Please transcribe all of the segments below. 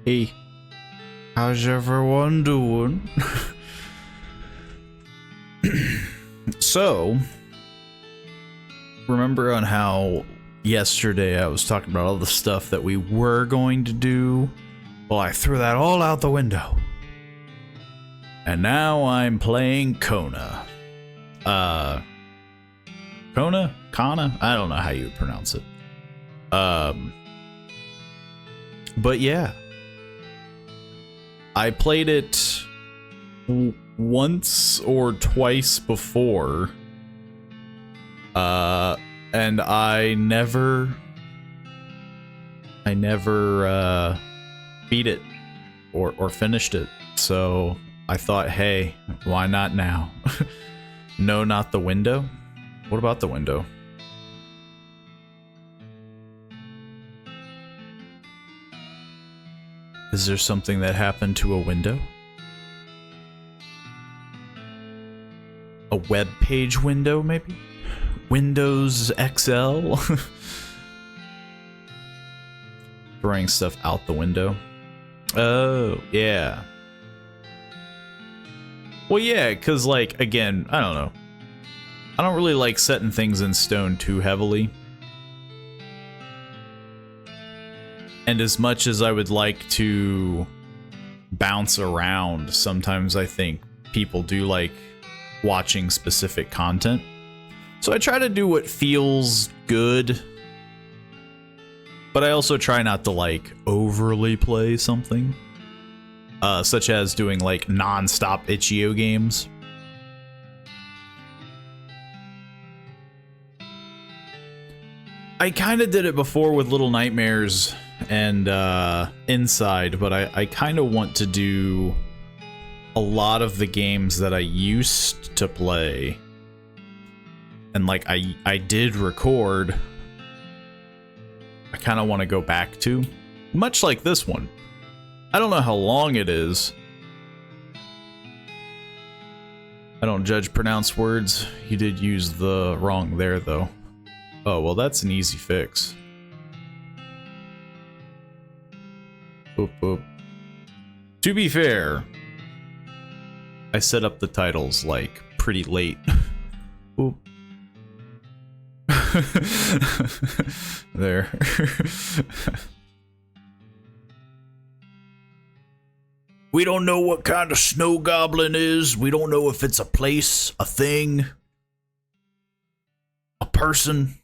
Hey, how's everyone doing? So, remember on how yesterday I was talking about all the stuff that we were going to do? Well, I threw that all out the window. And now I'm playing Kona. Kona? Kana? I don't know how you would pronounce it. But yeah. I played it once or twice before. And I never beat it or finished it. So I thought, hey, why not now? No, not the window. What about the window? Is there something that happened to a window? A web page window, maybe? Windows XL? Throwing stuff out the window. Oh, yeah. Well, yeah, because, like, again, I don't know. I don't really like setting things in stone too heavily. And as much as I would like to bounce around, sometimes I think people do like watching specific content. So I try to do what feels good, but I also try not to like overly play something, such as doing like non-stop itch.io games. I kind of did it before with Little Nightmares and Inside, but I kind of want to do a lot of the games that I used to play, and like I did record. I kind of want to go back to, much like this one. I don't know how long it is. I don't judge pronounced words. You did use the wrong there though. Oh, well, that's an easy fix. Boop, boop. To be fair, I set up the titles, like, pretty late. Boop. There. We don't know what kind of snow goblin is. We don't know if it's a place, a thing, a person.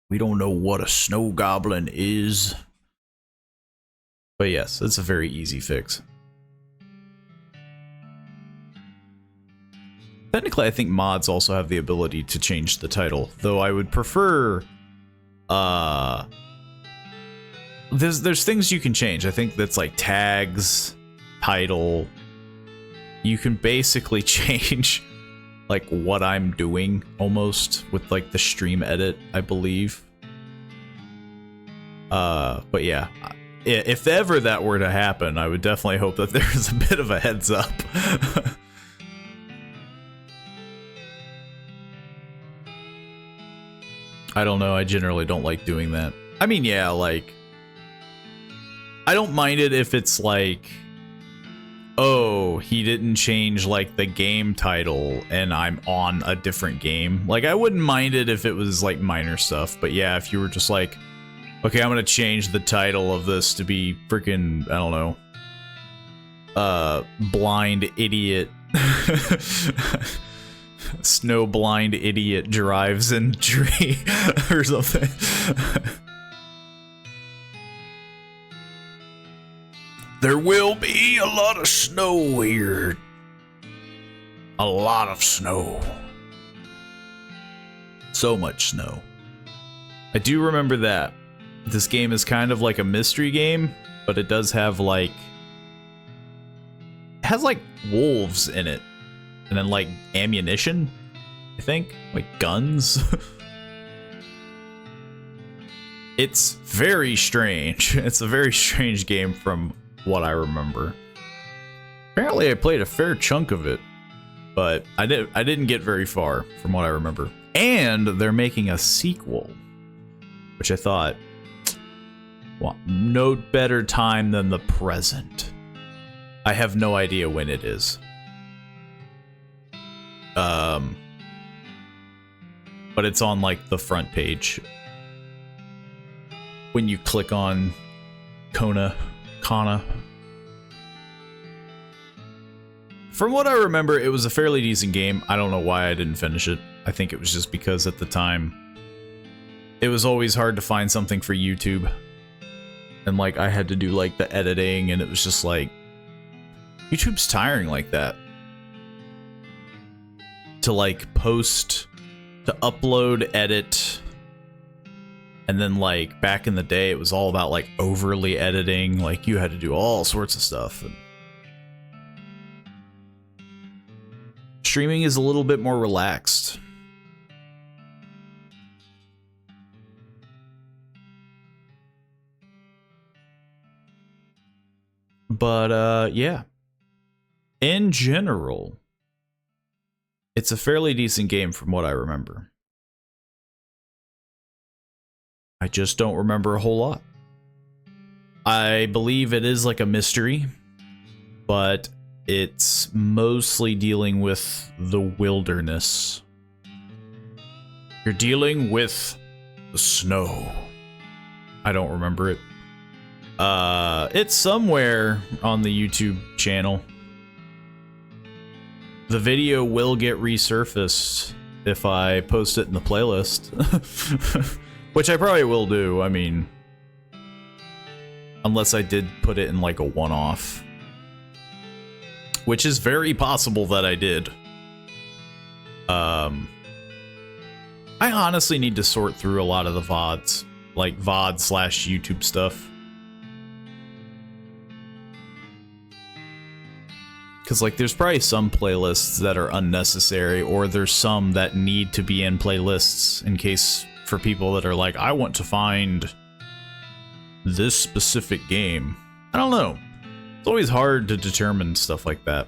We don't know what a snow goblin is. But yes, it's a very easy fix. Technically, I think mods also have the ability to change the title, though I would prefer there's things you can change. I think that's like tags, title. You can basically change like what I'm doing almost with like the stream edit, I believe. But yeah, if ever that were to happen, I would definitely hope that there's a bit of a heads up. I don't know, I generally don't like doing that. I mean, yeah, like, I don't mind it if it's like, oh, he didn't change like the game title and I'm on a different game. Like, I wouldn't mind it if it was like minor stuff, but yeah, if you were just like, okay, I'm gonna change the title of this to be freaking, I don't know, blind idiot. Snow blind idiot drives in tree or something. There will be a lot of snow here. A lot of snow. So much snow. I do remember that. This game is kind of like a mystery game, but it does have like... It has like wolves in it. And then like ammunition, I think. Like guns. It's very strange. It's a very strange game from what I remember. Apparently I played a fair chunk of it, but I didn't get very far from what I remember. And they're making a sequel, which I thought, Well, no better time than the present. I have no idea when it is. But it's on like the front page. When you click on Kona. From what I remember, it was a fairly decent game. I don't know why I didn't finish it. I think it was just because at the time, it was always hard to find something for YouTube. And like, I had to do like the editing, and it was just like, YouTube's tiring like that. To like post, to upload, edit, and then like back in the day, it was all about like overly editing. Like you had to do all sorts of stuff. And streaming is a little bit more relaxed. But yeah. In general, it's a fairly decent game from what I remember. I just don't remember a whole lot. I believe it is like a mystery, but it's mostly dealing with the wilderness. You're dealing with the snow. I don't remember it. It's somewhere on the YouTube channel. The video will get resurfaced if I post it in the playlist. Which I probably will do, I mean... Unless I did put it in like a one-off. Which is very possible that I did. I honestly need to sort through a lot of the VODs. Like VOD/YouTube stuff. Because, like, there's probably some playlists that are unnecessary, or there's some that need to be in playlists in case for people that are like, I want to find this specific game. I don't know. It's always hard to determine stuff like that.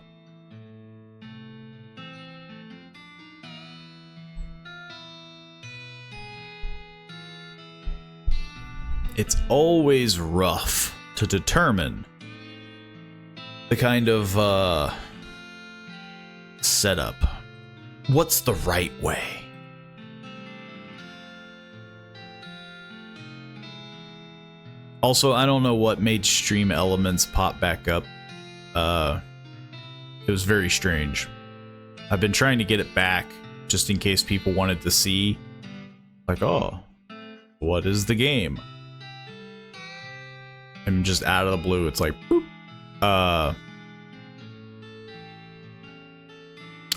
It's always rough to determine the kind of setup. What's the right way? Also, I don't know what made stream elements pop back up. It was very strange. I've been trying to get it back just in case people wanted to see, like, oh, what is the game? And just out of the blue, it's like, boop.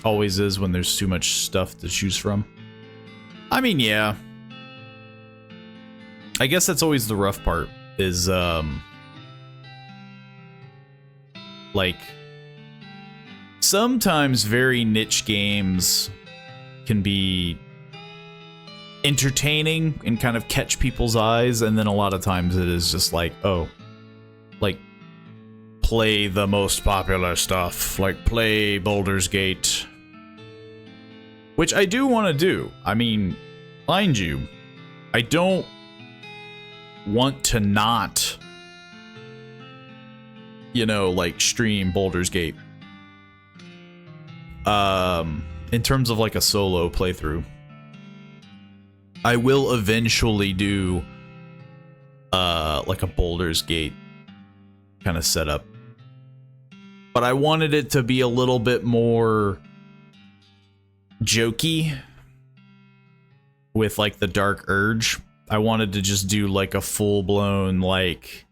Always is when there's too much stuff to choose from. I mean, yeah. I guess that's always the rough part, is, like, sometimes very niche games can be entertaining and kind of catch people's eyes, and then a lot of times it is just like, oh, like, play the most popular stuff, like play Baldur's Gate, which I do want to do. I mean, mind you, I don't want to not, you know, like, stream Baldur's Gate in terms of like a solo playthrough. I will eventually do like a Baldur's Gate kind of setup, but I wanted it to be a little bit more jokey with like the Dark Urge. I wanted to just do like a full-blown, like,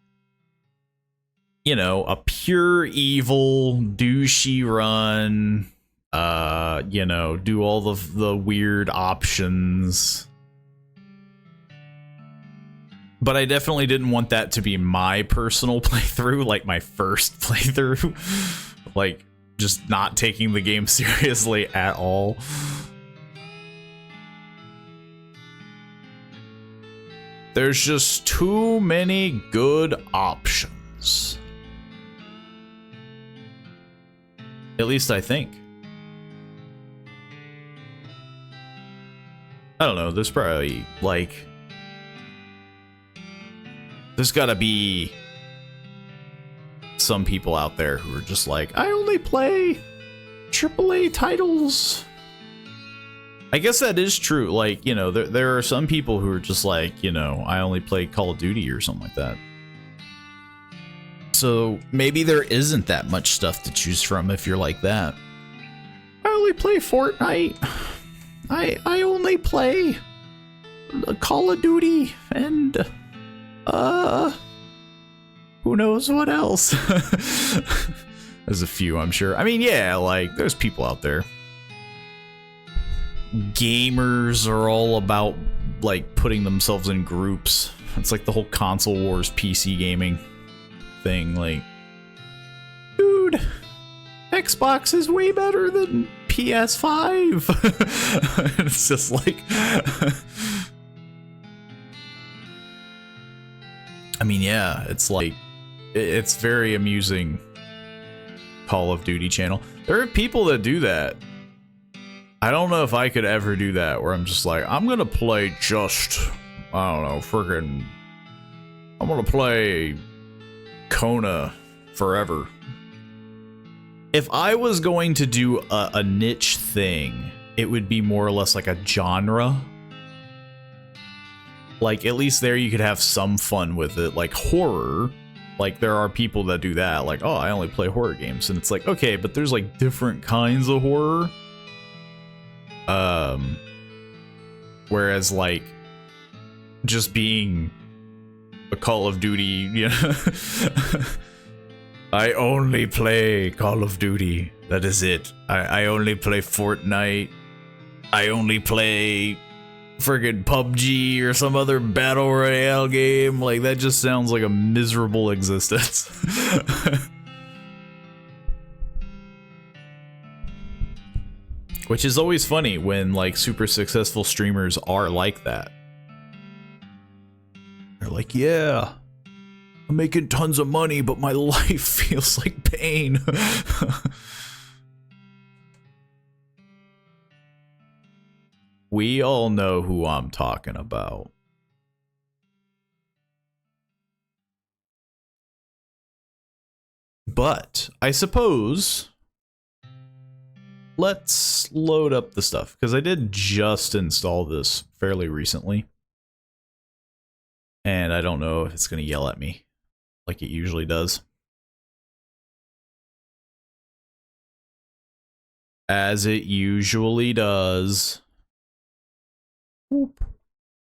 you know, a pure evil douchey run, you know, do all the weird options. But I definitely didn't want that to be my personal playthrough, like my first playthrough. Like, just not taking the game seriously at all. There's just too many good options. At least I think. I don't know, there's probably, like, There's gotta be some people out there who are just like, I only play AAA titles. I guess that is true. Like, you know, there are some people who are just like, you know, I only play Call of Duty or something like that. So maybe there isn't that much stuff to choose from if you're like that. I only play Fortnite. I only play Call of Duty and who knows what else. There's a few, I'm sure. I mean, yeah, like there's people out there. Gamers are all about like putting themselves in groups. It's like the whole console wars PC gaming thing. Like, dude, Xbox is way better than PS5. It's just like I mean, yeah, it's like it's very amusing. Call of Duty channel. There are people that do that. I don't know if I could ever do that, where I'm just like, I'm gonna play just, I don't know, friggin', I'm gonna play Kona forever. If I was going to do a niche thing, it would be more or less like a genre. Like, at least there you could have some fun with it. Like horror, like there are people that do that, like, oh, I only play horror games. And it's like, okay, but there's like different kinds of horror. Whereas like just being a Call of Duty, you know, I only play Call of Duty. That is it. I only play Fortnite. I only play friggin' PUBG or some other battle royale game. Like, that just sounds like a miserable existence. Which is always funny when like super successful streamers are like that. They're like, yeah, I'm making tons of money, but my life feels like pain. We all know who I'm talking about. But I suppose let's load up the stuff, because I did just install this fairly recently. And I don't know if it's going to yell at me like it usually does. As it usually does. Whoop.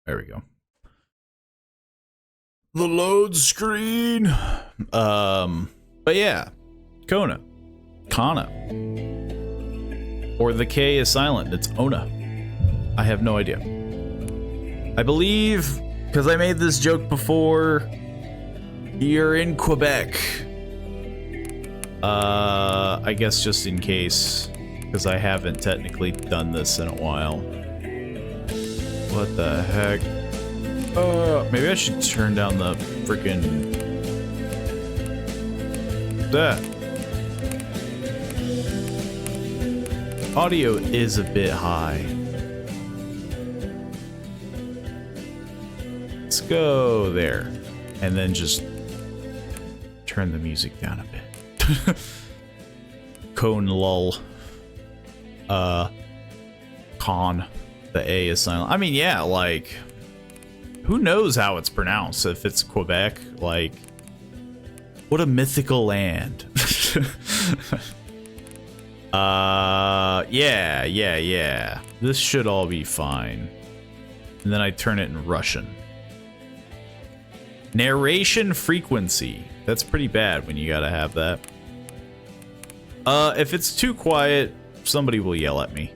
There we go. The load screen. But yeah, Kona. Or the K is silent. It's Ona. I have no idea. I believe, because I made this joke before, you're in Quebec. I guess just in case, because I haven't technically done this in a while. What the heck? Maybe I should turn down the freaking... that. Audio is a bit high. Let's go there. And then just turn the music down a bit. Cone lull. Con. The A is silent. I mean, yeah, like, who knows how it's pronounced? If it's Quebec, like, what a mythical land. Yeah. This should all be fine. And then I turn it in Russian. Narration frequency. That's pretty bad when you gotta have that. If it's too quiet, somebody will yell at me,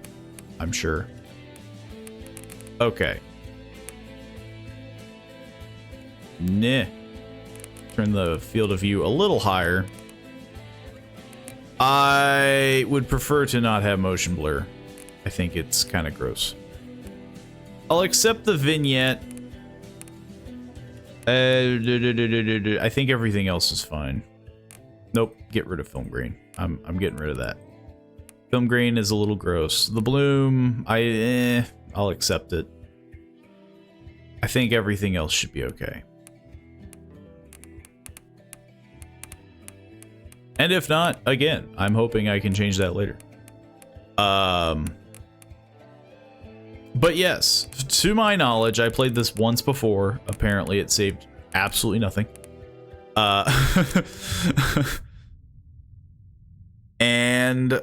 I'm sure. Okay. Nah. Turn the field of view a little higher. I would prefer to not have motion blur. I think it's kind of gross. I'll accept the vignette. I think everything else is fine. Nope, get rid of film grain. I'm getting rid of that. Film grain is a little gross. The bloom, I'll accept it. I think everything else should be okay. And if not, again, I'm hoping I can change that later. But yes, to my knowledge, I played this once before. Apparently, it saved absolutely nothing. And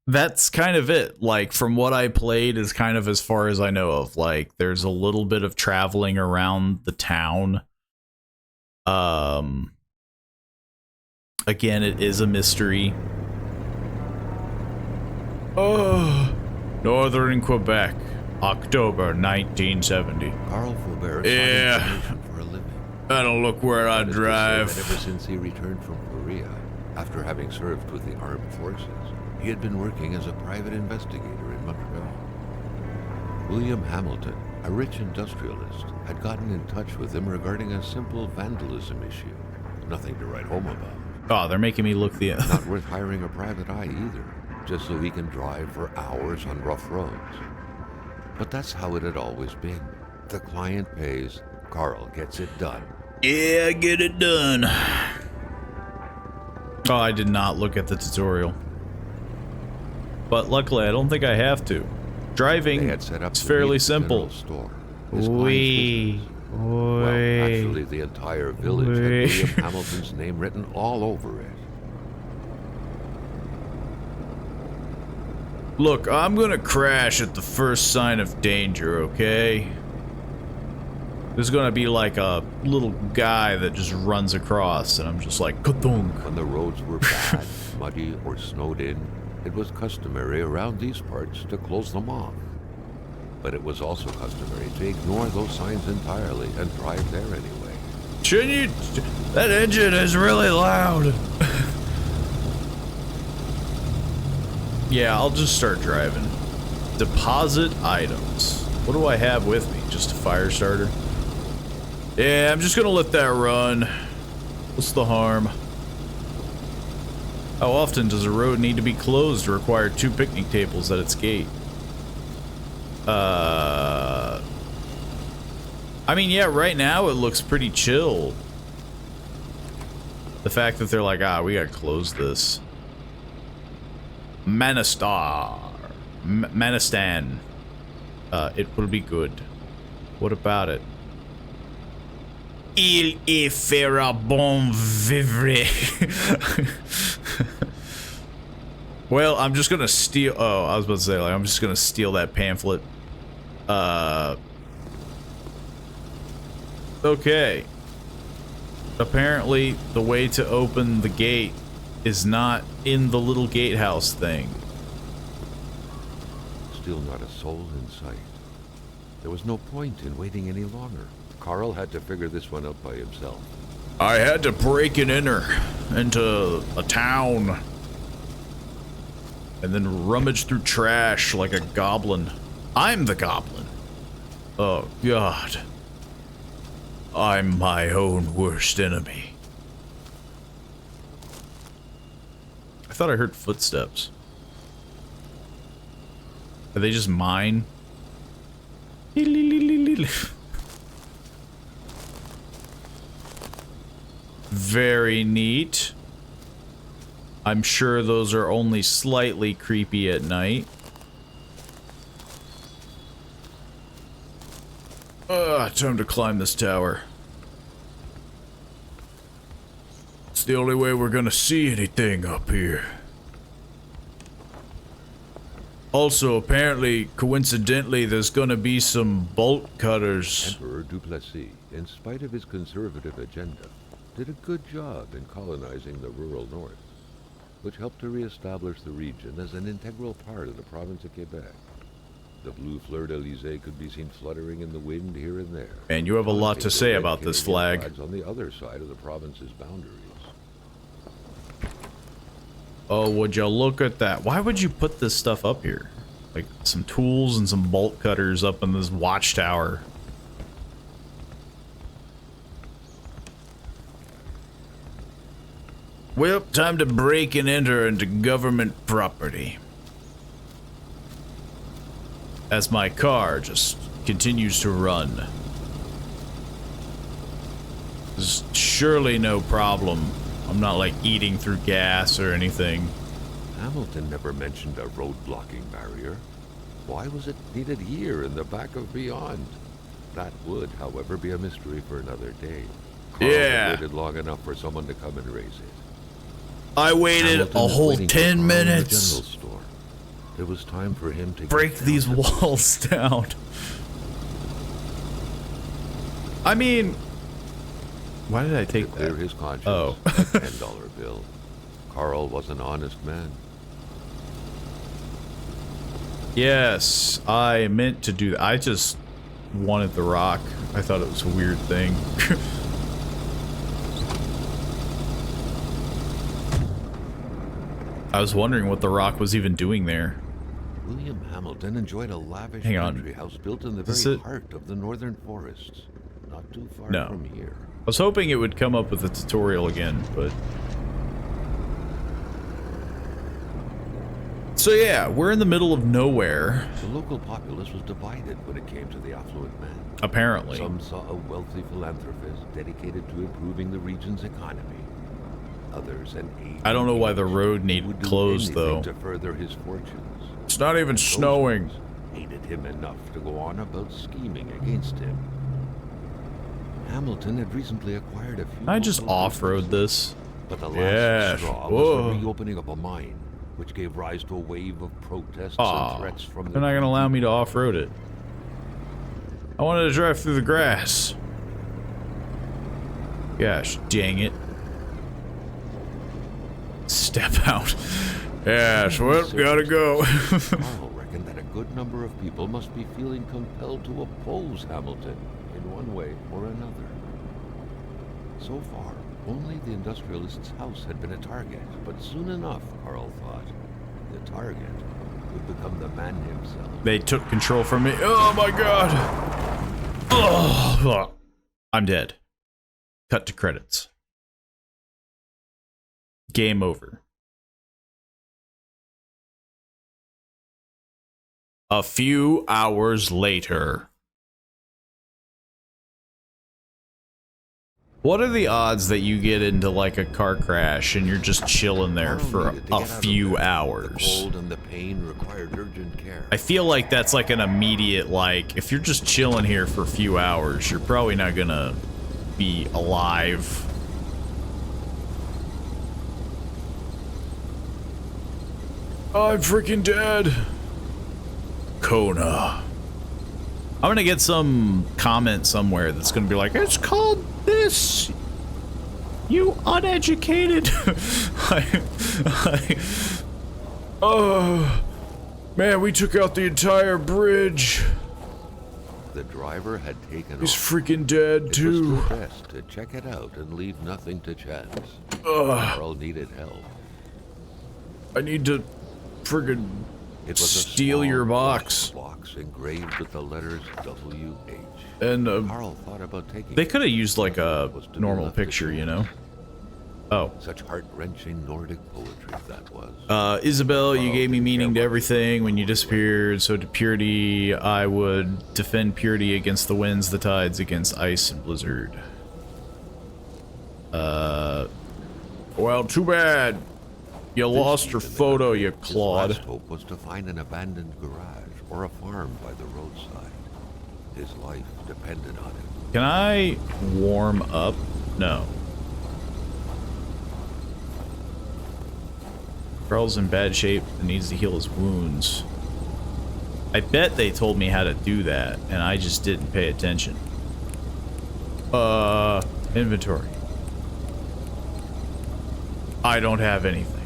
that's kind of it. Like, from what I played is kind of as far as I know of. Like, there's a little bit of traveling around the town. Again, it is a mystery. Oh, Northern Quebec, October 1970. Carl Faubert Yeah. for a living. I don't look where I drive. Ever since he returned from Korea, after having served with the armed forces, he had been working as a private investigator in Montreal. William Hamilton, a rich industrialist, had gotten in touch with him regarding a simple vandalism issue. Nothing to write home about. Oh, they're making me look the... Not worth hiring a private eye either, just so he can drive for hours on rough roads. But that's how it had always been. The client pays, Carl gets it done. Yeah, get it done. Oh, I did not look at the tutorial. But luckily, I don't think I have to. Driving is fairly simple. Wee. Well, actually, the entire village had William Hamilton's name written all over it. Look, I'm gonna crash at the first sign of danger, okay? There's gonna be like a little guy that just runs across, and I'm just like, ka-thunk. When the roads were bad, muddy, or snowed in, it was customary around these parts to close them off. But it was also customary to ignore those signs entirely and drive there anyway. Shouldn't you? That engine is really loud. Yeah, I'll just start driving. Deposit items. What do I have with me? Just a fire starter? Yeah, I'm just gonna let that run. What's the harm? How often does a road need to be closed to require 2 picnic tables at its gate? I mean, yeah, right now it looks pretty chill. The fact that they're like, we gotta close this. Manistan. It will be good. What about it? Il est fera bon vivre. Well, I'm just gonna steal. Oh, I was about to say, like, I'm just gonna steal that pamphlet. Okay. Apparently, the way to open the gate is not in the little gatehouse thing. Still not a soul in sight. There was no point in waiting any longer. Carl had to figure this one out by himself. I had to break and enter into a town and then rummage through trash like a goblin. I'm the goblin. Oh, God. I'm my own worst enemy. I thought I heard footsteps. Are they just mine? Very neat. I'm sure those are only slightly creepy at night. Time to climb this tower. It's the only way we're gonna see anything up here. Also, apparently, coincidentally, there's gonna be some bolt cutters. Emperor Duplessis, in spite of his conservative agenda, did a good job in colonizing the rural north, which helped to reestablish the region as an integral part of the province of Quebec. The blue fleur-de-lis could be seen fluttering in the wind here and there. And you have a lot to say about this flag. Flags on the other side of the province's boundaries. Oh, would you look at that? Why would you put this stuff up here? Like some tools and some bolt cutters up in this watchtower. Well, time to break and enter into government property. As my car just continues to run. There's surely no problem I'm not like eating through gas or anything. Hamilton never mentioned a road-blocking barrier. Why was it needed here in the back of Beyond? That would, however, be a mystery for another day. Carl had waited long enough for someone to come and raise it. I waited a whole 10 minutes. The general store. It was time for him to break these walls down. I mean, why did I take that? Clear his conscience. Oh. A $10 bill. Carl was an honest man. Yes, I meant to do that. I just wanted the rock. I thought it was a weird thing. I was wondering what the rock was even doing there. William Hamilton enjoyed a lavish Hang on. country house built in the very heart of the northern forests, not too far from here. I was hoping it would come up with a tutorial again, but... So yeah, we're in the middle of nowhere. The local populace was divided when it came to the affluent man. Apparently. Some saw a wealthy philanthropist dedicated to improving the region's economy. Others an aging I don't know why the road needed closed though. To further his fortunes. It's not even snowing. Hated him enough to go on about scheming against him. Hamilton had recently acquired a few. Can I just off-road this? But the last straw was the reopening of a mine, which gave rise to a wave of protests and threats from the. They're not gonna allow me to off-road it. I wanted to drive through the grass. Gosh, dang it. Step out. Yes, well, gotta go. Carl reckoned that a good number of people must be feeling compelled to oppose Hamilton in one way or another. So far, only the industrialist's house had been a target, but soon enough, Carl thought, the target would become the man himself. They took control from me. Oh my god. Oh, I'm dead. Cut to credits. Game over. A few hours later. What are the odds that you get into like a car crash and you're just chilling there for a few hours? The cold and the pain required urgent care. I feel like that's like an immediate, like, if you're just chilling here for a few hours, you're probably not gonna be alive. I'm freaking dead. Kona. I'm gonna get some comment somewhere that's gonna be like, it's called this, you uneducated. Oh, man, we took out the entire bridge. The driver had taken He's off. freaking dead, too. It was best to check it out and leave nothing to chance. Carl needed help. I need to friggin' steal your box. Engraved with the letters W.H. And Carl thought about taking. They could have used like a normal picture, you know. Oh. Such heart-wrenching Nordic poetry that was. Isabel, you gave me meaning to everything when you disappeared, so to purity, I would defend purity against the winds, the tides, against ice and blizzard. Well, too bad. You lost your photo, you clod. His last hope was to find an abandoned garage or a farm by the roadside. His life depended on it. Can I warm up? No. Carl's in bad shape and needs to heal his wounds. I bet they told me how to do that, and I just didn't pay attention. Inventory. I don't have anything.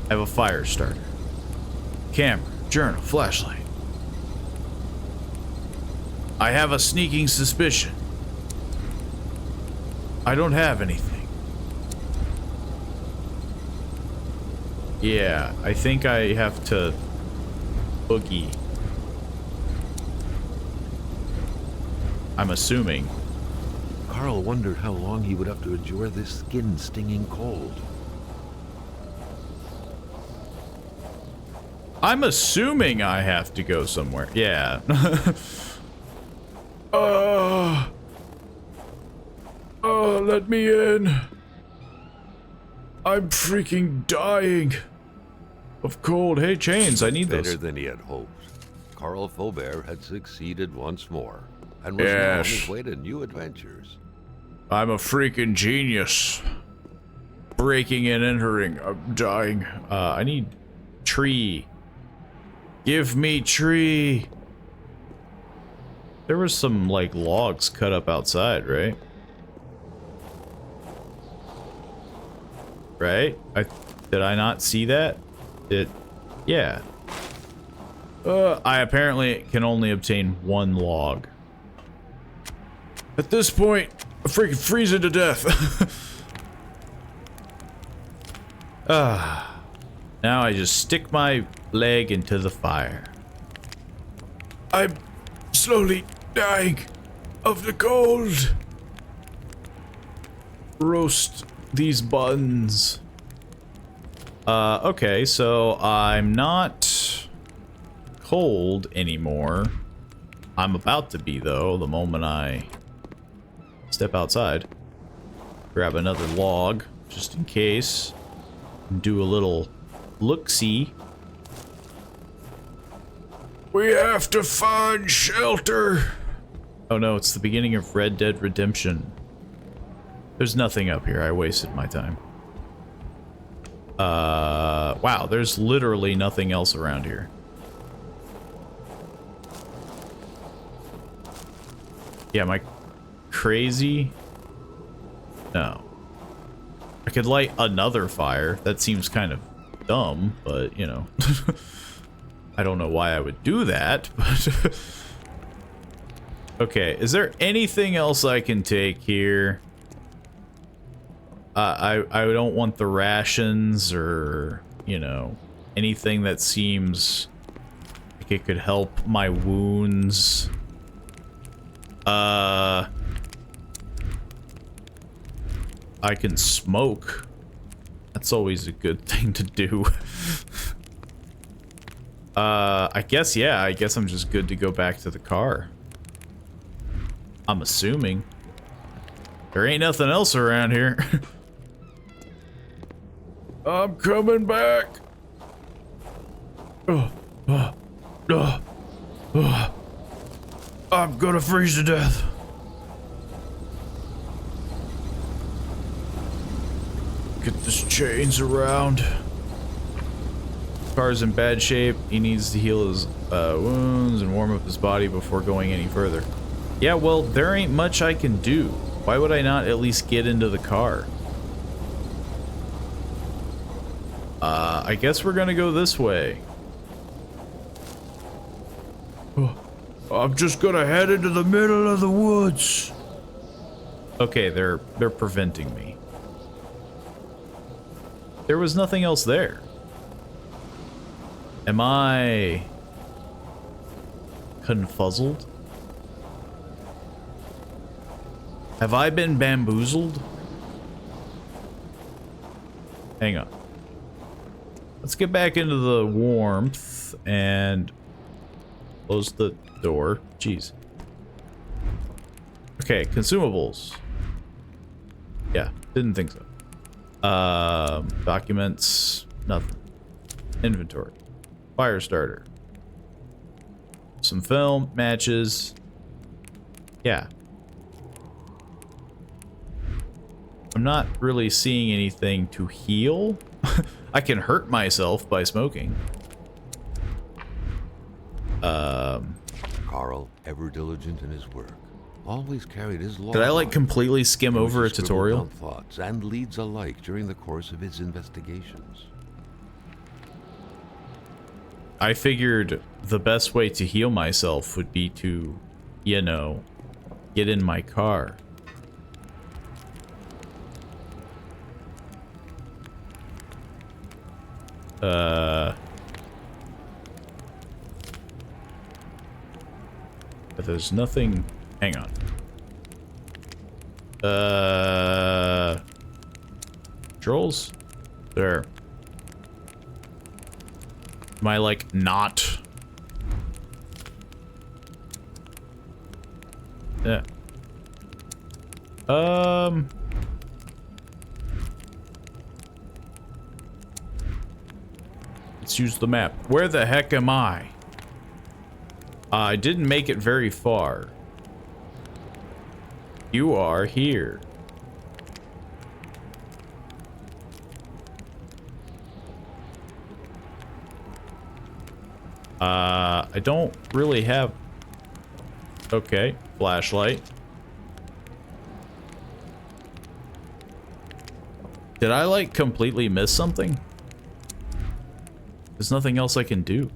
I have a fire starter. Camera, journal, flashlight. I have a sneaking suspicion. I don't have anything. Yeah, I think I have to boogie. I'm assuming. Carl wondered how long he would have to endure this skin-stinging cold. I'm assuming I have to go somewhere. Yeah. Let me in. I'm freaking dying of cold. Hey, chains, I need Better those. than he had hoped. Carl Faubert had succeeded once more, and was now on his way to new adventures. I'm a freaking genius. Breaking and entering. I'm dying. I need tree. Give me tree. There was some, like, logs cut up outside, right? Right? Did I not see that? Yeah. I apparently can only obtain one log. At this point, I'm freaking freezing to death. Now I just stick my leg into the fire. I'm slowly dying of the cold. Roast these buns. Okay, so I'm not cold anymore. I'm about to be, though, the moment I step outside. Grab another log, just in case. And do a little look-see. We have to find shelter. Oh no, it's the beginning of Red Dead Redemption. There's nothing up here. I wasted my time. Wow, there's literally nothing else around here. Yeah, am I crazy? No. I could light another fire. That seems kind of dumb, but, you know. I don't know why I would do that, but... Okay, is there anything else I can take here? I don't want the rations or, you know, anything that seems like it could help my wounds. I can smoke. That's always a good thing to do. I guess, yeah, I guess I'm just good to go back to the car. I'm assuming. There ain't nothing else around here. I'm coming back. I'm gonna freeze to death. Get this chains around. Car's in bad shape. He needs to heal his wounds and warm up his body before going any further. Yeah, well, there ain't much I can do. Why would I not at least get into the car? I guess we're gonna go this way. I'm just gonna head into the middle of the woods. Okay, they're preventing me. There was nothing else there. Am I confuzzled? Have I been bamboozled? Hang on. Let's get back into the warmth and close the door. Jeez. Okay, consumables. Yeah, didn't think so. Documents, nothing. Inventory. Fire starter. Some film, matches. Yeah. I'm not really seeing anything to heal. I can hurt myself by smoking. Carl, ever diligent in his work, always carried his log. Did I like completely skim over a scribbled tutorial? down thoughts and leads alike during the course of his investigations. I figured the best way to heal myself would be to, you know, get in my car. But there's nothing. Hang on. Controls? There. Am I like not? Yeah. Let's use the map. Where the heck am I? I didn't make it very far. You are here. I don't really have... Okay, flashlight. Did I, like, completely miss something? There's nothing else I can do.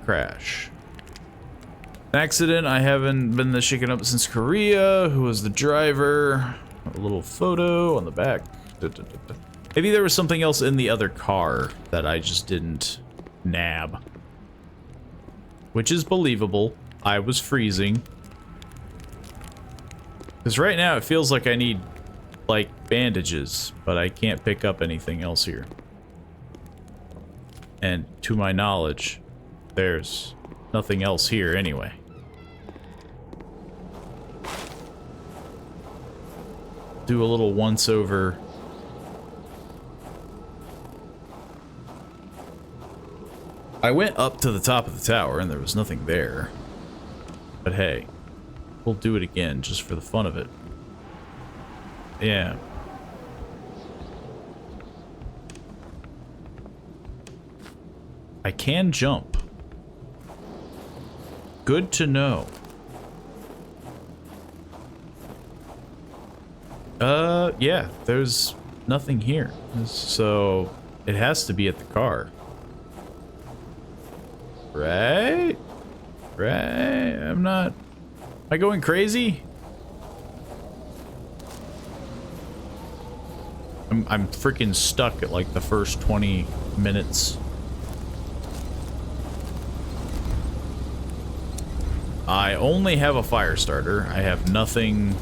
Crash. An accident. I haven't been this shaken up since Korea. Who was the driver? A little photo on the back. Maybe there was something else in the other car that I just didn't nab. Which is believable. I was freezing. Because right now it feels like I need, like, bandages, but I can't pick up anything else here. And to my knowledge, there's nothing else here anyway. Do a little once over. I went up to the top of the tower and there was nothing there. But hey, we'll do it again just for the fun of it. Yeah. I can jump. Good to know. Yeah, there's nothing here. So, it has to be at the car. Right? Right? I'm not... Am I going crazy? I'm freaking stuck at like the first 20 minutes. I only have a fire starter. I have nothing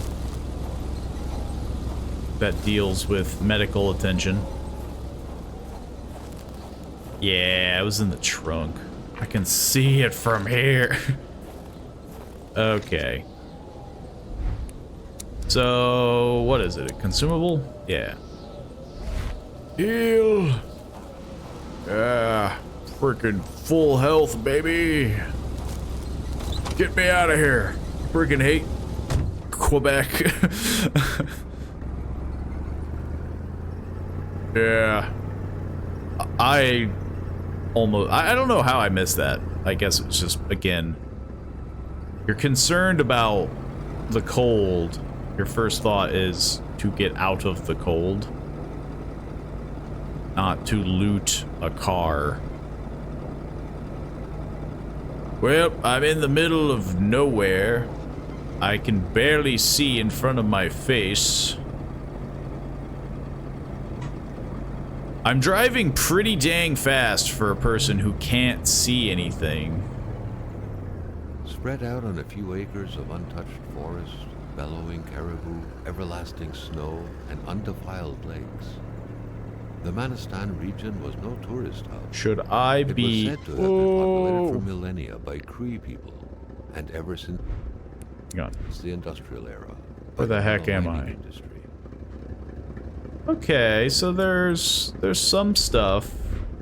that deals with medical attention. Yeah, I was in the trunk. I can see it from here. Okay. So, what is it? A consumable? Yeah. Heal. Yeah. Freaking full health, baby. Get me out of here. Freaking hate Quebec. Yeah. I don't know how I missed that. I guess it's just, again, you're concerned about the cold. Your first thought is to get out of the cold, not to loot a car. Well, I'm in the middle of nowhere. I can barely see in front of my face. I'm driving pretty dang fast for a person who can't see anything. Spread out on a few acres of untouched forest, bellowing caribou, everlasting snow, and undefiled lakes, the Manistan region was no tourist hub. Should I be... It was said to have been populated for millennia by Cree people, and ever since the industrial era. Where the heck am I? Industry. Okay, so there's some stuff.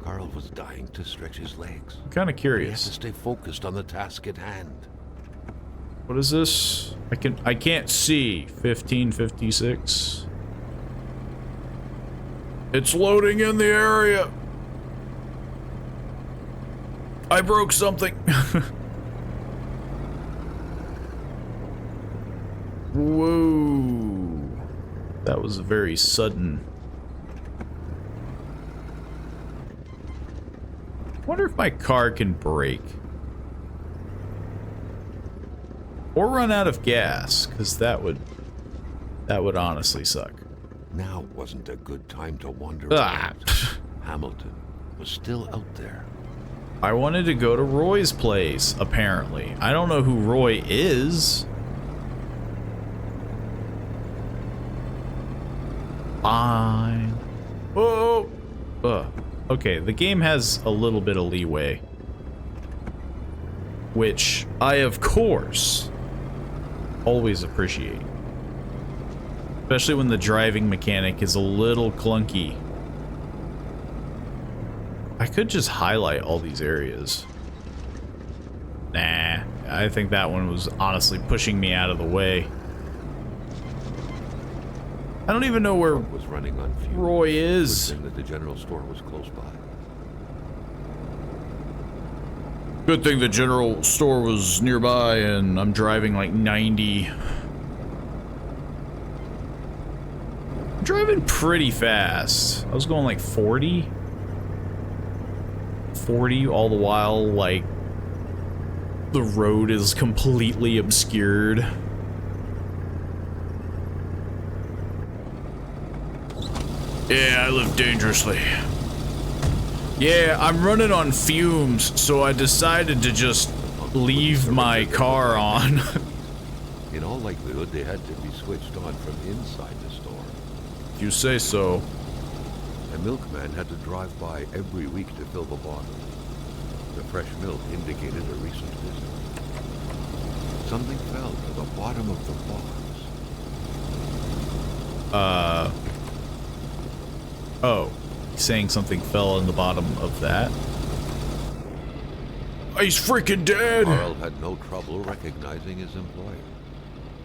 Carl was dying to stretch his legs. I'm kind of He had curious. to stay focused on the task at hand. What is this? I can't see. 1556. It's loading in the area. I broke something. Whoa. That was very sudden. Wonder if my car can brake. Or run out of gas, because that would honestly suck. Now wasn't a good time to wander Ah. around. Hamilton was still out there. I wanted to go to Roy's place, apparently. I don't know who Roy is. Fine. Oh! Okay, the game has a little bit of leeway. Which I, of course, always appreciate. Especially when the driving mechanic is a little clunky. I could just highlight all these areas. Nah, I think that one was honestly pushing me out of the way. I don't even know where was running on fumes. Roy is. Good thing that the general store was close by. Good thing the general store was nearby and I'm driving like 90. I'm driving pretty fast. I was going like 40. 40 all the while, like, the road is completely obscured. Yeah, I live dangerously. Yeah, I'm running on fumes, so I decided to just leave my car on. In all likelihood, they had to be switched on from inside the store. You say so. A milkman had to drive by every week to fill the bottle. The fresh milk indicated a recent visit. Something fell to the bottom of the box. Oh. Saying something fell in the bottom of that. He's freaking dead! Carl had no trouble recognizing his employer.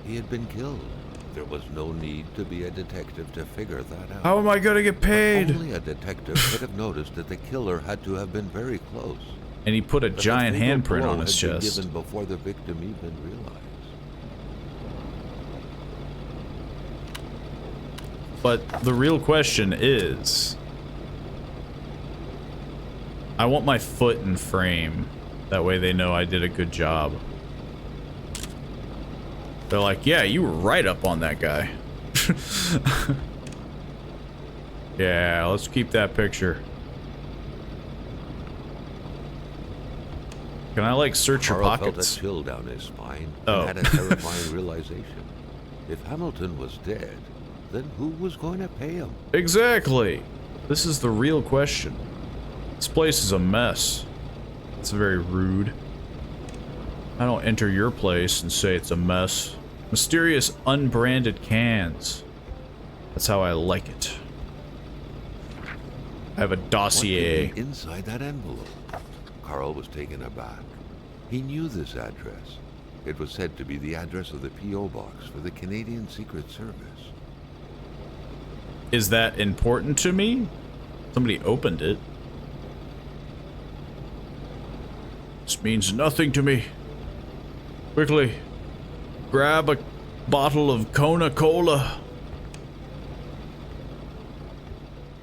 He had been killed. There was no need to be a detective to figure that out. How am I gonna get paid? Only a detective could have noticed that the killer had to have been very close. And he put a giant handprint on his chest. Given before the victim even realized. But the real question is, I want my foot in frame. That way they know I did a good job. They're like, yeah, you were right up on that guy. Yeah, let's keep that picture. Can I, like, search your Carl pockets? felt a chill down his spine Oh. and had a terrifying realization. If Hamilton was dead, then who was going to pay him? Exactly. This is the real question. This place is a mess. It's very rude. I don't enter your place and say it's a mess. Mysterious unbranded cans. That's how I like it. I have a dossier. What could be inside that envelope? Carl was taken aback. He knew this address. It was said to be the address of the P.O. box for the Canadian Secret Service. Is that important to me? Somebody opened it. This means nothing to me. Quickly, grab a bottle of Kona cola.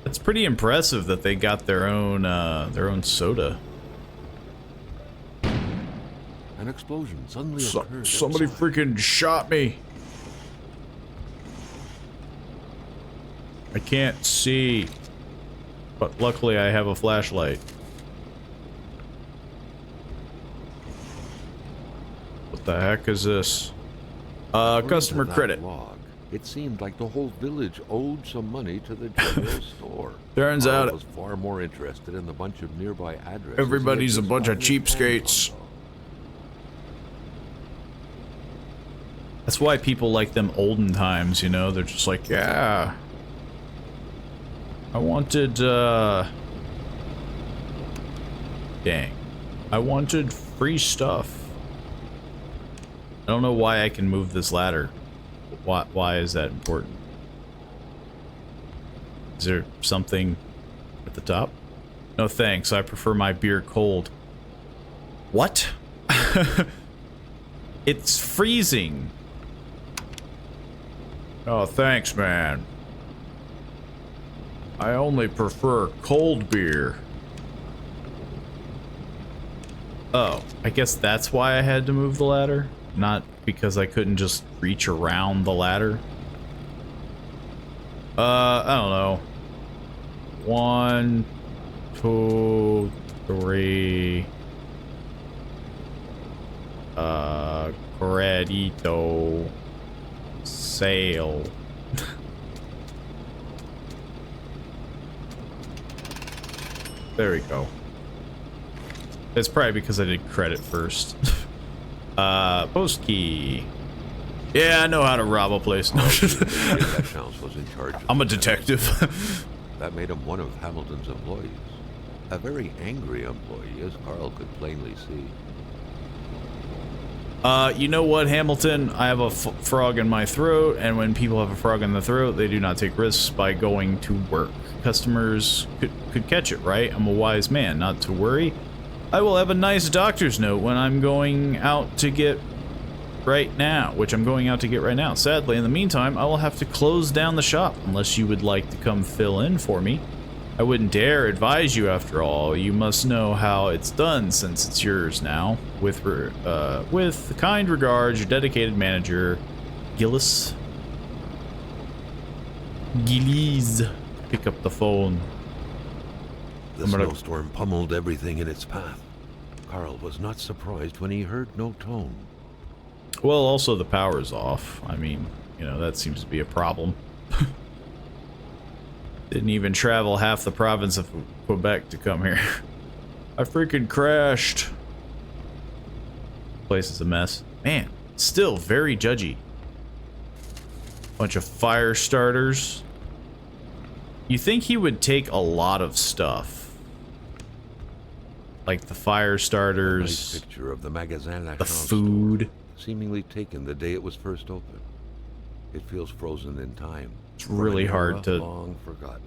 It's pretty impressive that they got their own soda. An explosion suddenly occurred. Somebody outside. freaking shot me. I can't see, but luckily I have a flashlight. What the heck is this? Customer According to that credit. log, it seemed like the whole village owed some money to the general store. Turns Carl out was far more interested in the bunch of nearby addresses. everybody's a he had bunch of just found his hands cheapskates. on. That's why people like them olden times, you know? They're just like, yeah. I wanted, dang. I wanted free stuff. I don't know why I can move this ladder. Why is that important? Is there something at the top? No thanks, I prefer my beer cold. What? It's freezing. Oh, thanks, man. I only prefer cold beer. Oh, I guess that's why I had to move the ladder? Not because I couldn't just reach around the ladder? I don't know. 1, 2, 3. Credito. Sale. There we go. It's probably because I did credit first. Post key. Yeah, I know how to rob a place. No. That house was in charge of I'm a the detective. That made him one of Hamilton's employees. A very angry employee, as Carl could plainly see. You know what, Hamilton? I have a frog in my throat, and when people have a frog in the throat, they do not take risks by going to work. Customers could catch it, right? I'm a wise man, not to worry. I will have a nice doctor's note when I'm going out to get right now, which I'm going out to get right now. Sadly, in the meantime, I will have to close down the shop unless you would like to come fill in for me. I wouldn't dare advise you after all. You must know how it's done since it's yours now. With kind regards, your dedicated manager, Gillis. Gillies. Pick up the phone. The snowstorm pummeled everything in its path. Carl was not surprised when he heard no tone. Well, also the power's off. I mean, you know, that seems to be a problem. Didn't even travel half the province of Quebec to come here. I freaking crashed. Place is a mess. Man, still very judgy. Bunch of fire starters. You think he would take a lot of stuff. Like the fire starters. Nice picture of the magasin the food. Seemingly taken the day it was first opened. It feels frozen in time. It's really hard to long forgotten.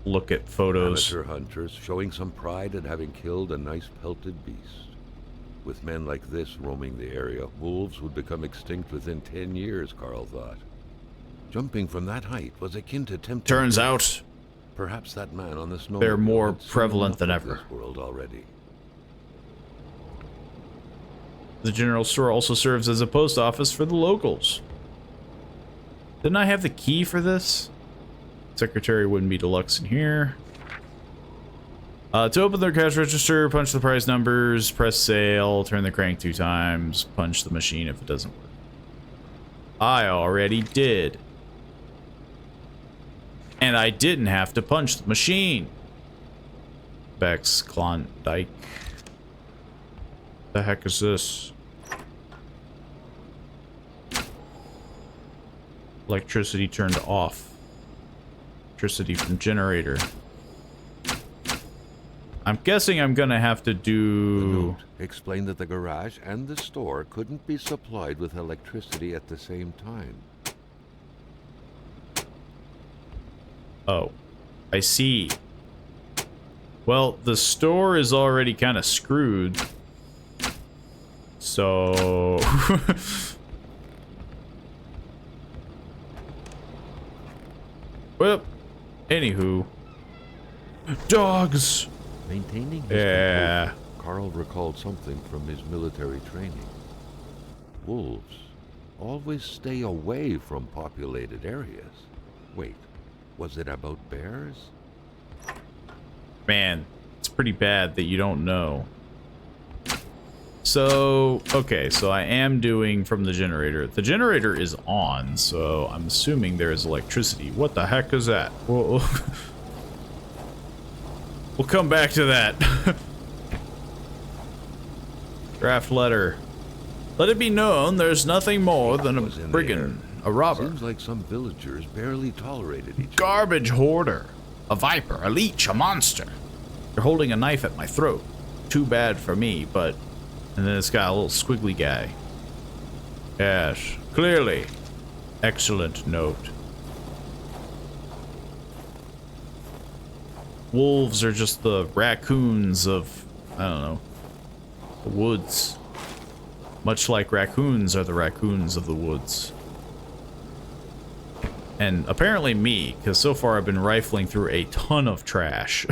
Look at photos. Amateur hunters showing some pride at having killed a nice pelted beast. With men like this roaming the area, wolves would become extinct within 10 years, Carl thought. Jumping from that height was akin to temptation. Turns out, perhaps that man on the snow they're more prevalent than ever. This world already. The general store also serves as a post office for the locals. Didn't I have the key for this? Secretary wouldn't be deluxe in here. To open their cash register, punch the price numbers, press sale, turn the crank 2 times, punch the machine if it doesn't work. I already did. And I didn't have to punch the machine. Bex Klondike. The heck is this? Electricity turned off. Electricity from generator. I'm guessing I'm gonna have to do... The note explained that the garage and the store couldn't be supplied with electricity at the same time. Oh, I see. Well, the store is already kind of screwed. So... well, anywho. Dogs! Maintaining his yeah. composure, Carl recalled something from his military training. Wolves always stay away from populated areas. Wait, was it about bears? Man, it's pretty bad that you don't know. So, okay, so I am doing from the generator. The generator is on, so I'm assuming there is electricity. What the heck is that? We'll come back to that. Draft letter. Let it be known there's nothing more than a brigand, a robber. Seems like some villagers barely tolerated each other. Garbage hoarder. A viper, a leech, a monster. They're holding a knife at my throat. Too bad for me, but... And then it's got a little squiggly guy. Yes, clearly. Excellent note. Wolves are just the raccoons of, I don't know, the woods. Much like raccoons are the raccoons of the woods. And apparently me, because so far I've been rifling through a ton of trash.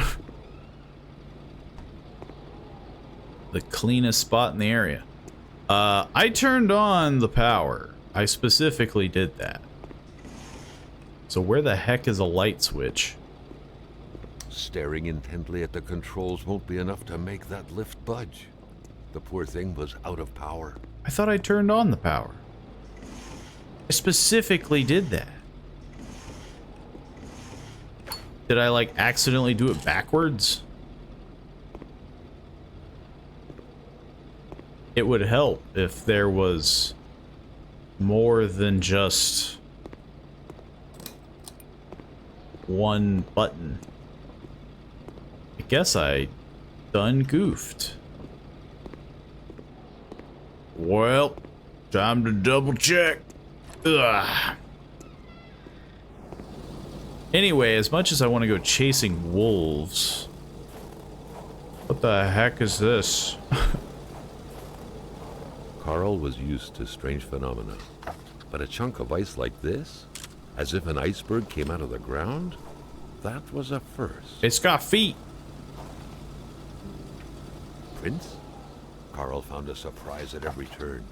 The cleanest spot in the area. I turned on the power. I specifically did that. So where the heck is a light switch? Staring intently at the controls won't be enough to make that lift budge. The poor thing was out of power. I thought I turned on the power. I specifically did that. Did I, like, accidentally do it backwards? It would help if there was more than just one button. I guess I done goofed. Well, time to double check. Ugh. Anyway, as much as I want to go chasing wolves, what the heck is this? Carl was used to strange phenomena, but a chunk of ice like this, as if an iceberg came out of the ground, that was a first. It's got feet. Prince? Carl found a surprise at every turn.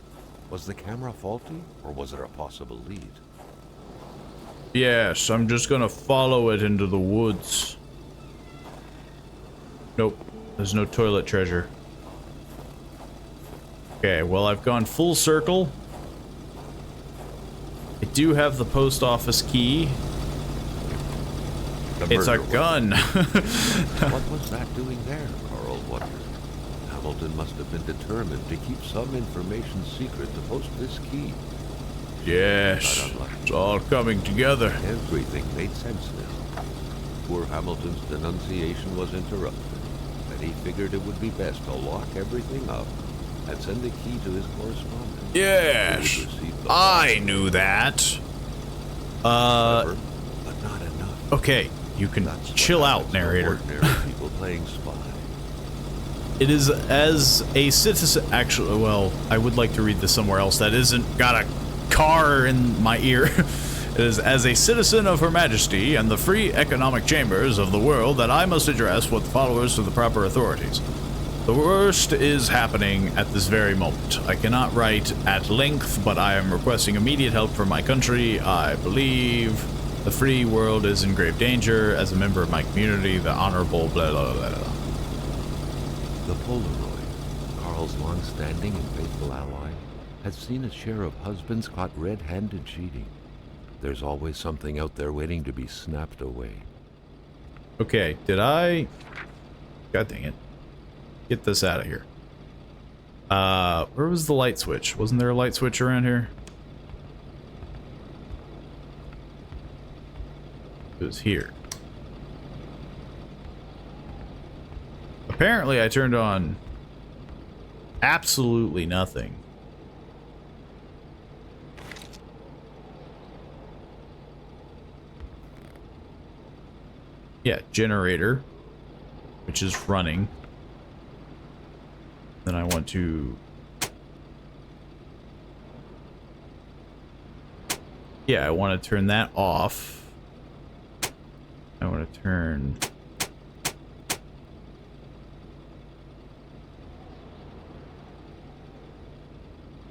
Was the camera faulty, or was it a possible lead? Yes, I'm just gonna follow it into the woods. Nope, there's no toilet treasure. Okay, well, I've gone full circle. I do have the post office key. It's a gun. What was that doing there, Carl wondered. Hamilton must have been determined to keep some information secret to post this key. Yes, it's all coming together. Everything made sense now. Poor Hamilton's denunciation was interrupted, and he figured it would be best to lock everything up and send the key to his correspondent. Yes, I knew that. Clever, but not enough. Okay, you can chill out, narrator. Ordinary people playing spy. It is as a citizen. Actually, well, I would like to read this somewhere else that isn't got a car in my ear. It is as a citizen of Her Majesty and the free economic chambers of the world that I must address what followers to the proper authorities. The worst is happening at this very moment. I cannot write at length, but I am requesting immediate help from my country. I believe the free world is in grave danger. As a member of my community, the honorable blah blah blah blah. The Polaroid, Carl's long-standing and faithful ally, had seen its share of husbands caught red-handed cheating. There's always something out there waiting to be snapped away. Okay, did I... God dang it. Get this out of here. Where was the light switch? Wasn't there a light switch around here? It was here. Apparently I turned on absolutely nothing. Yeah, generator, which is running. Then I want to... Yeah, I want to turn that off. I want to turn...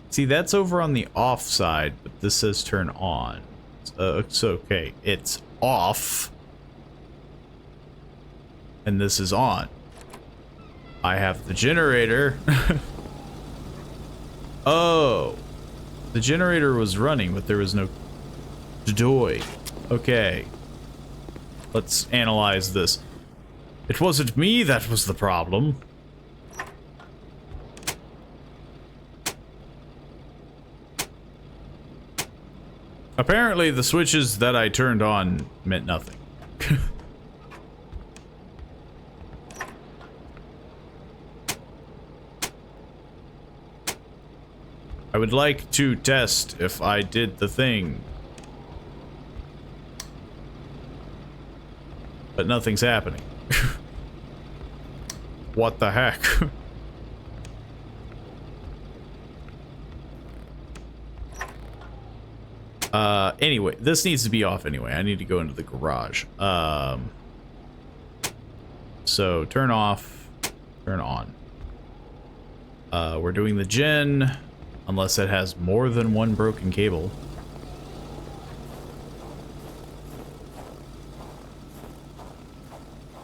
See, that's over on the off side, but this says turn on. It's okay. It's off. And this is on. I have the generator. Oh. The generator was running, but there was no joy. Okay. Let's analyze this. It wasn't me that was the problem. Apparently, the switches that I turned on meant nothing. I would like to test if I did the thing. But nothing's happening. What the heck? Anyway, this needs to be off anyway. I need to go into the garage. So turn off, turn on. We're doing the gen, unless it has more than one broken cable.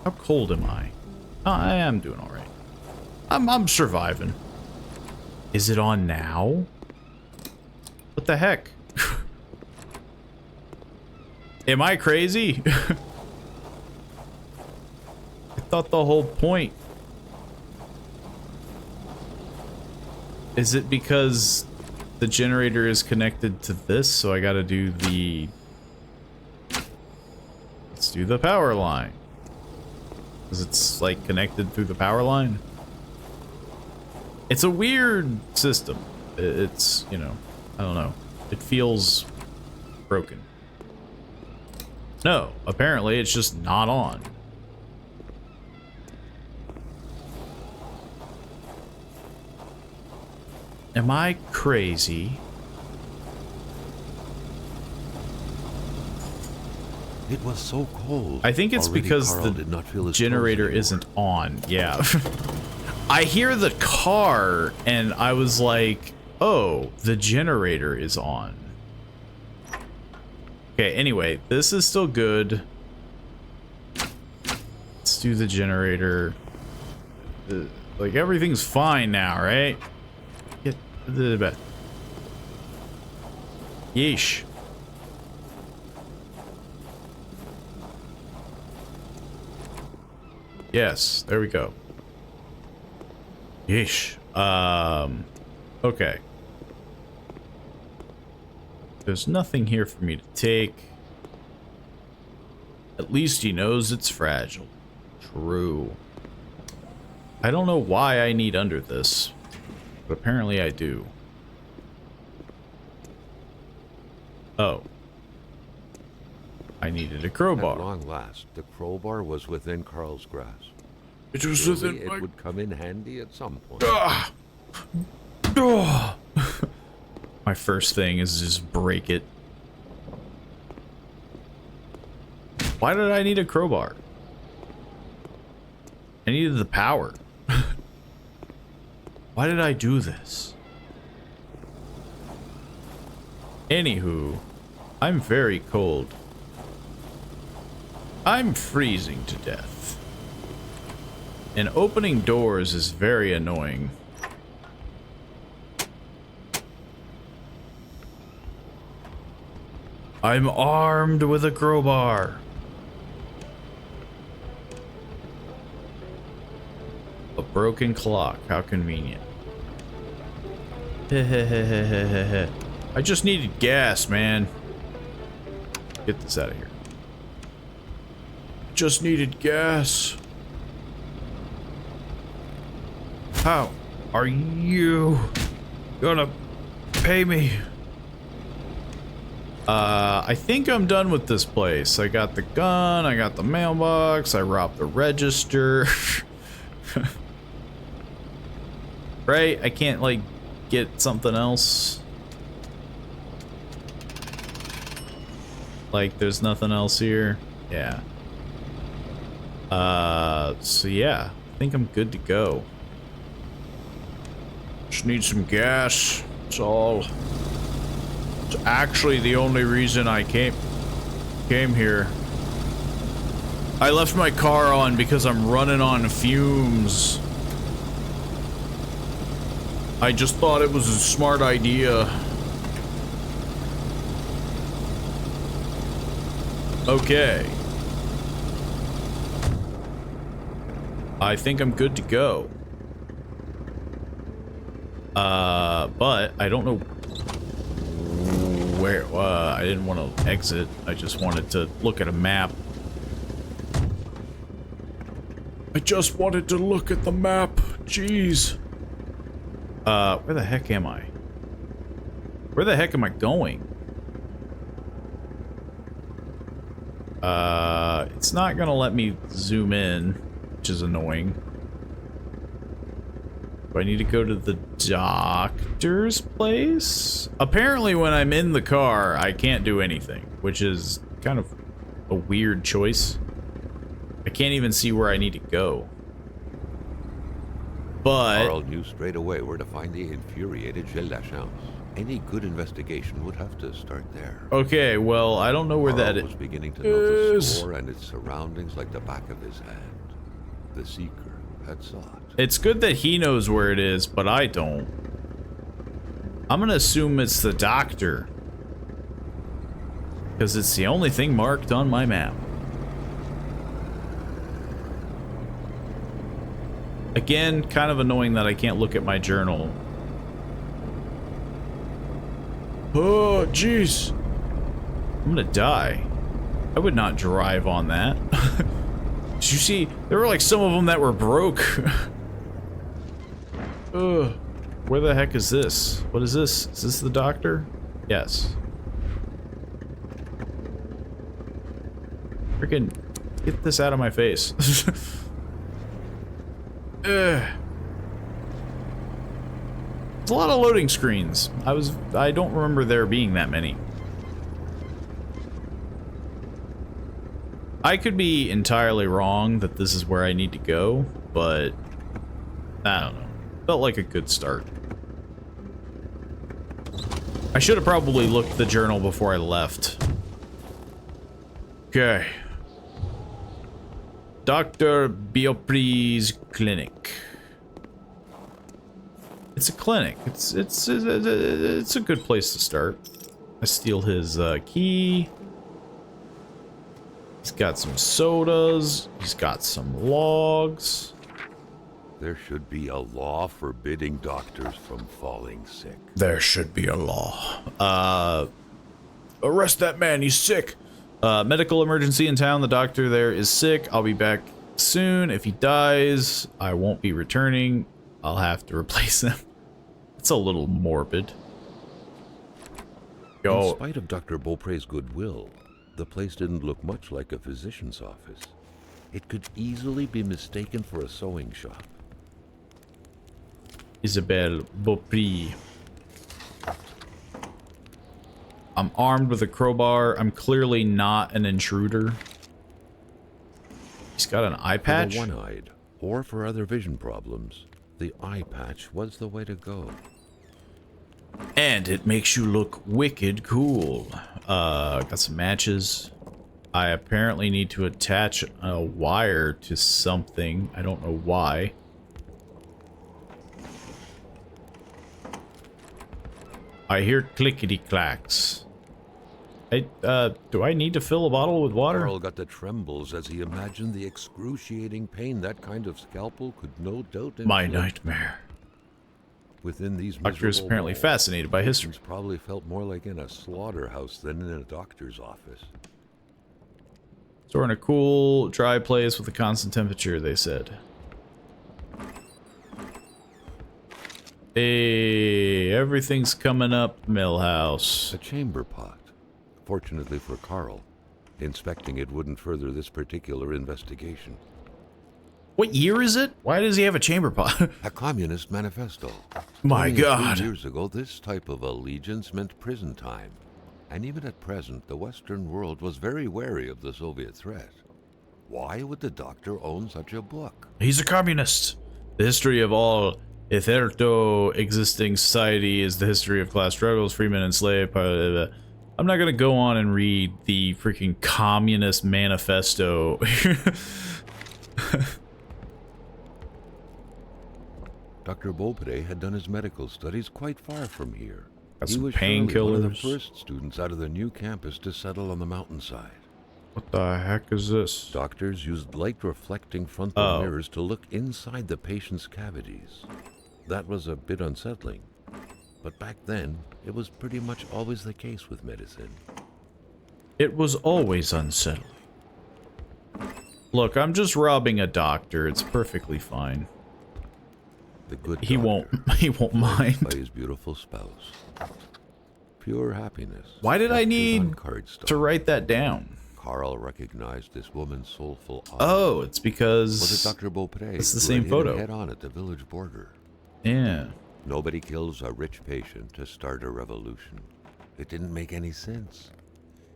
How cold am I? I am doing all right. I'm surviving. Is it on now? What the heck? Am I crazy? I thought the whole point... Is it because the generator is connected to this, so I gotta do the... Let's do the power line. Because it's, like, connected through the power line. It's a weird system. It's, you know, I don't know. It feels broken. No, apparently it's just not on. Am I crazy? It was so cold. I think it's Already because Carl the did not feel his generator toes isn't on. Yeah. I hear the car and I was like, oh, the generator is on. Okay, anyway, this is still good. Let's do the generator. Like, everything's fine now, right? Get to the bed. Yeesh. Yes, there we go. Yeesh. Okay. There's nothing here for me to take. At least he knows it's fragile. True. I don't know why I need under this, but apparently I do. Oh. I needed a crowbar. At long last, the crowbar was within Carl's grasp. It was Surely within it would come in handy at some point. My first thing is just break it. Why did I need a crowbar? I needed the power. Why did I do this? Anywho, I'm very cold. I'm freezing to death. And opening doors is very annoying. I'm armed with a crowbar. A broken clock. How convenient. I just needed gas, man. Get this out of here. Just needed gas. How are you gonna pay me? I think I'm done with this place. I got the gun, I got the mailbox, I robbed the register. Right? I can't, like, get something else. Like, there's nothing else here. Yeah. So yeah, I think I'm good to go. Just need some gas. It's all. It's actually the only reason I came here. I left my car on because I'm running on fumes. I just thought it was a smart idea. Okay. I think I'm good to go. But I don't know where, I didn't want to exit. I just wanted to look at a map. I just wanted to look at the map. Jeez. Where the heck am I? Where the heck am I going? It's not gonna let me zoom in, which is annoying. Do I need to go to the doctor's place? Apparently when I'm in the car, I can't do anything, which is kind of a weird choice. I can't even see where I need to go. But Carl knew straight away where to find the infuriated Gilles Lachance. Any good investigation would have to start there. okay, well, I don't know where Carl that is. was beginning to know the store and its surroundings like the back of his hand. The seeker had sought. It's good that he knows where it is, but I don't. I'm gonna assume it's the doctor, because it's the only thing marked on my map. Again, kind of annoying that I can't look at my journal. Oh, jeez. I'm gonna die. I would not drive on that. Did you see? There were like some of them that were broke. Ugh. Where the heck is this? What is this? Is this the doctor? Yes. Freaking get this out of my face. Ugh. It's a lot of loading screens. I don't remember there being that many. I could be entirely wrong that this is where I need to go, but I don't know. Felt like a good start. I should have probably looked at the journal before I left. Okay. Dr. Biopri's clinic. It's a clinic. It's a good place to start. I steal his key. He's got some sodas. He's got some logs. There should be a law forbidding doctors from falling sick. There should be a law. Arrest that man. He's sick. Medical emergency in town. The doctor there is sick. I'll be back soon. If he dies, I won't be returning. I'll have to replace him. It's a little morbid. In spite of Dr. Beaupre's goodwill, the place didn't look much like a physician's office. It could easily be mistaken for a sewing shop. Isabelle Beaupre. I'm armed with a crowbar. I'm clearly not an intruder. He's got an eye patch? For the one-eyed, or for other vision problems, the eye patch was the way to go. And it makes you look wicked cool. Got some matches. I apparently need to attach a wire to something. I don't know why. I hear clickety-clacks. Do I need to fill a bottle with water? Carl got the trembles as he imagined the excruciating pain that kind of scalpel could no doubt inflict. My nightmare. Within these Doctor is apparently walls, fascinated by history. patients probably felt more like in a slaughterhouse than in a doctor's office. So we're in a cool, dry place with a constant temperature, they said. Hey, everything's coming up, Millhouse. A chamber pot. Fortunately for Carl, inspecting it wouldn't further this particular investigation. What year is it? Why does he have a chamber pot? A communist manifesto. My 23 God. years ago, this type of allegiance meant prison time. And even at present, the Western world was very wary of the Soviet threat. Why would the doctor own such a book? He's a communist. The history of all hitherto existing society is the history of class struggles, freemen and slave. I'm not gonna go on and read the freaking communist manifesto. Dr. Beaupre had done his medical studies quite far from here. Got He some was surely one of the painkillers. first students out of the new campus to settle on the mountainside. What the heck is this? Doctors used light-reflecting frontal Oh. mirrors to look inside the patient's cavities. That was a bit unsettling. But back then, it was pretty much always the case with medicine. It was always unsettling. Look, I'm just robbing a doctor. It's perfectly fine. The good He won't doctor, mind. by his beautiful spouse. Pure happiness. Why did I Etched need on cardstock. to write that down? Carl recognized this woman's soulful eyes. Oh, it's because Was it Dr. Beaupre? it's the who same had hit him photo. head on at the village border. Yeah. Nobody kills a rich patient to start a revolution. It didn't make any sense.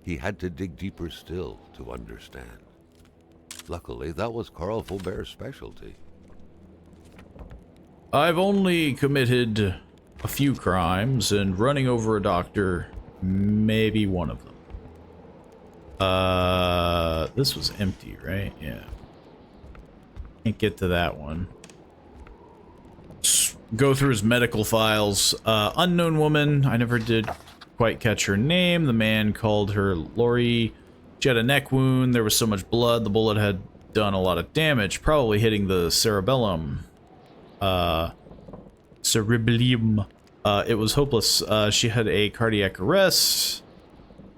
He had to dig deeper still to understand. Luckily, that was Carl Faubert's specialty. I've only committed a few crimes, and running over a doctor may be one of them. This was empty, right? Yeah. Can't get to that one. Go through his medical files. Unknown woman. I never did quite catch her name. The man called her Lori. She had a neck wound. There was so much blood. The bullet had done a lot of damage, probably hitting the cerebellum. Cerebellum. It was hopeless. She had a cardiac arrest.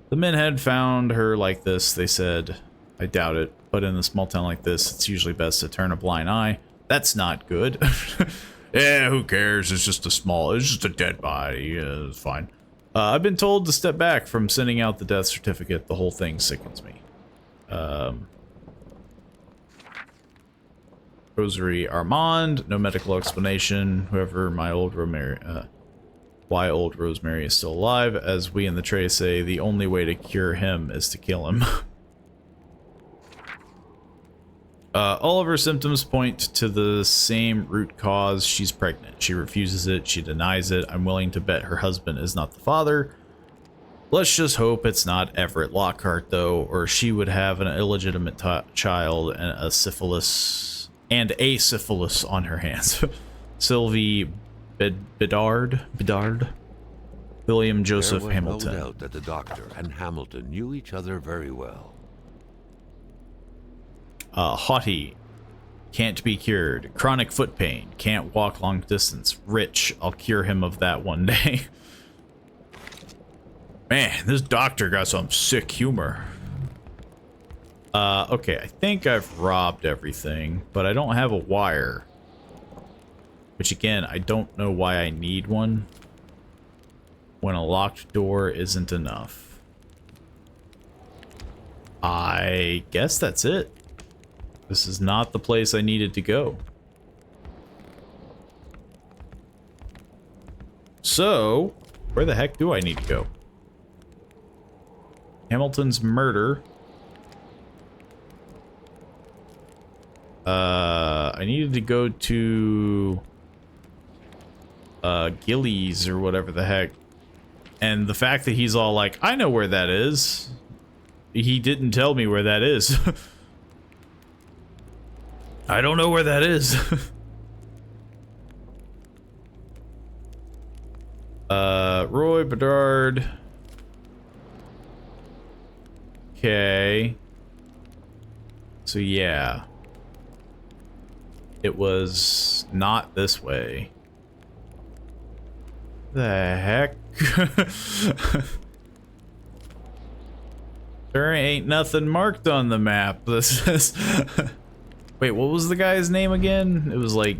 The men had found her like this, they said. I doubt it, but in a small town like this, it's usually best to turn a blind eye. That's not good. Yeah, who cares? It's just a dead body. Yeah, it's fine. I've been told to step back from sending out the death certificate. The whole thing sickens me. Rosary Armand, no medical explanation. Whoever my old why old Rosemary is still alive. As we in the tray say, the only way to cure him is to kill him. All of her symptoms point to the same root cause. She's pregnant. She refuses it. She denies it. I'm willing to bet her husband is not the father. Let's just hope it's not Everett Lockhart, though, or she would have an illegitimate child and a syphilis on her hands. Sylvie Bedard, William Joseph Hamilton. There was no doubt that the doctor and Hamilton knew each other very well. Haughty, can't be cured. Chronic foot pain, can't walk long distance. Rich, I'll cure him of that one day. Man, this doctor got some sick humor. Okay, I think I've robbed everything, but I don't have a wire. Which again, I don't know why I need one when a locked door isn't enough. I guess that's it. This is not the place I needed to go. So, where the heck do I need to go? Hamilton's murder. I needed to go to Gillies or whatever the heck. And the fact that he's all like, I know where that is. He didn't tell me where that is. I don't know where that is. Roy Bedard. Okay. So yeah. It was not this way. The heck? There ain't nothing marked on the map. This is Wait, what was the guy's name again? It was like,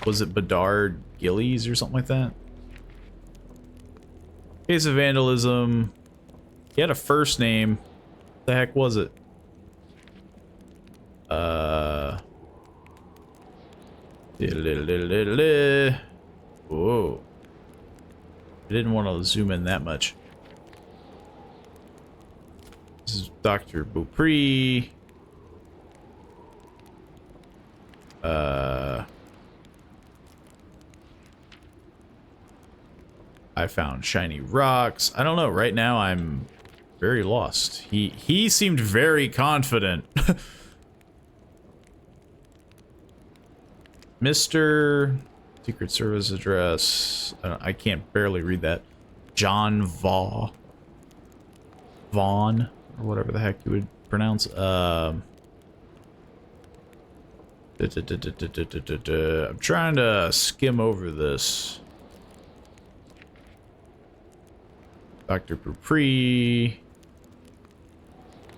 was it Bedard Gillies or something like that? Case of vandalism. He had a first name. What the heck was it? Whoa. I didn't want to zoom in that much. This is Dr. Beaupre. I found shiny rocks. I don't know. Right now, I'm very lost. He seemed very confident. Mr. Secret Service address. I can't barely read that. John Vaughn, or whatever the heck you would pronounce. I'm trying to skim over this. Dr. Beaupre.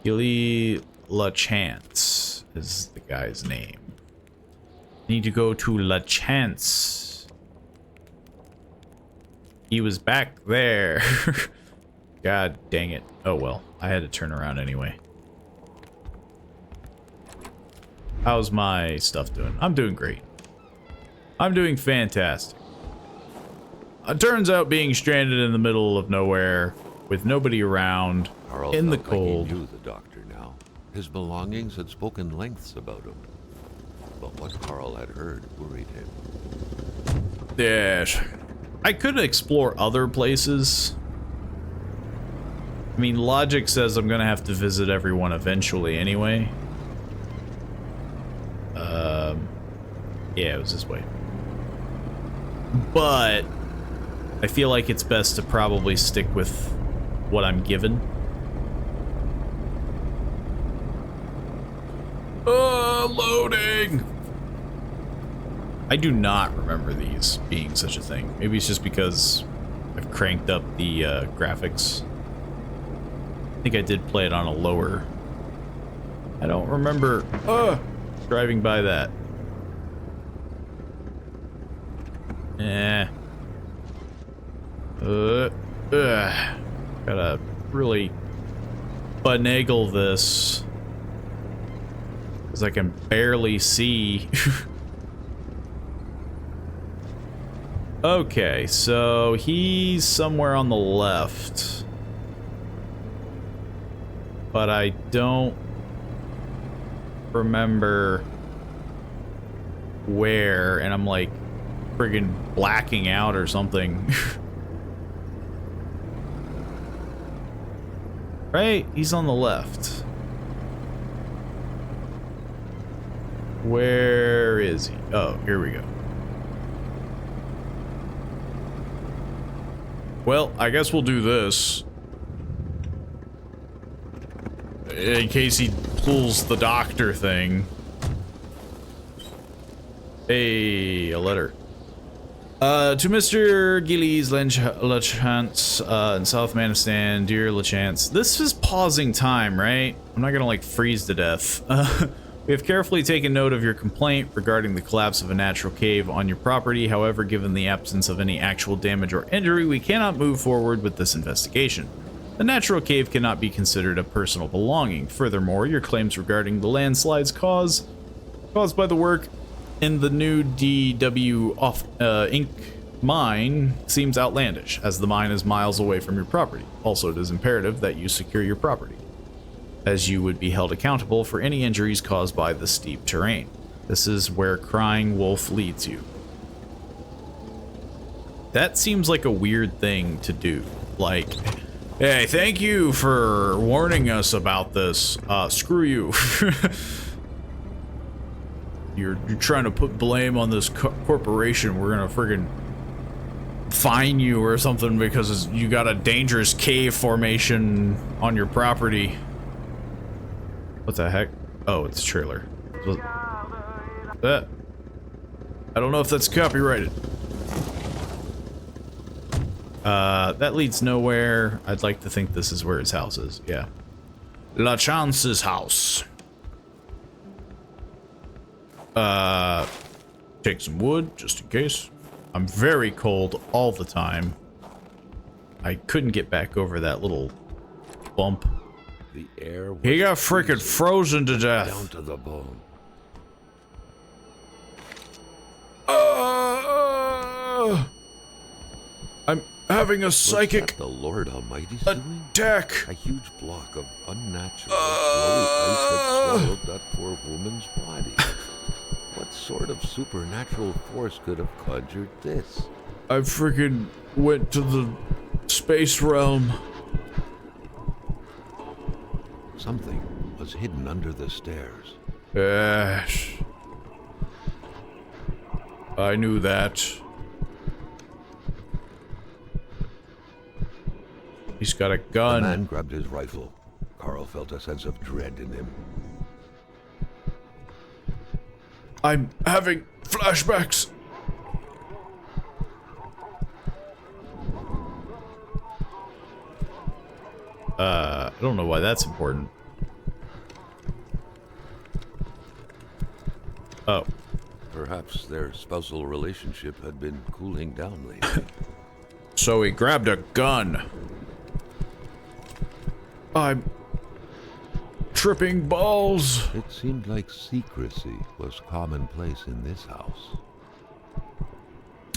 Gilly LaChance is the guy's name. Need to go to LaChance. He was back there. God dang it. Oh well, I had to turn around anyway. How's my stuff doing? I'm doing great. I'm doing fantastic. It turns out being stranded in the middle of nowhere with nobody around in the cold. Like he knew the doctor now. His belongings had spoken lengths about him. But what Carl had heard worried him. Yeah, I could explore other places. I mean, logic says I'm gonna have to visit everyone eventually anyway. Yeah, it was this way. But I feel like it's best to probably stick with what I'm given. Loading! I do not remember these being such a thing. Maybe it's just because I've cranked up the graphics. I think I did play it on a lower. I don't remember driving by that. Gotta really finagle this because I can barely see. Okay, so he's somewhere on the left. But I don't remember where, and I'm like friggin' blacking out or something. Right? He's on the left. Where is he? Oh, here we go. Well, I guess we'll do this. In case he pulls the doctor thing. Hey, a letter. To Mr. Gillies LaChance in South Manistan, dear LaChance. This is pausing time, right? I'm not gonna like freeze to death. We have carefully taken note of your complaint regarding the collapse of a natural cave on your property. However, given the absence of any actual damage or injury, we cannot move forward with this investigation. The natural cave cannot be considered a personal belonging. Furthermore, your claims regarding the landslides caused by the work in the new DW Inc. mine seems outlandish, as the mine is miles away from your property. Also, it is imperative that you secure your property, as you would be held accountable for any injuries caused by the steep terrain. This is where Crying Wolf leads you. That seems like a weird thing to do. Like, hey, thank you for warning us about this. Screw you. You're trying to put blame on this corporation. We're gonna friggin' fine you or something because you got a dangerous cave formation on your property. What the heck? Oh, it's a trailer. That. I don't know if that's copyrighted. That leads nowhere. I'd like to think this is where his house is. Yeah. La Chance's house. Take some wood, just in case. I'm very cold all the time. I couldn't get back over that little bump. The air was He got freaking frozen to death. down to the bone. I'm having a psychic The Lord Almighty's doing? attack. A huge block of unnatural glowy ice had swallowed that poor woman's body. What sort of supernatural force could have conjured this? I freaking went to the space realm. Something was hidden under the stairs. Yes. I knew that. He's got a The gun. man grabbed his rifle. Carl felt a sense of dread in him. I'm having flashbacks. I don't know why that's important. Oh. Perhaps their spousal relationship had been cooling down lately. So he grabbed a gun. I'm tripping balls. It seemed like secrecy was commonplace in this house.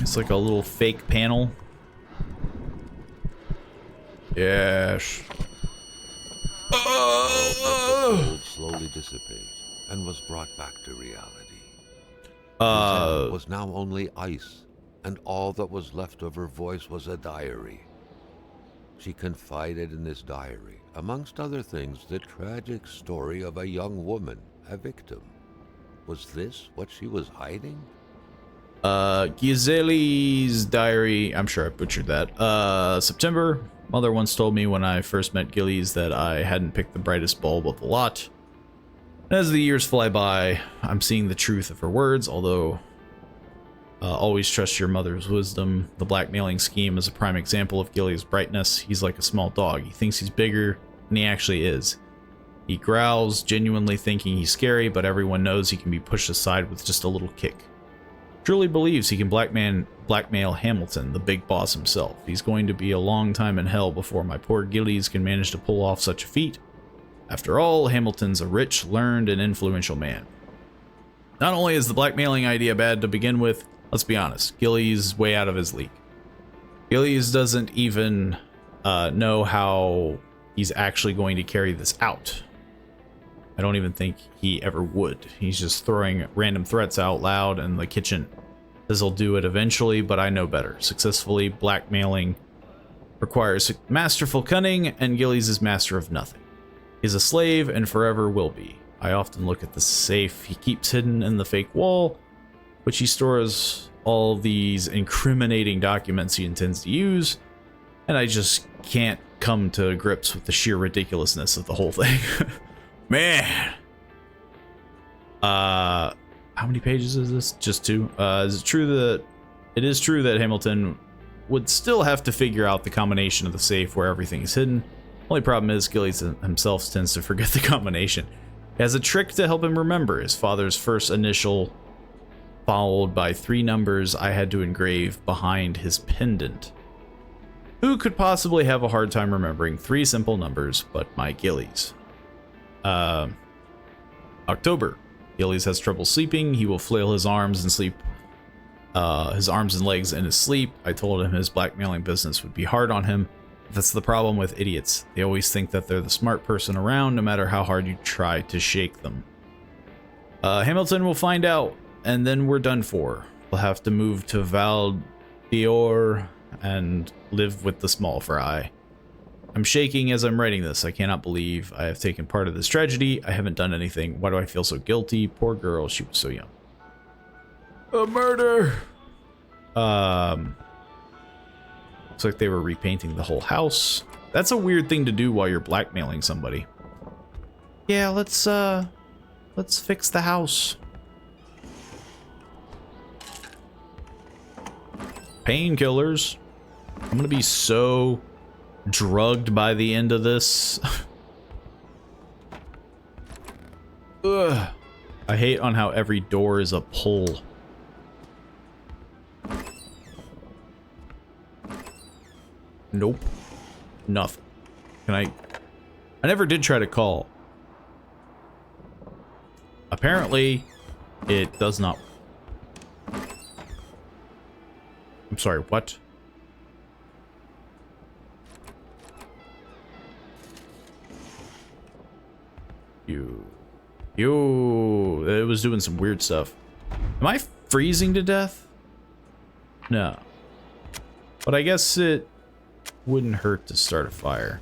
It's like a little fake panel. Yes. Carl felt the cold slowly dissipate and was brought back to reality. It was now only ice, and all that was left of her voice was a diary. She confided in this diary, amongst other things, the tragic story of a young woman, a victim. Was this what she was hiding? Gisele's diary. I'm sure I butchered that. September. Mother once told me when I first met Gillies that I hadn't picked the brightest bulb of the lot. As the years fly by, I'm seeing the truth of her words, although Always trust your mother's wisdom. The blackmailing scheme is a prime example of Gilly's brightness. He's like a small dog. He thinks he's bigger than he actually is. He growls, genuinely thinking he's scary, but everyone knows he can be pushed aside with just a little kick. Truly believes he can blackmail Hamilton, the big boss himself. He's going to be a long time in hell before my poor Gillies can manage to pull off such a feat. After all, Hamilton's a rich, learned, and influential man. Not only is the blackmailing idea bad to begin with, let's be honest, Gillies way out of his league. Gillies doesn't even know how he's actually going to carry this out. I don't even think he ever would. He's just throwing random threats out loud in the kitchen. Says he'll do it eventually, but I know better. Successfully blackmailing requires masterful cunning, and Gillies is master of nothing. He's a slave and forever will be. I often look at the safe he keeps hidden in the fake wall, which he stores all these incriminating documents he intends to use, and I just can't come to grips with the sheer ridiculousness of the whole thing. Man! How many pages is this? Just 2? Is it true that... It is true that Hamilton would still have to figure out the combination of the safe where everything is hidden. Only problem is Gillies himself tends to forget the combination. He has a trick to help him remember. His father's first initial, followed by 3 numbers I had to engrave behind his pendant. Who could possibly have a hard time remembering 3 simple numbers but my Gillies? October. Gillies has trouble sleeping. He will flail his arms and sleep. His arms and legs in his sleep. I told him his blackmailing business would be hard on him. That's the problem with idiots. They always think that they're the smart person around, no matter how hard you try to shake them. Hamilton will find out, and then we're done for. We'll have to move to Val d'Or and live with the small fry. I'm shaking as I'm writing this. I cannot believe I have taken part of this tragedy. I haven't done anything. Why do I feel so guilty? Poor girl, she was so young. A murder! Looks like they were repainting the whole house. That's a weird thing to do while you're blackmailing somebody. Yeah, let's fix the house. Painkillers. I'm gonna be so drugged by the end of this. Ugh. I hate on how every door is a pull. Nope. Nothing. Can I never did try to call. Apparently, it does not. I'm sorry, what? It was doing some weird stuff. Am I freezing to death? No. But I guess it wouldn't hurt to start a fire.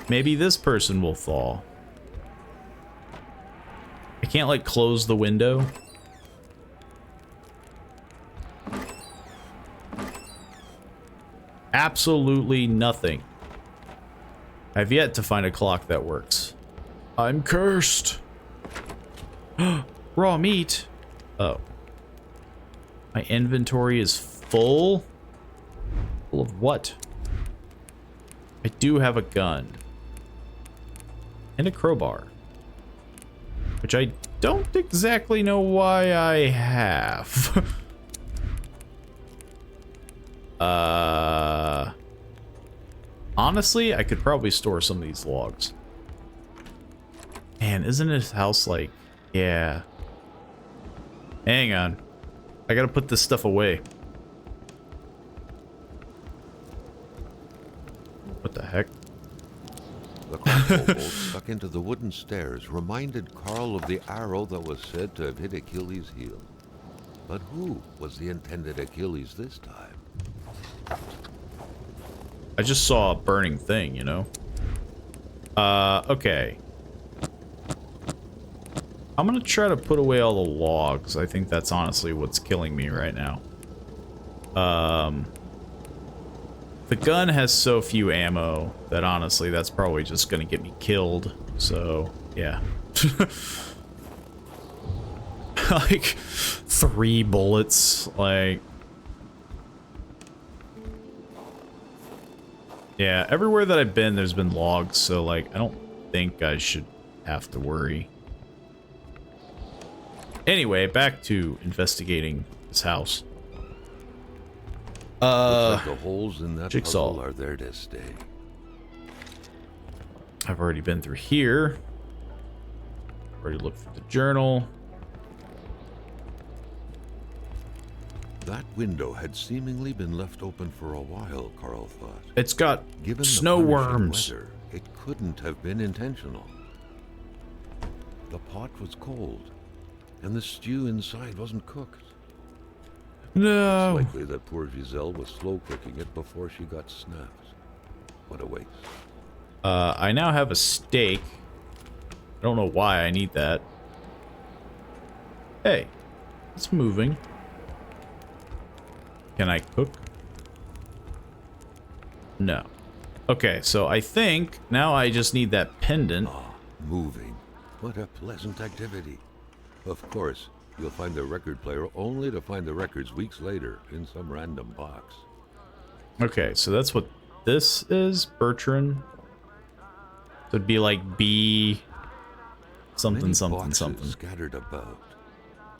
Maybe this person will thaw. I can't, like, close the window. Absolutely nothing. I've yet to find a clock that works. I'm cursed. Raw meat. Oh. My inventory is full? Full of what? I do have a gun. And a crowbar. Which I don't exactly know why I have. Honestly, I could probably store some of these logs. Man, isn't this house like... Yeah. Hang on. I gotta put this stuff away. What the heck? The crossbow bolt stuck into the wooden stairs reminded Carl of the arrow that was said to have hit Achilles' heel. But who was the intended Achilles this time? I just saw a burning thing, you know? Okay. I'm gonna try to put away all the logs. I think that's honestly what's killing me right now. The gun has so few ammo that honestly that's probably just gonna get me killed. So, yeah. like 3 bullets, like. Yeah, everywhere that I've been, there's been logs, so like, I don't think I should have to worry. Anyway, back to investigating this house. Looks like the holes in that Jigsaw. puzzle are there to stay. I've already been through here. Already looked through the journal. That window had seemingly been left open for a while, Carl thought. It's got Given snow the punishing worms. weather, it couldn't have been intentional. The pot was cold, and the stew inside wasn't cooked. No. It's likely that poor Giselle was slow cooking it before she got snapped. What a waste. I now have a steak. I don't know why I need that. Hey, it's moving. Can I cook? No. Okay, so I think now I just need that pendant. Ah, moving. What a pleasant activity. Of course, you'll find the record player only to find the records weeks later in some random box. Okay, so that's what this is, Bertrand. So it'd be like B something Many something boxes something. scattered about.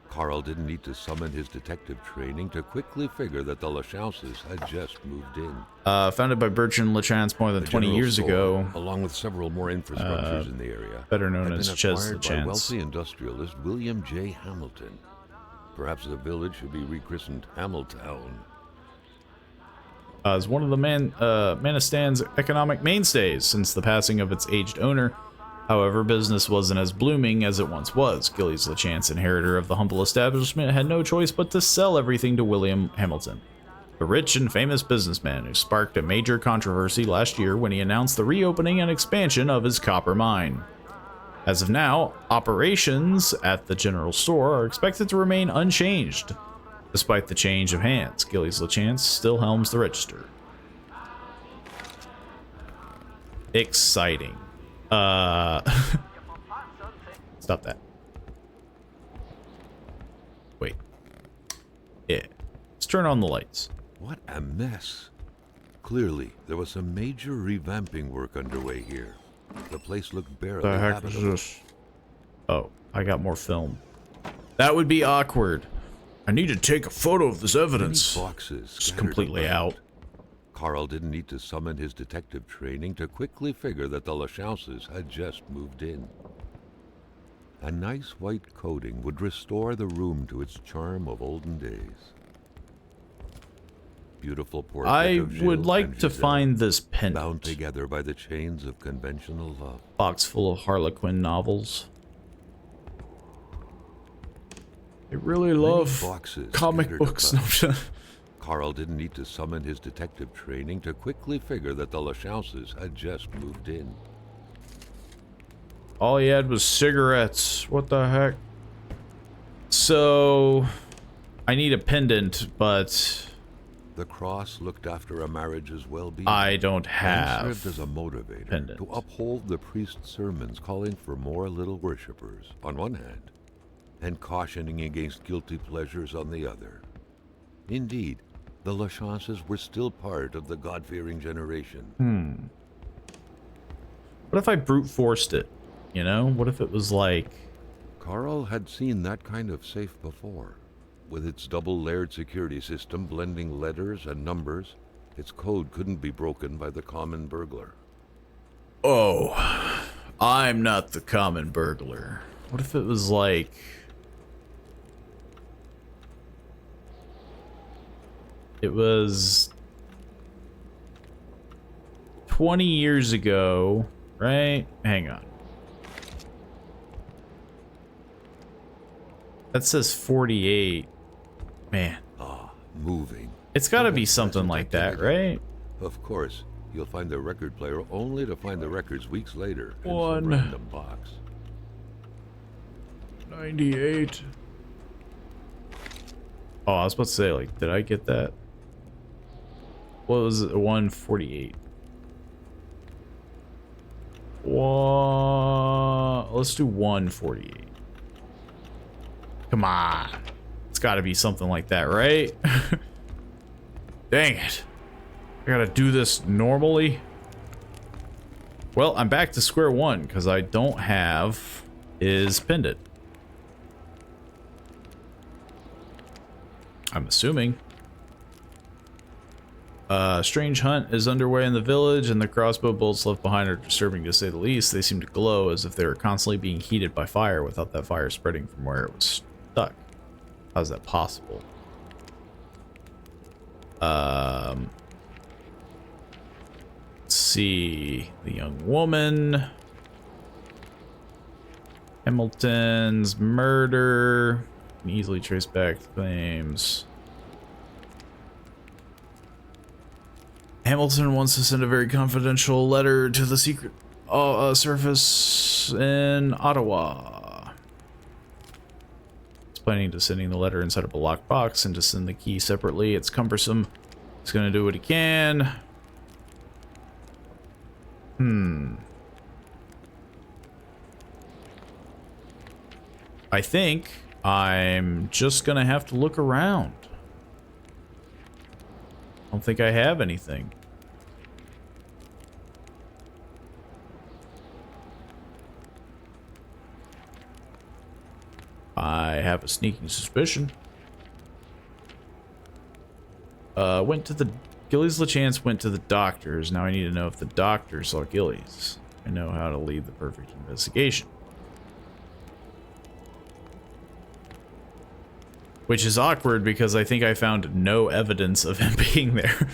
Carl didn't need to summon his detective training to quickly figure that the Lachances had just moved in. Founded by Bertrand Lachance more than The 20 general years store, ago. along with several more infrastructures in the area, Better known had as been Ches acquired by Lachance. wealthy industrialist William J. Hamilton. Perhaps the village should be rechristened Hamiltown. As one of the Manistan's economic mainstays since the passing of its aged owner. However, business wasn't as blooming as it once was. Gillies Lachance, inheritor of the humble establishment, had no choice but to sell everything to William Hamilton, a rich and famous businessman who sparked a major controversy last year when he announced the reopening and expansion of his copper mine. As of now, operations at the general store are expected to remain unchanged. Despite the change of hands, Gillies Lachance still helms the register. Exciting. Stop that. Wait. Yeah. Let's turn on the lights. What a mess. Clearly, there was some major revamping work underway here. The place looked barely The heck is habitable. this? Oh, I got more film. That would be awkward. I need to take a photo of this evidence. Many boxes It's scattered completely about. out. Carl didn't need to summon his detective training to quickly figure that the Lachances had just moved in. A nice white coating would restore the room to its charm of olden days. Beautiful portrait I of Gilles would like and to Giselle, find this bound pendant. together by the chains of conventional love. Box full of Harlequin novels. I really love boxes comic scattered books. about. Carl didn't need to summon his detective training to quickly figure that the Lachances had just moved in. All he had was cigarettes. What the heck? So, I need a pendant, but The cross looked after a marriage's well-being. I don't and have. served as a motivator pendant. to uphold the priest's sermons calling for more little worshippers on one hand, and cautioning against guilty pleasures on the other. Indeed, the Lachances were still part of the God-fearing generation. What if I brute forced it? You know? What if it was like... Carl had seen that kind of safe before. With its double-layered security system blending letters and numbers, its code couldn't be broken by the common burglar. Oh, I'm not the common burglar. What if it was like... It was 20 years ago, right? Hang on. That says 48. Man, Ah, moving. it's got to What a be something pleasant like that, activity. right? Of course, you'll find the record player only to find the records weeks later in One. some random box. 98. Oh, I was about to say, like, did I get that? What was it? 148. Let's do 148. Come on. It's got to be something like that, right? Dang it. I gotta do this normally. Well, I'm back to square one because I don't have his pendant. I'm assuming. Strange hunt is underway in the village, and the crossbow bolts left behind are disturbing to say the least. They seem to glow as if they were constantly being heated by fire without that fire spreading from where it was stuck. How's that possible? Let's see. The young woman. Hamilton's murder. Can easily trace back the claims. Hamilton wants to send a very confidential letter to the secret service in Ottawa. He's planning to sending the letter inside of a locked box and to send the key separately. It's cumbersome. He's gonna do what he can. I think I'm just gonna have to look around. I don't think I have anything. I have a sneaking suspicion. Gillies LeChance went to the doctors. Now I need to know if the doctor saw Gillies. I know how to lead the perfect investigation. Which is awkward because I think I found no evidence of him being there.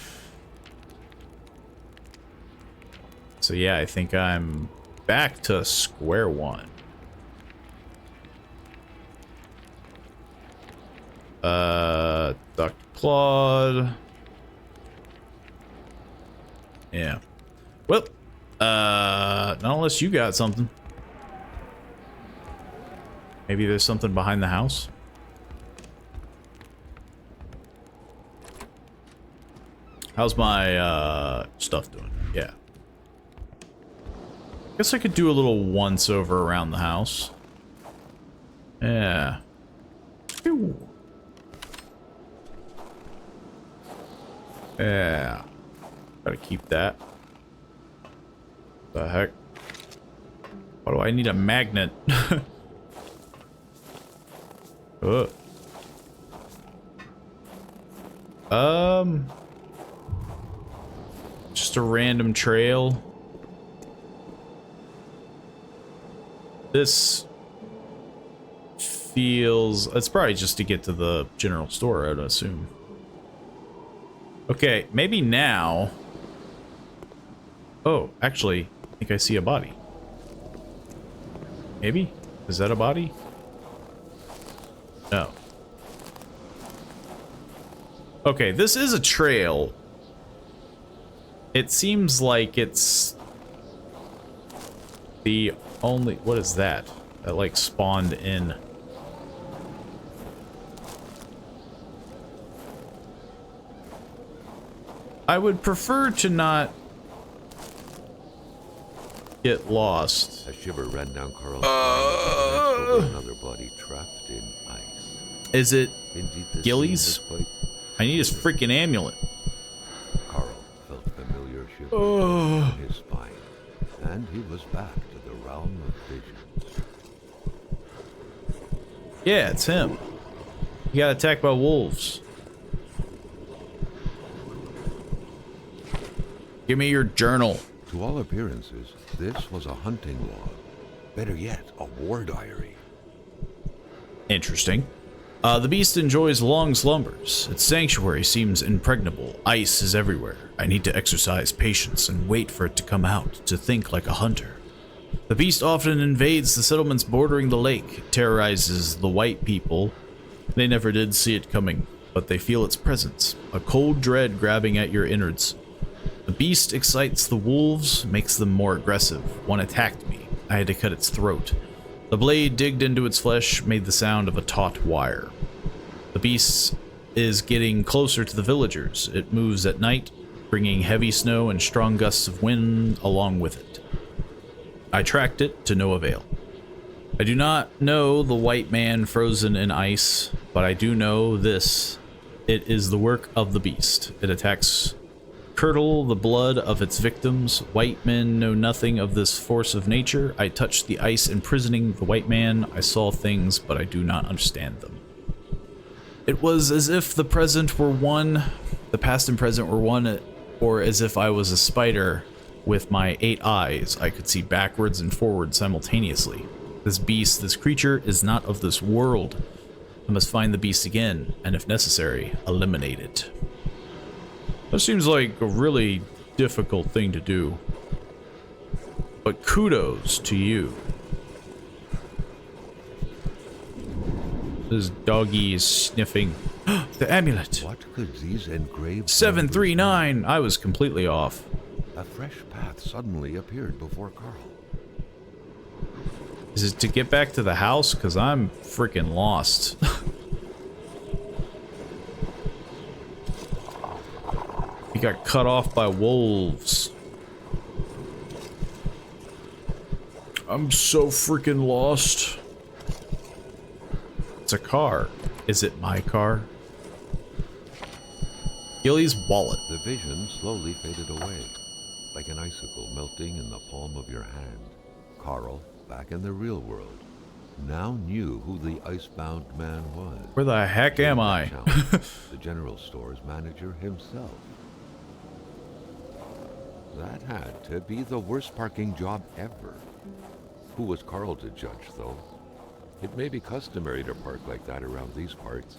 So yeah, I think I'm back to square one. Dr. Claude. Yeah. Well, not unless you got something. Maybe there's something behind the house. How's my stuff doing? Yeah. Guess I could do a little once over around the house. Yeah. Pew. Yeah. Gotta keep that. The heck? Why do I need a magnet? Just a random trail. This feels... It's probably just to get to the general store, I'd assume. Okay, maybe now... Oh, actually, I think I see a body. Maybe? Is that a body? No. Okay, this is a trail. It seems like it's the only... What is that? That, like, spawned in. I would prefer to not get lost. A shiver ran down Carl's spine over another body trapped in ice. Is it Indeed, the Gillies? scene was quite... I need his freaking amulet. Carl felt familiar shiver in his spine, and he was back to the realm of visions. Yeah, it's him. He got attacked by wolves. Give me your journal. To all appearances, this was a hunting log. Better yet, a war diary. Interesting. The beast enjoys long slumbers. Its sanctuary seems impregnable. Ice is everywhere. I need to exercise patience and wait for it to come out, to think like a hunter. The beast often invades the settlements bordering the lake, terrorizes the white people. They never did see it coming, but they feel its presence, a cold dread grabbing at your innards. The beast excites the wolves, makes them more aggressive. One attacked me. I had to cut its throat. The blade digged into its flesh made the sound of a taut wire. The beast is getting closer to the villagers. It moves at night, bringing heavy snow and strong gusts of wind along with it. I tracked it to no avail. I do not know the white man frozen in ice, but I do know this. It is the work of the beast. It attacks curdle the blood of its victims. White men know nothing of this force of nature. I touched the ice imprisoning the white man. I saw things, but I do not understand them. It was as if the present were one, the past and present were one, or as if I was a spider with my 8 eyes. I could see backwards and forwards simultaneously. This beast, this creature, is not of this world. I must find the beast again, and if necessary, eliminate it. That seems like a really difficult thing to do. But kudos to you. This doggy is sniffing. The amulet! What could these engraved 739! I was completely off. A fresh path suddenly appeared before Carl. Is it to get back to the house? Because I'm freaking lost. He got cut off by wolves. I'm so freaking lost. It's a car. Is it my car? Gilly's wallet. The vision slowly faded away, like an icicle melting in the palm of your hand. Carl, back in the real world, now knew who the icebound man was. Where the heck am I? The general store's manager himself. That had to be the worst parking job ever. Who was Carl to judge, though? It may be customary to park like that around these parts,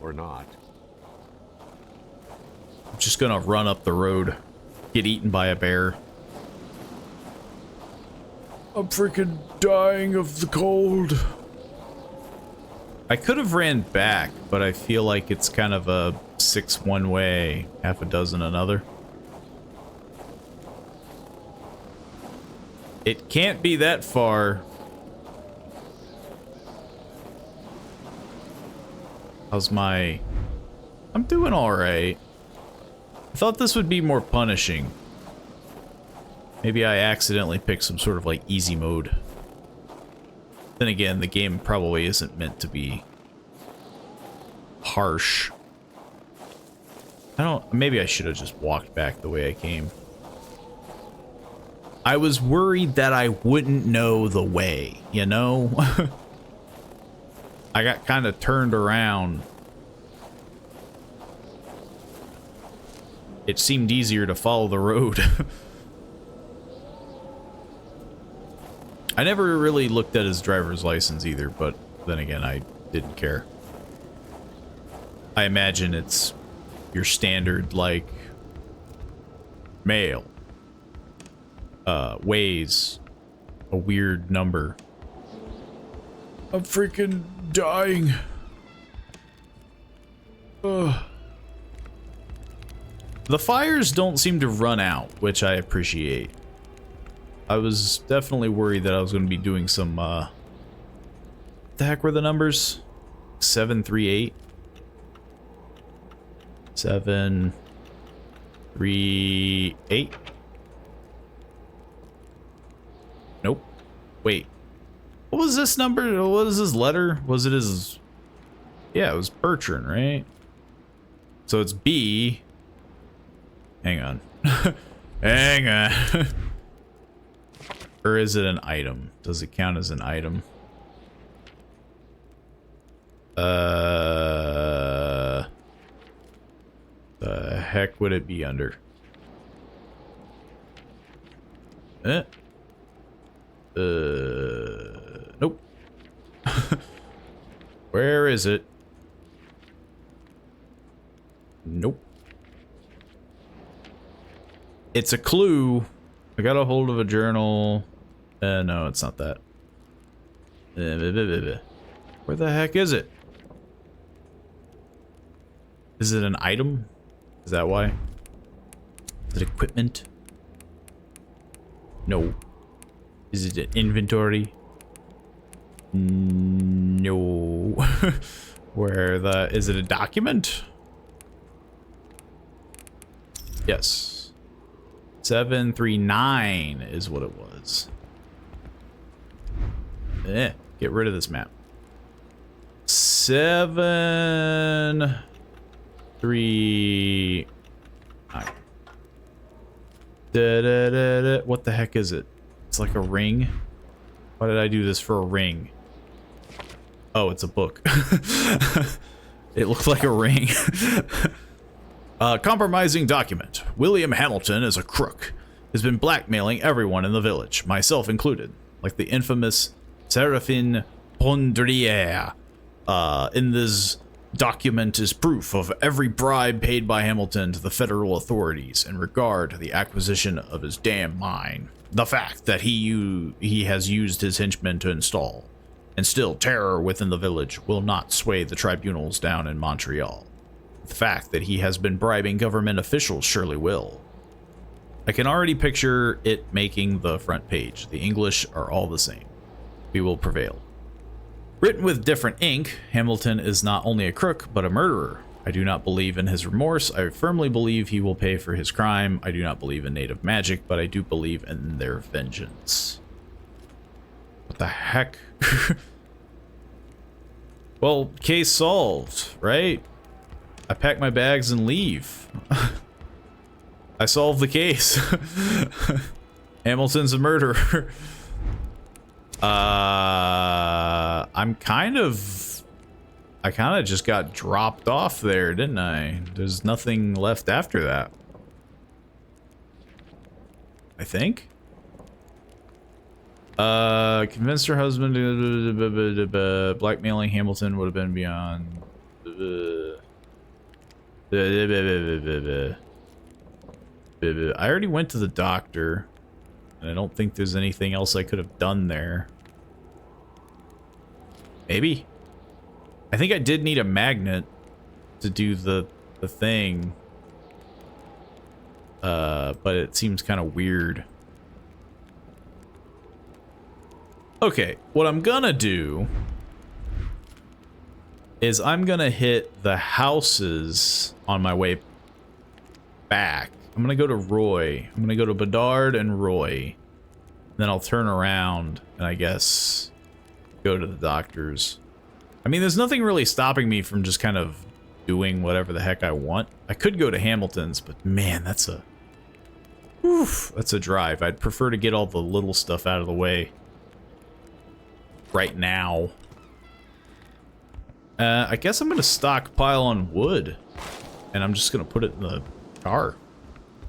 or not. I'm just gonna run up the road, get eaten by a bear. I'm freaking dying of the cold. I could have ran back, but I feel like it's kind of a 6 one way, half a dozen another. It can't be that far. How's my... I'm doing alright. I thought this would be more punishing. Maybe I accidentally picked some sort of like easy mode. Then again, the game probably isn't meant to be harsh. Maybe I should have just walked back the way I came. I was worried that I wouldn't know the way, you know? I got kind of turned around. It seemed easier to follow the road. I never really looked at his driver's license either, but then again, I didn't care. I imagine it's your standard, like, male. Weighs a weird number. I'm freaking dying. Ugh. The fires don't seem to run out, which I appreciate. I was definitely worried that I was going to be doing some, what the heck were the numbers? 738? 738? Nope. Wait. What was this number? What is this letter? Was it his... Yeah, it was Bertrand, right? So it's B. Hang on. Hang on. Or is it an item? Does it count as an item? The heck would it be under? Nope. Where is it? Nope. It's a clue. I got a hold of a journal. No, it's not that. Where the heck is it? Is it an item? Is that why? Is it equipment? No. Is it an inventory? No. Where the... Is it a document? Yes. 739 is what it was. Get Get rid of this map. 7, 3, 9. What the heck is it? It's like a ring. Why did I do this for a ring? Oh, it's a book. It looked like a ring. Compromising document. William Hamilton is a crook. Has been blackmailing everyone in the village, myself included, like the infamous Seraphine Pondriere. In this document is proof of every bribe paid by Hamilton to the federal authorities in regard to the acquisition of his damn mine. The fact that he has used his henchmen to instill terror within the village will not sway the tribunals down in Montreal. The fact that he has been bribing government officials surely will. I can already picture it making the front page. The English are all the same. We will prevail. Written with different ink, Hamilton is not only a crook, but a murderer. I do not believe in his remorse. I firmly believe he will pay for his crime. I do not believe in native magic, but I do believe in their vengeance. What the heck? Well, case solved, right? I pack my bags and leave. I solved the case. Hamilton's a murderer. I kind of just got dropped off there, didn't I? There's nothing left after that. I think. Convinced her husband blackmailing Hamilton would have been beyond. I already went to the doctor, and I don't think there's anything else I could have done there. Maybe. I think I did need a magnet to do the thing. But it seems kind of weird. Okay, what I'm gonna do is I'm gonna hit the houses on my way back. I'm gonna go to Roy. I'm gonna go to Bedard and Roy. Then I'll turn around and I guess go to the doctor's. I mean, there's nothing really stopping me from just kind of doing whatever the heck I want. I could go to Hamilton's, but man, that's a drive. I'd prefer to get all the little stuff out of the way right now. I guess I'm gonna stockpile on wood, and I'm just gonna put it in the car,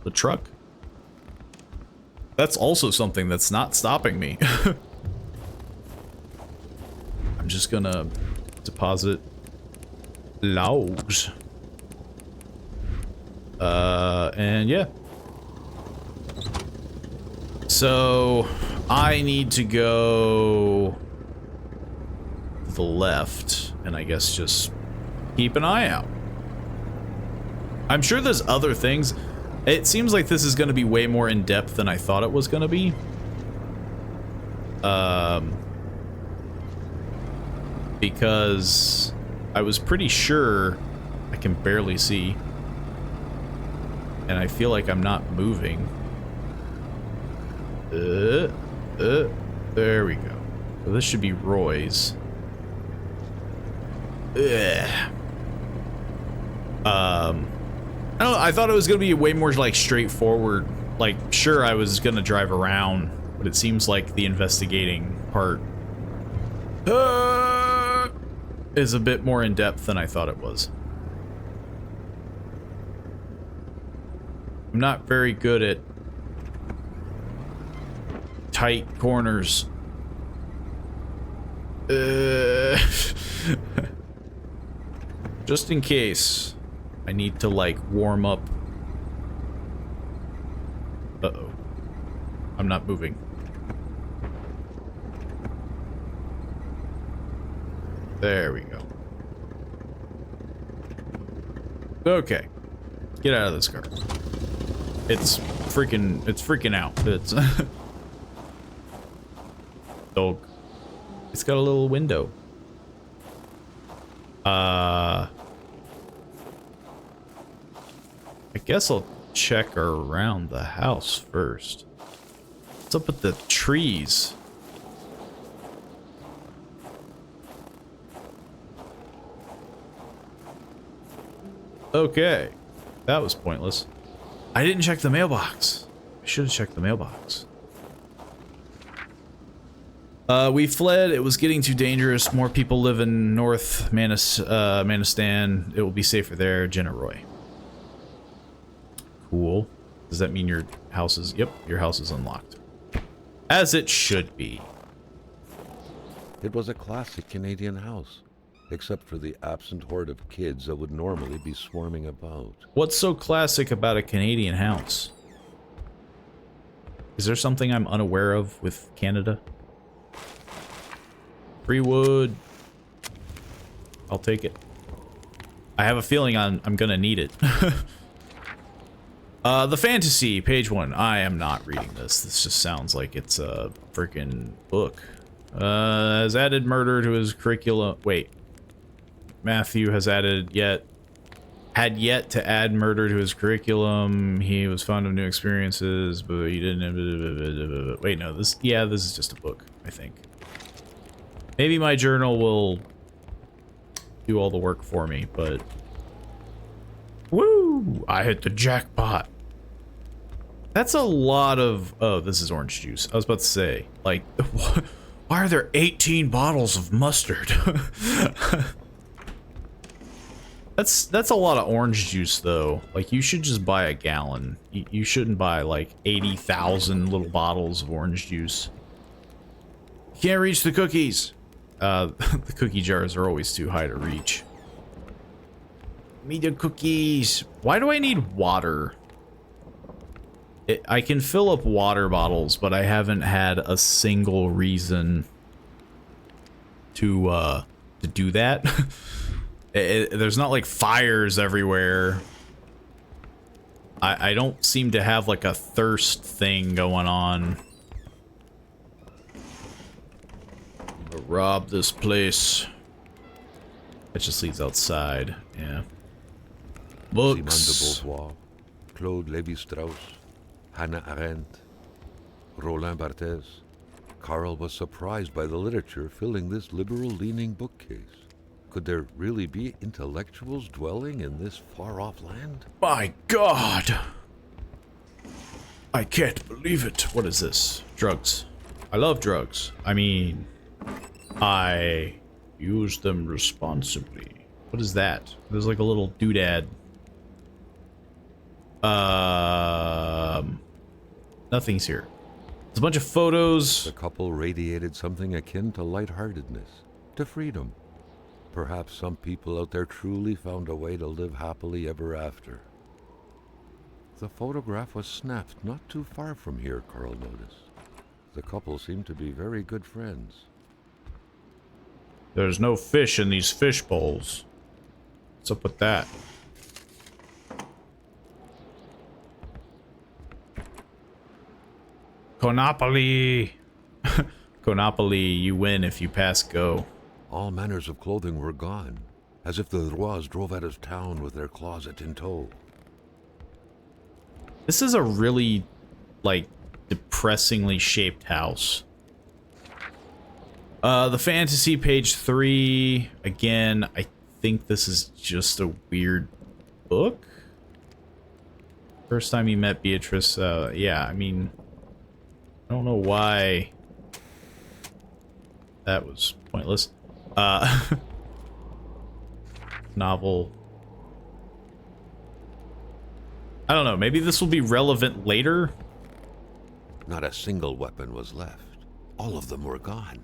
the truck. That's also something that's not stopping me. I'm just gonna deposit logs. And yeah. So I need to go to the left, and I guess just keep an eye out. I'm sure there's other things. It seems like this is going to be way more in depth than I thought it was going to be. Because I was pretty sure I can barely see, and I feel like I'm not moving. There we go. So this should be Roy's. I don't know, I thought it was gonna be way more like straightforward. Like, sure, I was gonna drive around, but it seems like the investigating part is a bit more in depth than I thought it was. I'm not very good at tight corners. Just in case I need to like warm up. Uh-oh. I'm not moving. There we go. Okay. Get out of this car. It's freaking out. It's dog. It's got a little window. I guess I'll check around the house first. What's up with the trees? Okay. That was pointless. I didn't check the mailbox. I should have checked the mailbox. We fled. It was getting too dangerous. More people live in North Manistan. It will be safer there. Jenna Roy. Cool. Does that mean your house is... Yep, your house is unlocked. As it should be. It was a classic Canadian house, except for the absent horde of kids that would normally be swarming about. What's so classic about a Canadian house? Is there something I'm unaware of with Canada? Free wood. I'll take it. I have a feeling I'm gonna need it. The fantasy, page 1. I am not reading this. This just sounds like it's a freaking book. Has added murder to his curriculum. Wait. Matthew has had yet to add murder to his curriculum. He was fond of new experiences, but he didn't. Wait, no. This is just a book, I think. Maybe my journal will do all the work for me, but... Woo! I hit the jackpot. That's a lot of... Oh, this is orange juice. I was about to say, like, why are there 18 bottles of mustard? That's a lot of orange juice, though. Like, you should just buy a gallon. You shouldn't buy, like, 80,000 little bottles of orange juice. Can't reach the cookies. The cookie jars are always too high to reach. Me the cookies. Why do I need water? I can fill up water bottles, but I haven't had a single reason to do that. There's not like fires everywhere. I don't seem to have like a thirst thing going on. Rob this place. It just leads outside. Yeah. Books. Simone de Beauvoir, Claude Lévi-Strauss, Hannah Arendt, Roland Barthes. Carl was surprised by the literature filling this liberal-leaning bookcase. Could there really be intellectuals dwelling in this far-off land? My God! I can't believe it. What is this? Drugs. I love drugs. I mean... I use them responsibly. What is that? There's like a little doodad. Nothing's here. There's a bunch of photos. The couple radiated something akin to lightheartedness, to freedom. Perhaps some people out there truly found a way to live happily ever after. The photograph was snapped not too far from here, Carl noticed. The couple seemed to be very good friends. There's no fish in these fish bowls. What's up with that? Konopoly! Konopoly, you win if you pass go. All manners of clothing were gone, as if the Rois drove out of town with their closet in tow. This is a really, like, depressingly shaped house. The fantasy, page 3. Again, I think this is just a weird book. First time you met Beatrice, yeah, I mean, I don't know why that was pointless. Novel. I don't know, maybe this will be relevant later? Not a single weapon was left. All of them were gone.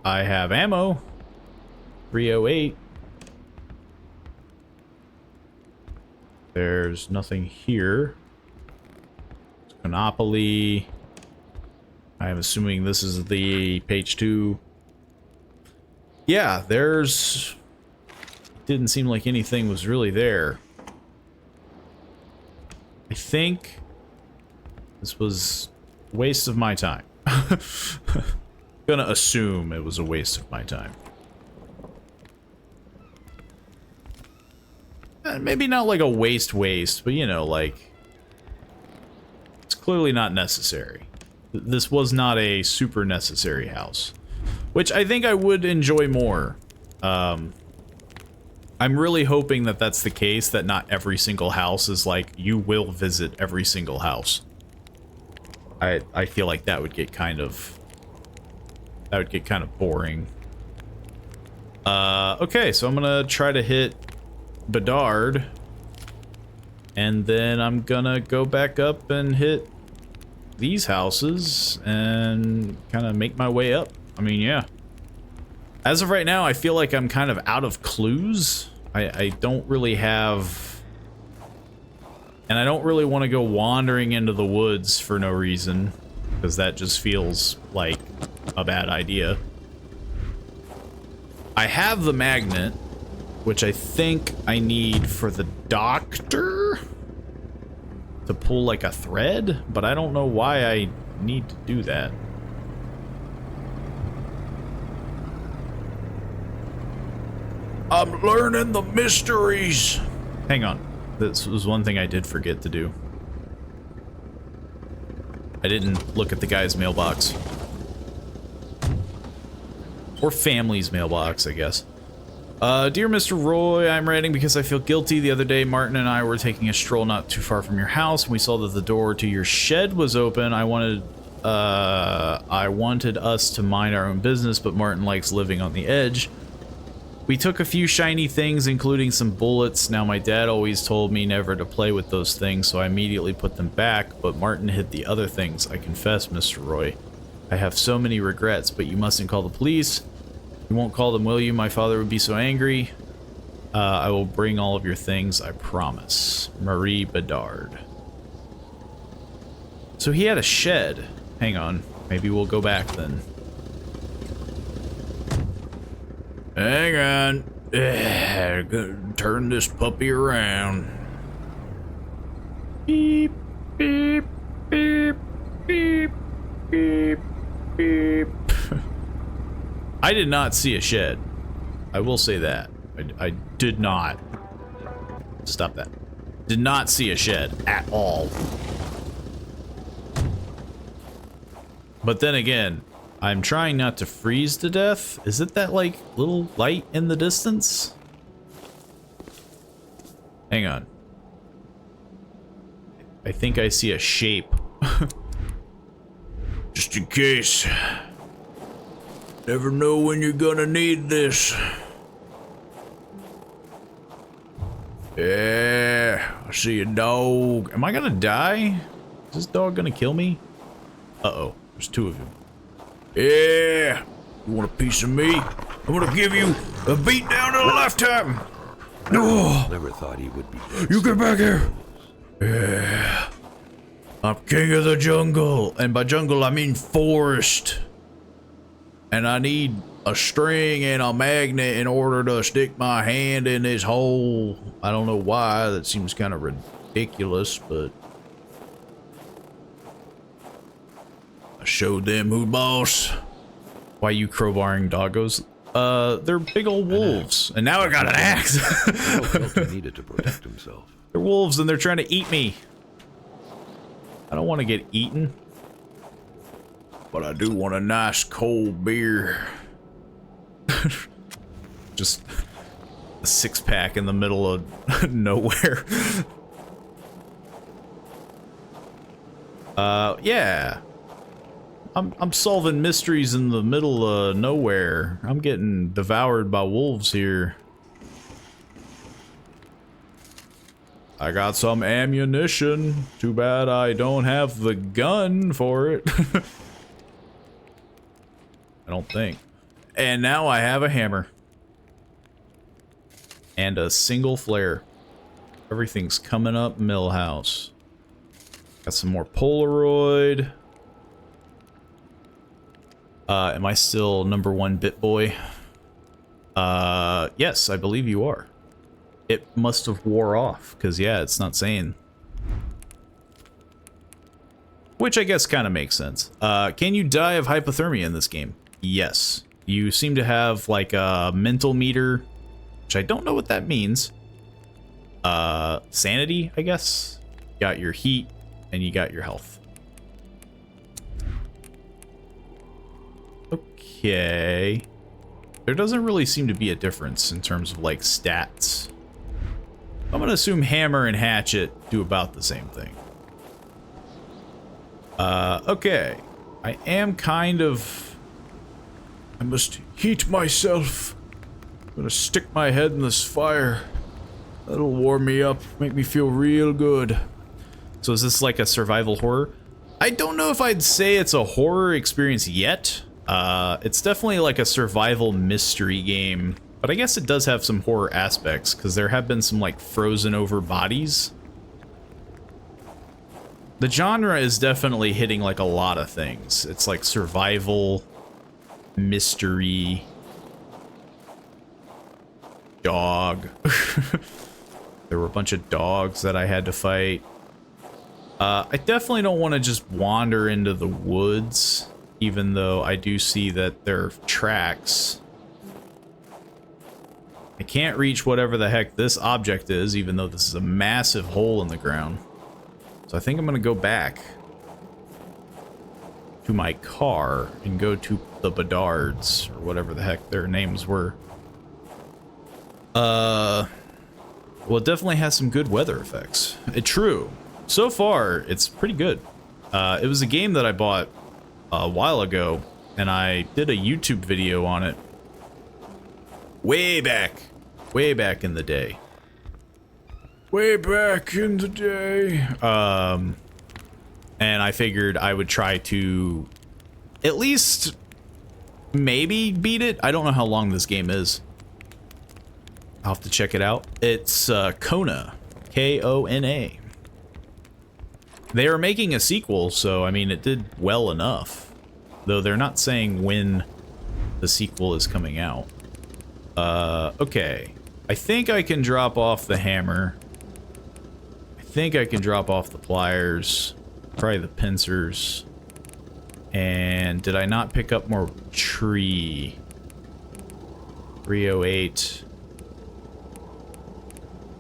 I have ammo. 308. There's nothing here. Monopoly. I'm assuming this is the page 2. Yeah, there's... Didn't seem like anything was really there. I think this was a waste of my time. Gonna assume it was a waste of my time. Maybe not like a waste, but you know, like... It's clearly not necessary. This was not a super necessary house. Which I think I would enjoy more. I'm really hoping that that's the case, that not every single house is like, you will visit every single house. I feel like that would get kind of boring. Okay, so I'm gonna try to hit Bedard, and then I'm gonna go back up and hit these houses and kind of make my way up. I mean, yeah. As of right now, I feel like I'm kind of out of clues. I don't really have... And I don't really want to go wandering into the woods for no reason, because that just feels like a bad idea. I have the magnet, which I think I need for the doctor to pull like a thread, but I don't know why I need to do that. I'm learning the mysteries. Hang on. This was one thing I did forget to do. I didn't look at the guy's mailbox. Or family's mailbox, I guess. Dear Mr. Roy, I'm writing because I feel guilty. The other day, Martin and I were taking a stroll not too far from your house, and we saw that the door to your shed was open. I wanted us to mind our own business, but Martin likes living on the edge. We took a few shiny things, including some bullets. Now, my dad always told me never to play with those things, so I immediately put them back, but Martin hid the other things. I confess, Mr. Roy. I have so many regrets, but you mustn't call the police. You won't call them, will you? My father would be so angry. I will bring all of your things, I promise. Marie Bedard. So he had a shed. Hang on. Maybe we'll go back then. Hang on. Turn this puppy around. Beep, beep, beep, beep, beep, beep. I did not see a shed. I will say that. I did not. Stop that. Did not see a shed at all. But then again, I'm trying not to freeze to death. Is it that, like, little light in the distance? Hang on. I think I see a shape. Just in case. Never know when you're gonna need this. Yeah, I see a dog. Am I gonna die? Is this dog gonna kill me? Uh-oh, there's two of him. Yeah, you want a piece of me? I'm gonna give you a beat down in a lifetime. No, Never thought he would be. you get back here. Yeah, I'm king of the jungle, and by jungle I mean forest. And I need a string and a magnet in order to stick my hand in this hole. I don't know why. That seems kind of ridiculous, but I showed them who's boss. Why you crowbarring doggos? They're big old wolves. And now I got an axe. He needed to protect himself. They're wolves and they're trying to eat me. I don't want to get eaten. But I do want a nice cold beer. Just a 6-pack in the middle of nowhere. Yeah. I'm solving mysteries in the middle of nowhere. I'm getting devoured by wolves here. I got some ammunition. Too bad I don't have the gun for it. I don't think. And now I have a hammer. And a single flare. Everything's coming up Millhouse. Got some more Polaroid. Am I still #1 bit boy? Yes, I believe you are. It must have wore off, because yeah, it's not saying. Which I guess kind of makes sense. Can you die of hypothermia in this game? Yes. You seem to have like a mental meter, which I don't know what that means. Sanity, I guess. You got your heat and you got your health. Okay. there doesn't really seem to be a difference in terms of like stats. I'm gonna assume hammer and hatchet do about the same thing. Okay. I am kind of... I must heat myself. I'm gonna stick my head in this fire. That'll warm me up, make me feel real good. So is this like a survival horror? I don't know if I'd say it's a horror experience yet. It's definitely like a survival mystery game, but I guess it does have some horror aspects because there have been some like frozen over bodies. The genre is definitely hitting like a lot of things. It's like survival, mystery, dog. There were a bunch of dogs that I had to fight. I definitely don't want to just wander into the woods, even though I do see that there are tracks. I can't reach whatever the heck this object is, even though this is a massive hole in the ground. So I think I'm gonna go back to my car and go to the Bedards, or whatever the heck their names were. Well, it definitely has some good weather effects. True. So far, it's pretty good. It was a game that I bought a while ago, and I did a YouTube video on it way back in the day. Way back in the day. And I figured I would try to at least maybe beat it. I don't know how long this game is. I'll have to check it out. It's Kona, K-O-N-A. They are making a sequel, so I mean it did well enough. Though they're not saying when the sequel is coming out. Okay. I think I can drop off the hammer. I think I can drop off the pliers. Probably the pincers. And did I not pick up more tree? 308.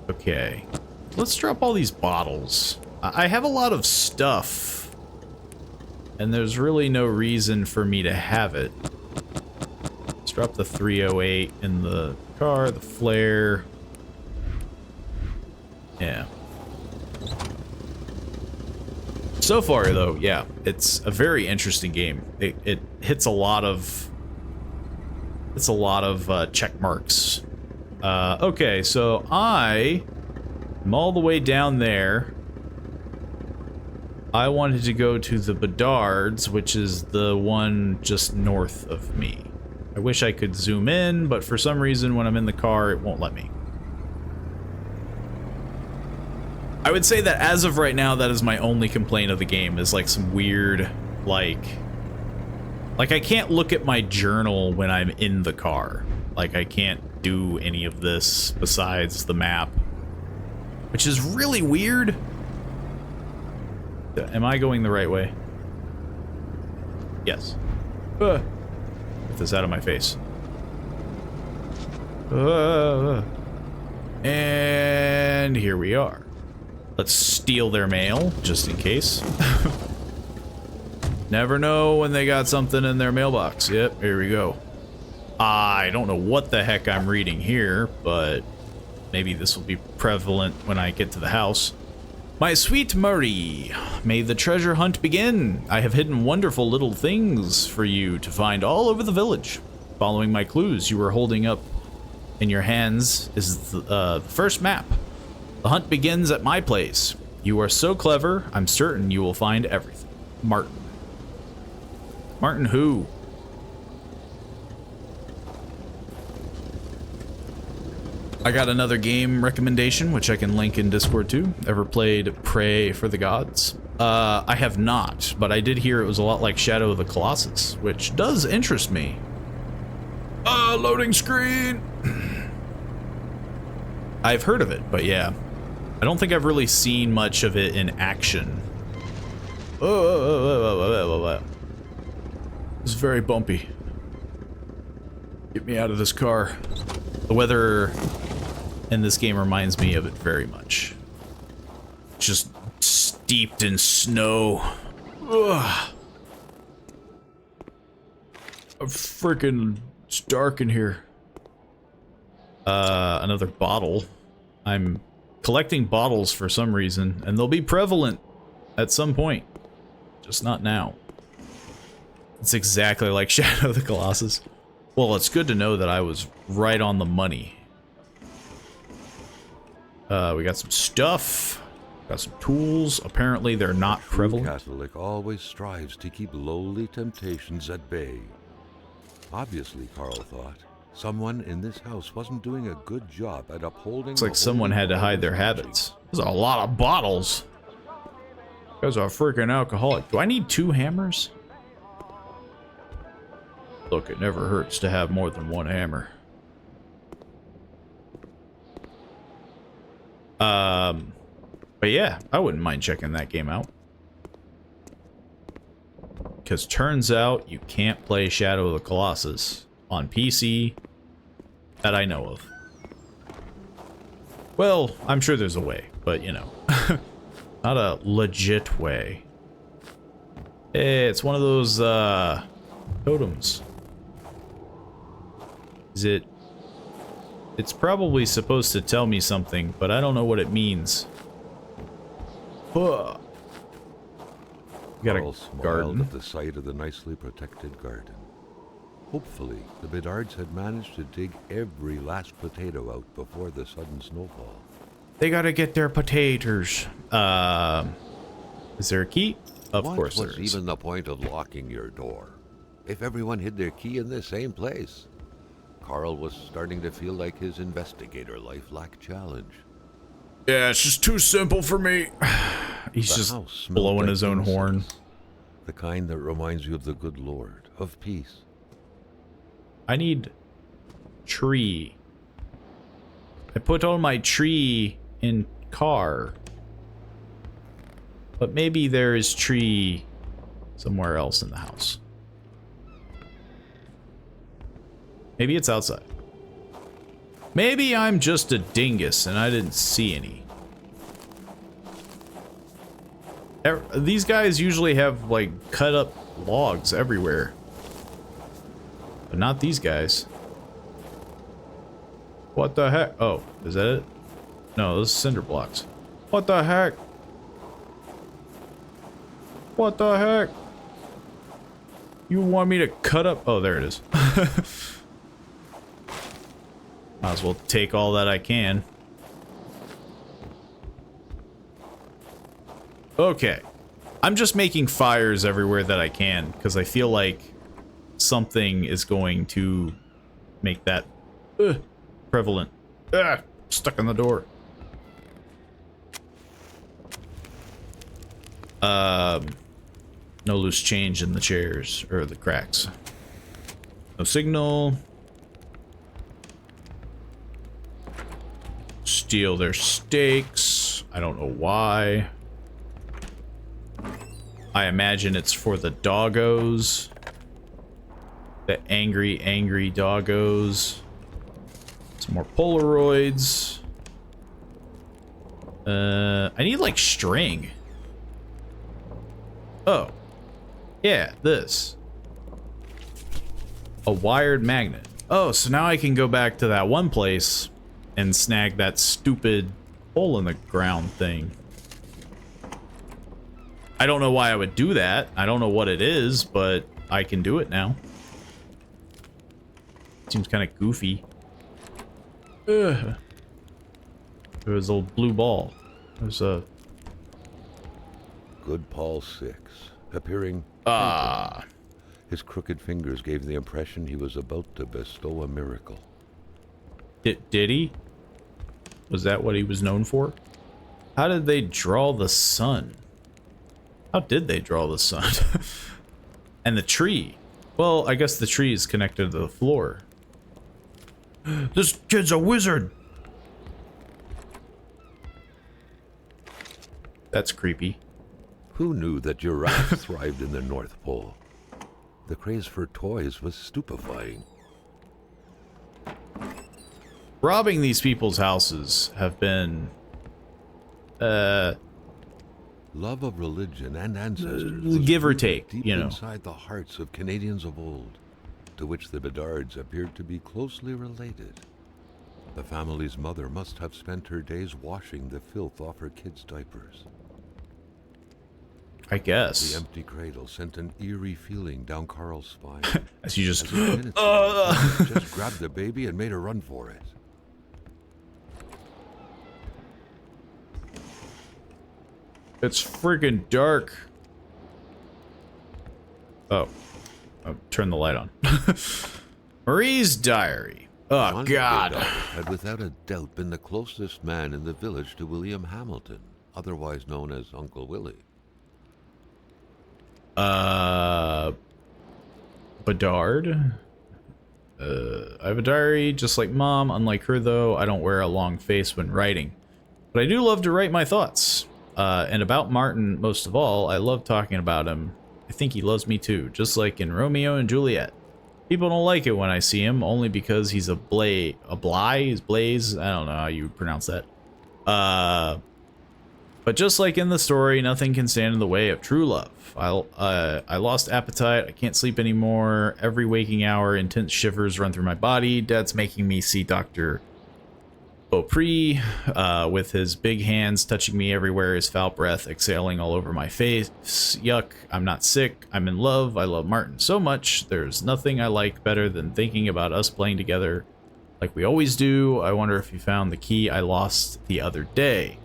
Okay. Let's drop all these bottles. I have a lot of stuff. And there's really no reason for me to have it. Let's drop the 308 in the car, the flare. Yeah. So far, though, yeah, it's a very interesting game. It hits a lot of... It's a lot of check marks. Okay, so I'm all the way down there. I wanted to go to the Bedards, which is the one just north of me. I wish I could zoom in, but for some reason when I'm in the car, it won't let me. I would say that as of right now, that is my only complaint of the game, is like some weird, like I can't look at my journal when I'm in the car. Like I can't do any of this besides the map, which is really weird. Am I going the right way? Yes. Get this out of my face. And here we are. Let's steal their mail, just in case. Never know when they got something in their mailbox. Yep, here we go. I don't know what the heck I'm reading here, but maybe this will be prevalent when I get to the house. My sweet Murray, may the treasure hunt begin. I have hidden wonderful little things for you to find all over the village. Following my clues, you are holding up in your hands is the first map. The hunt begins at my place. You are so clever, I'm certain you will find everything. Martin. Martin who? I got another game recommendation, which I can link in Discord too. Ever played Pray for the Gods? I have not, but I did hear it was a lot like Shadow of the Colossus, which does interest me. Loading screen! I've heard of it, but yeah. I don't think I've really seen much of it in action. It's very bumpy. Get me out of this car. The weather in this game reminds me of it very much. Just steeped in snow. Ugh. A freaking It's dark in here. Another bottle. I'm collecting bottles for some reason, and they'll be prevalent at some point. Just not now. It's exactly like Shadow of the Colossus. Well, it's good to know that I was right on the money. We got some stuff. Got some tools. Apparently they're not prevalent. The Catholic always strives to keep lowly temptations at bay. Obviously, Carl thought, someone in this house wasn't doing a good job at upholding. Looks like someone had to hide their habits. There's a lot of bottles. You guys are a freaking alcoholic. Do I need 2 hammers? Look, it never hurts to have more than 1 hammer. But yeah, I wouldn't mind checking that game out. Because turns out you can't play Shadow of the Colossus on PC that I know of. Well, I'm sure there's a way, but you know, not a legit way. Hey, it's one of those totems. Is it? It's probably supposed to tell me something, but I don't know what it means. Ugh. We got Carl a garden. smiled at the sight of the nicely protected garden. Hopefully, the Bedards had managed to dig every last potato out before the sudden snowfall. They gotta get their potatoes. Is there a key? Of course there is. What's even the point of locking your door? If everyone hid their key in the same place. Carl was starting to feel like his investigator life lacked challenge. Yeah, it's just too simple for me. He's just blowing his own horn. The kind that reminds you of the good Lord, of peace. I need tree. I put all my tree in car. But maybe there is tree somewhere else in the house. Maybe it's outside. Maybe I'm just a dingus and I didn't see any. These guys usually have, like, cut up logs everywhere. But not these guys. What the heck? Oh, is that it? No, those are cinder blocks. What the heck? What the heck? You want me to cut up? Oh, there it is. Might as well take all that I can. Okay. I'm just making fires everywhere that I can, because I feel like something is going to make that prevalent. Stuck in the door. No loose change in the chairs, or the cracks. No signal. Steal their steaks. I don't know why. I imagine it's for the doggos. The angry, angry doggos. Some more Polaroids. I need, like, string. Oh. Yeah, this. A wired magnet. Oh, so now I can go back to that one place and snag that stupid hole in the ground thing. I don't know why I would do that. I don't know what it is, but I can do it now. Seems kind of goofy. Ugh. There's a little blue ball. There's a... Good Paul 6, appearing... His crooked fingers gave the impression he was about to bestow a miracle. Did he? Was that what he was known for? How did they draw the sun? How did they draw the sun? And the tree. Well, I guess the tree is connected to the floor. This kid's a wizard. That's creepy. Who knew that giraffes thrived in the North Pole? The craze for toys was stupefying. Robbing these people's houses have been... Love of religion and ancestors was give or rooted take, deep you know. inside the hearts of Canadians of old. to which the Bedards appeared to be closely related. The family's mother must have spent her days washing the filth off her kids' diapers. I guess. The empty cradle sent an eerie feeling down Carl's spine. As you just... As if minutes ago, someone just grabbed the baby and made a run for it. It's friggin' dark. Oh. Turn the light on. Marie's diary. Oh, God. Had without a doubt been the closest man in the village to William Hamilton, otherwise known as Uncle Willie. Bedard? I have a diary just like Mom. Unlike her, though, I don't wear a long face when writing. But I do love to write my thoughts. And about Martin, most of all, I love talking about him. I think he loves me too, just like in Romeo and Juliet. People don't like it when I see him, only because he's a Blaze, I don't know how you pronounce that. But just like in the story, nothing can stand in the way of true love. I lost appetite, I can't sleep anymore. Every waking hour, intense shivers run through my body. Dad's making me see Dr. Beaupre, with his big hands touching me everywhere, his foul breath exhaling all over my face. Yuck, I'm not sick, I'm in love, I love Martin so much. There's nothing I like better than thinking about us playing together like we always do. I wonder if you found the key I lost the other day.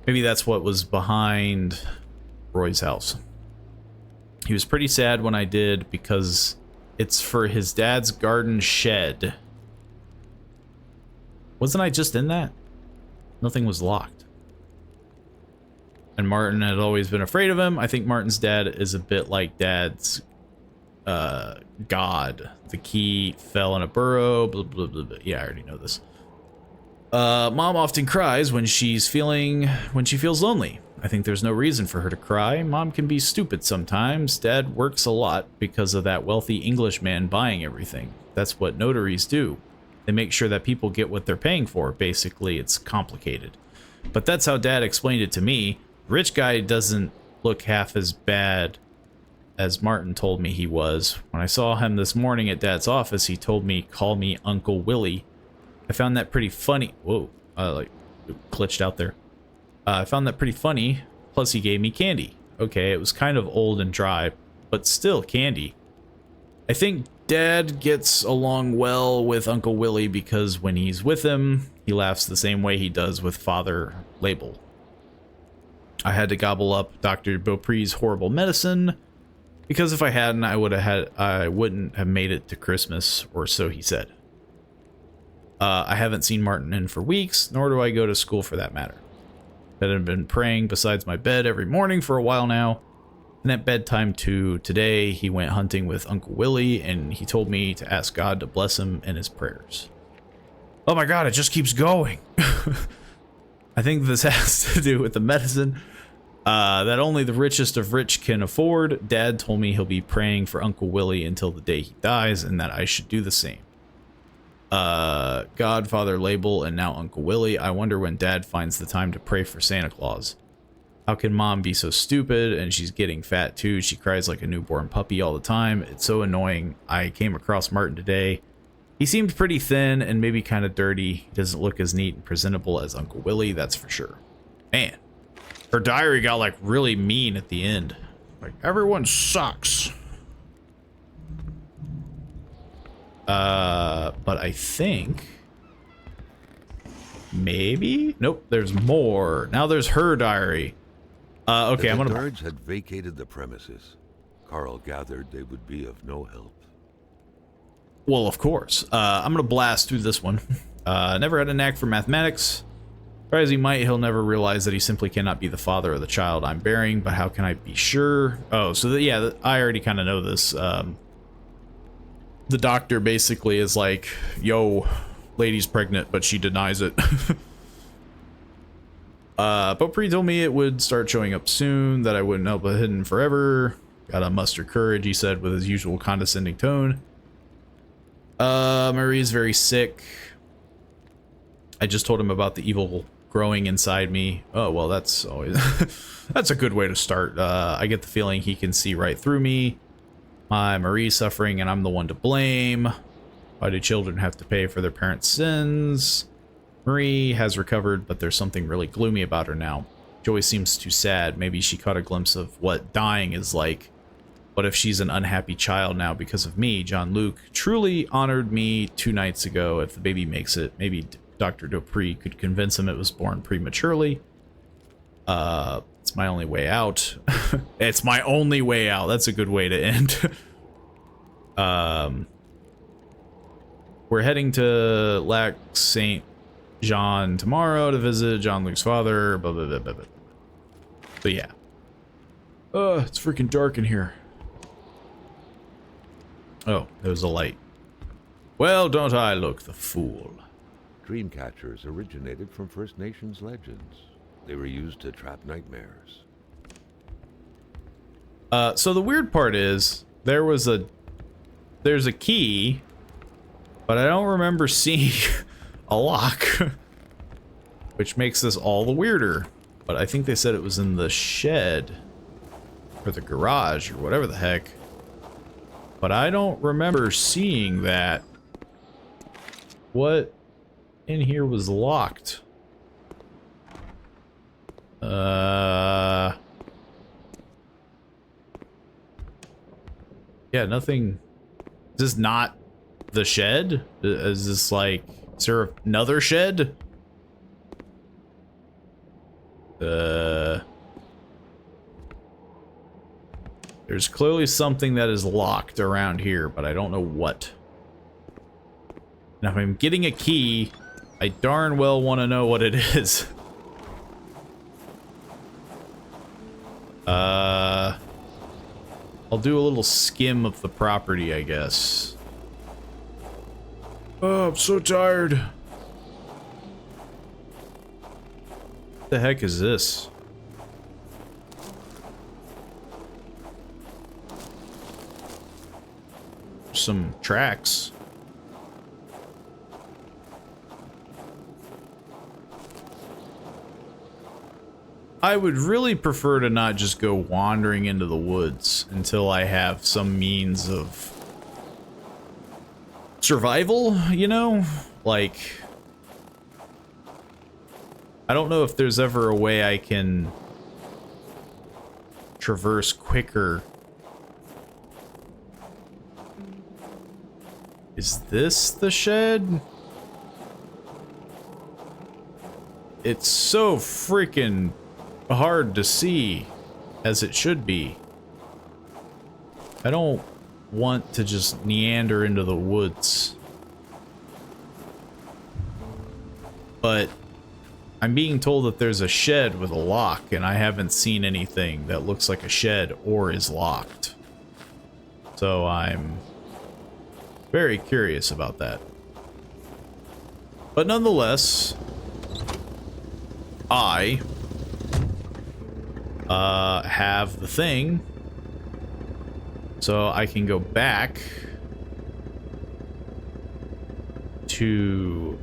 Maybe that's what was behind Roy's house. He was pretty sad when I did, because it's for his dad's garden shed. Wasn't I just in that? Nothing was locked. And Martin had always been afraid of him. I think Martin's dad is a bit like Dad's god. The key fell in a burrow, blah, blah, blah, blah. Yeah, I already know this. Mom often cries when she feels lonely. I think there's no reason for her to cry. Mom can be stupid sometimes. Dad works a lot because of that wealthy Englishman buying everything. That's what notaries do. They make sure that people get what they're paying for. Basically, it's complicated. But that's how Dad explained it to me. Rich guy doesn't look half as bad as Martin told me he was. When I saw him this morning at Dad's office, he told me, call me Uncle Willie. I found that pretty funny. Whoa, like, glitched out there. I found that pretty funny. Plus, he gave me candy. Okay, it was kind of old and dry, but still candy. I think Dad gets along well with Uncle Willie because when he's with him, he laughs the same way he does with Father Label. I had to gobble up Dr. Beaupre's horrible medicine because if I hadn't, I wouldn't have made it to Christmas, or so he said. I haven't seen Martin in for weeks, nor do I go to school for that matter. I've been praying besides my bed every morning for a while now. And at bedtime too, today he went hunting with Uncle Willie, and he told me to ask God to bless him in his prayers. Oh my God, it just keeps going. I think this has to do with the medicine that only the richest of rich can afford. Dad told me he'll be praying for Uncle Willie until the day he dies, and that I should do the same. God, Father Label, and now Uncle Willie. I wonder when Dad finds the time to pray for Santa Claus. How can Mom be so stupid? And she's getting fat too. She cries like a newborn puppy all the time. It's so annoying. I came across Martin today. He seemed pretty thin and maybe kind of dirty. He doesn't look as neat and presentable as Uncle Willie, that's for sure. Man, her diary got like really mean at the end. Like, everyone sucks. But I think maybe nope, there's more. Now there's her diary. Okay, I'm gonna. The guards had vacated the premises. Carl gathered they would be of no help. Well, of course. I'm gonna blast through this one. Never had a knack for mathematics. Try as he might, he'll never realize that he simply cannot be the father of the child I'm bearing. But how can I be sure? Oh, so yeah, I already kind of know this. The doctor basically is like, yo, lady's pregnant, but she denies it. Beaupre told me it would start showing up soon, that I wouldn't help it hidden forever. Gotta muster courage, he said with his usual condescending tone. Marie's very sick. I just told him about the evil growing inside me. Oh, well, that's always... that's a good way to start. I get the feeling he can see right through me. My Marie suffering and I'm the one to blame. Why do children have to pay for their parents' sins? Marie has recovered, but there's something really gloomy about her now. She always seems too sad. Maybe she caught a glimpse of what dying is like. What if she's an unhappy child now because of me? John Luke truly honored me 2 nights ago. If the baby makes it, maybe Dr. Dupree could convince him it was born prematurely. It's my only way out. It's my only way out. That's a good way to end. We're heading to Lac Saint Jean tomorrow to visit John Luke's father. Blah, blah, blah, blah, blah. So yeah. It's freaking dark in here. Oh, there's a light. Well, don't I look the fool? Dream catchers originated from First Nations legends. They were used to trap nightmares. So the weird part is there's a key, but I don't remember seeing a lock, which makes this all the weirder. But I think they said it was in the shed or the garage or whatever the heck. But I don't remember seeing that. What in here was locked? Yeah, nothing. Is this not the shed? Is this like, is there another shed? There's clearly something that is locked around here, but I don't know what. Now, if I'm getting a key, I darn well want to know what it is. I'll do a little skim of the property, I guess. Oh, I'm so tired. What the heck is this? Some tracks. I would really prefer to not just go wandering into the woods until I have some means of survival, you know? Like, I don't know if there's ever a way I can traverse quicker. Is this the shed? It's so freaking hard to see, as it should be. I don't want to just meander into the woods. But I'm being told that there's a shed with a lock, and I haven't seen anything that looks like a shed or is locked. So I'm very curious about that. But nonetheless, I have the thing, so I can go back to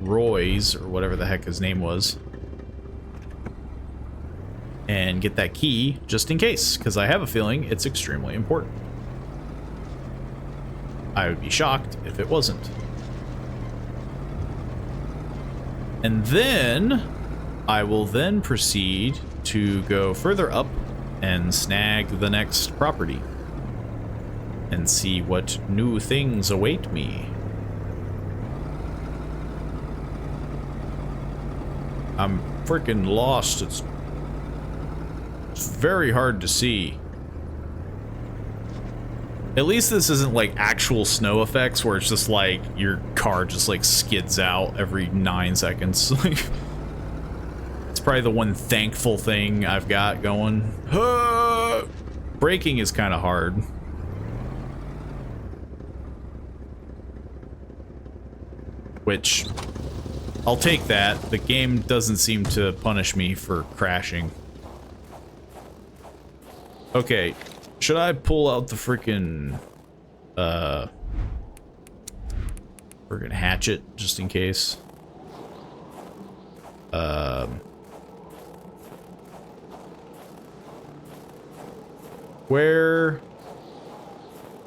Roy's, or whatever the heck his name was, and get that key just in case, because I have a feeling it's extremely important. I would be shocked if it wasn't. And then I will then proceed to go further up and snag the next property and see what new things await me. I'm freaking lost. It's very hard to see. At least this isn't like actual snow effects where it's just like your car just like skids out every 9 seconds. It's probably the one thankful thing I've got going. Braking is kind of hard. Which, I'll take that. The game doesn't seem to punish me for crashing. Okay, should I pull out the freaking hatchet just in case?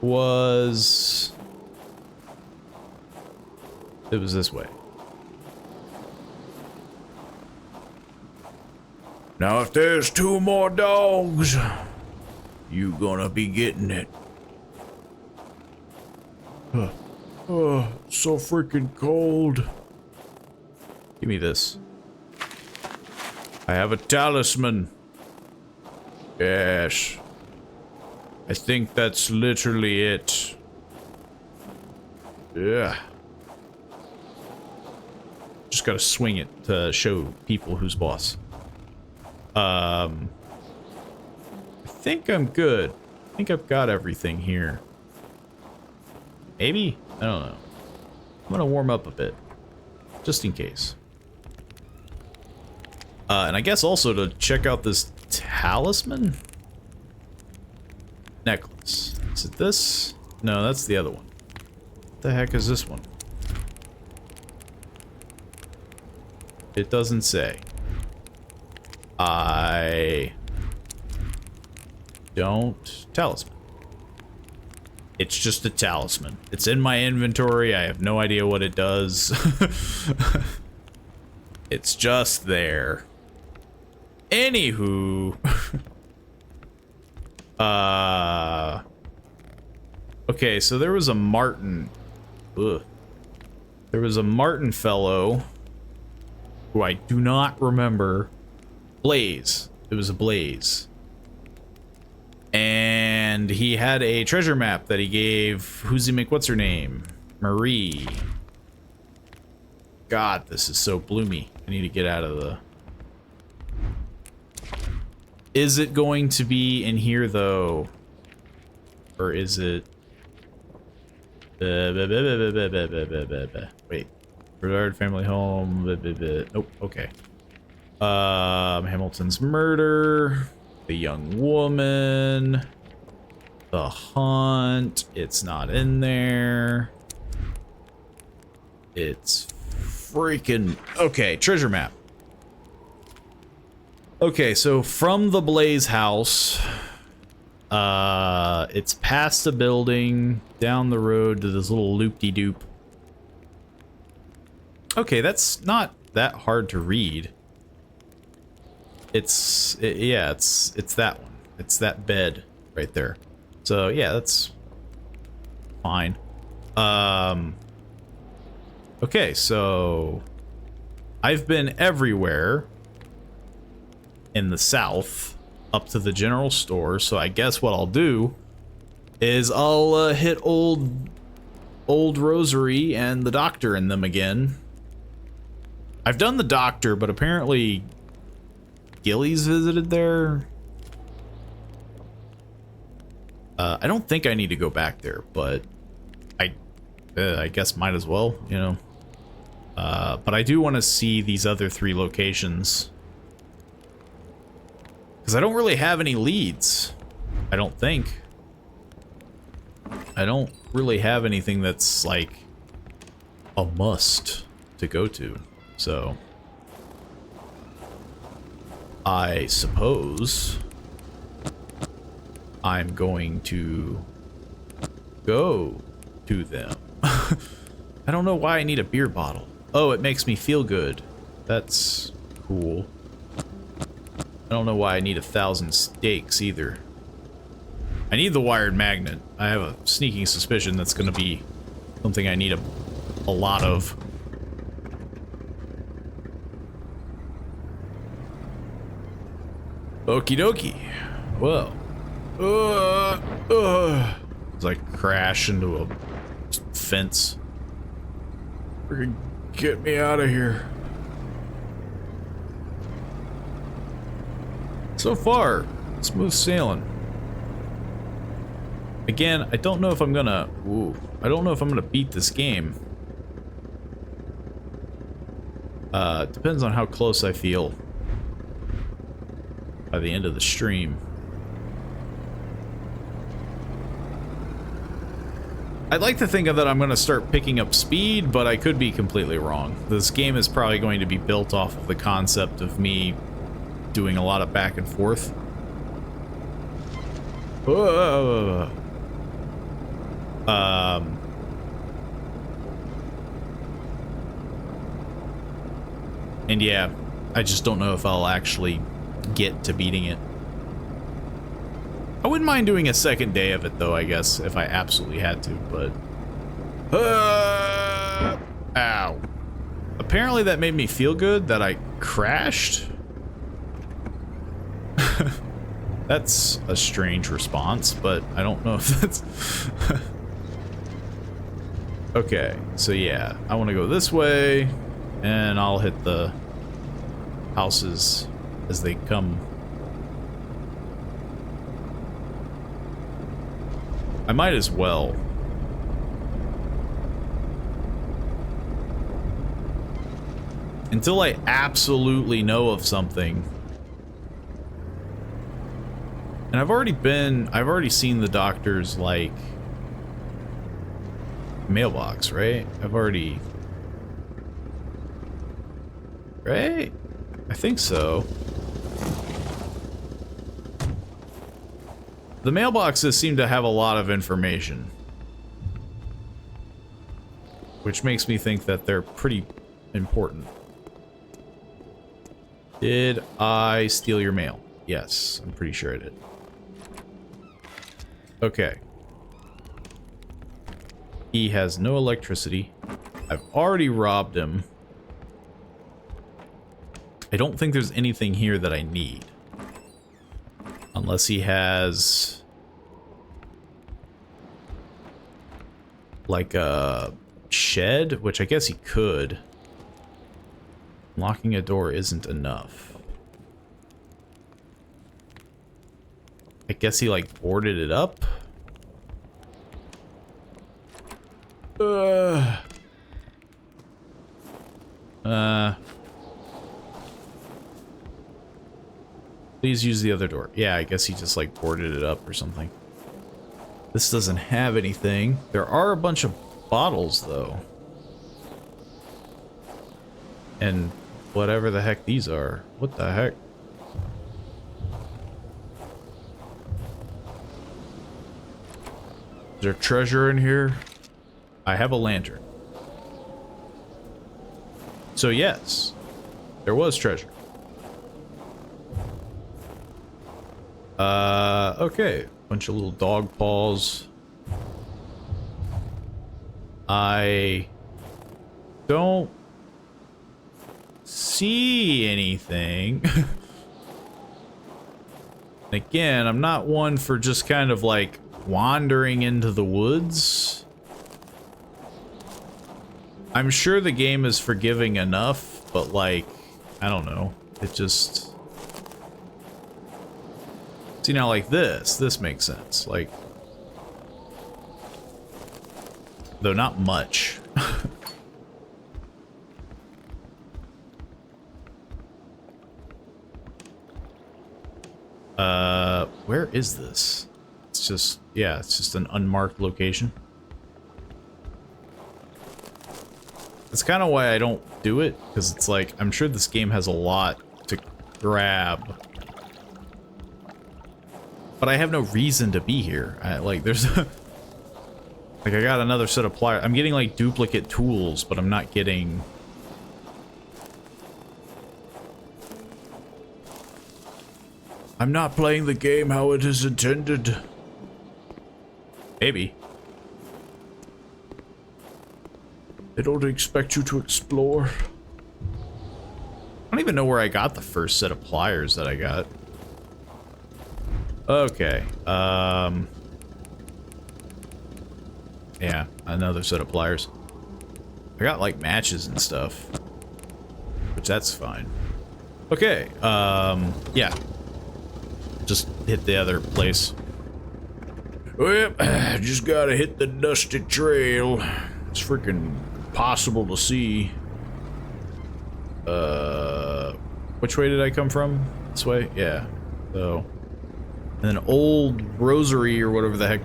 was... It was this way. Now, if there's 2 more dogs, you gonna be getting it. So freaking cold. Give me this. I have a talisman. Yes. I think that's literally it. Yeah. Just gotta swing it to show people who's boss. I think I'm good. I think I've got everything here. Maybe? I don't know. I'm gonna warm up a bit. Just in case. And I guess also to check out this talisman? Necklace. Is it this? No, that's the other one. What the heck is this one? It doesn't say. I don't... Talisman. It's just a talisman. It's in my inventory. I have no idea what it does. It's just there. Anywho. Okay, so there was a Martin. Ugh. There was a Martin fellow who I do not remember. Blaze. It was a Blaze. And he had a treasure map that he gave what's her name? Marie. God, this is so bloomy. I need to get out of the... Is it going to be in here, though? Or is it... Wait. Bernard family home. Nope, okay. Hamilton's murder. The young woman. The hunt. It's not in there. It's freaking... Okay, treasure map. Okay, so from the Blaze house, it's past a building, down the road to this little loop-de-doop. Okay, that's not that hard to read. Yeah, it's that one. It's that bed right there. So yeah, that's fine. Okay, so I've been everywhere in the south up to the general store, so I guess what I'll do is I'll hit old Rosary and the doctor in them again. I've done the doctor, but apparently Gilly's visited there. I don't think I need to go back there, but I guess might as well, you know. But I do want to see these other 3 locations. Because I don't really have any leads. I don't think. I don't really have anything that's like a must to go to. So I suppose I'm going to go to them. I don't know why I need a beer bottle. Oh, it makes me feel good. That's cool. I don't know why I need 1,000 steaks either. I need the wired magnet. I have a sneaking suspicion that's going to be something I need a lot of. Okie dokie. Whoa. It's like crash into a fence. Freaking get me out of here. So far, smooth sailing. Again, I don't know if I'm gonna... Ooh, I don't know if I'm gonna beat this game. Depends on how close I feel by the end of the stream. I'd like to think of that I'm gonna start picking up speed, but I could be completely wrong. This game is probably going to be built off of the concept of me doing a lot of back and forth. And yeah, I just don't know if I'll actually get to beating it. I wouldn't mind doing a second day of it though, I guess, if I absolutely had to, but... Ow. Apparently that made me feel good that I crashed. That's a strange response, but I don't know if that's... Okay, so yeah, I want to go this way, and I'll hit the houses as they come. I might as well. Until I absolutely know of something. And I've already seen the doctor's, like, mailbox, right? Right? I think so. The mailboxes seem to have a lot of information. Which makes me think that they're pretty important. Did I steal your mail? Yes, I'm pretty sure I did. Okay. He has no electricity. I've already robbed him. I don't think there's anything here that I need. Unless he has... like a shed, which I guess he could. Locking a door isn't enough. I guess he, like, boarded it up? Please use the other door. Yeah, I guess he just, like, boarded it up or something. This doesn't have anything. There are a bunch of bottles, though. And whatever the heck these are. What the heck? Is there treasure in here? I have a lantern. So yes, there was treasure. Okay. Bunch of little dog paws. I don't see anything. Again, I'm not one for just kind of like wandering into the woods. I'm sure the game is forgiving enough, but like, I don't know. It just... See, now like this makes sense. Like, though not much. Where is this? It's just, yeah, it's just an unmarked location. That's kind of why I don't do it, because it's like, I'm sure this game has a lot to grab. But I have no reason to be here. Like, there's... like, I got another set of pliers. I'm getting, like, duplicate tools, but I'm not getting... I'm not playing the game how it is intended. Maybe. They don't expect you to explore. I don't even know where I got the first set of pliers that I got. Okay. Yeah, another set of pliers. I got, like, matches and stuff. Which, that's fine. Okay, yeah. Just hit the other place. Well, just gotta hit the dusty trail. It's freaking impossible to see. Which way did I come from? This way? Yeah. So, and then Old Rosary, or whatever the heck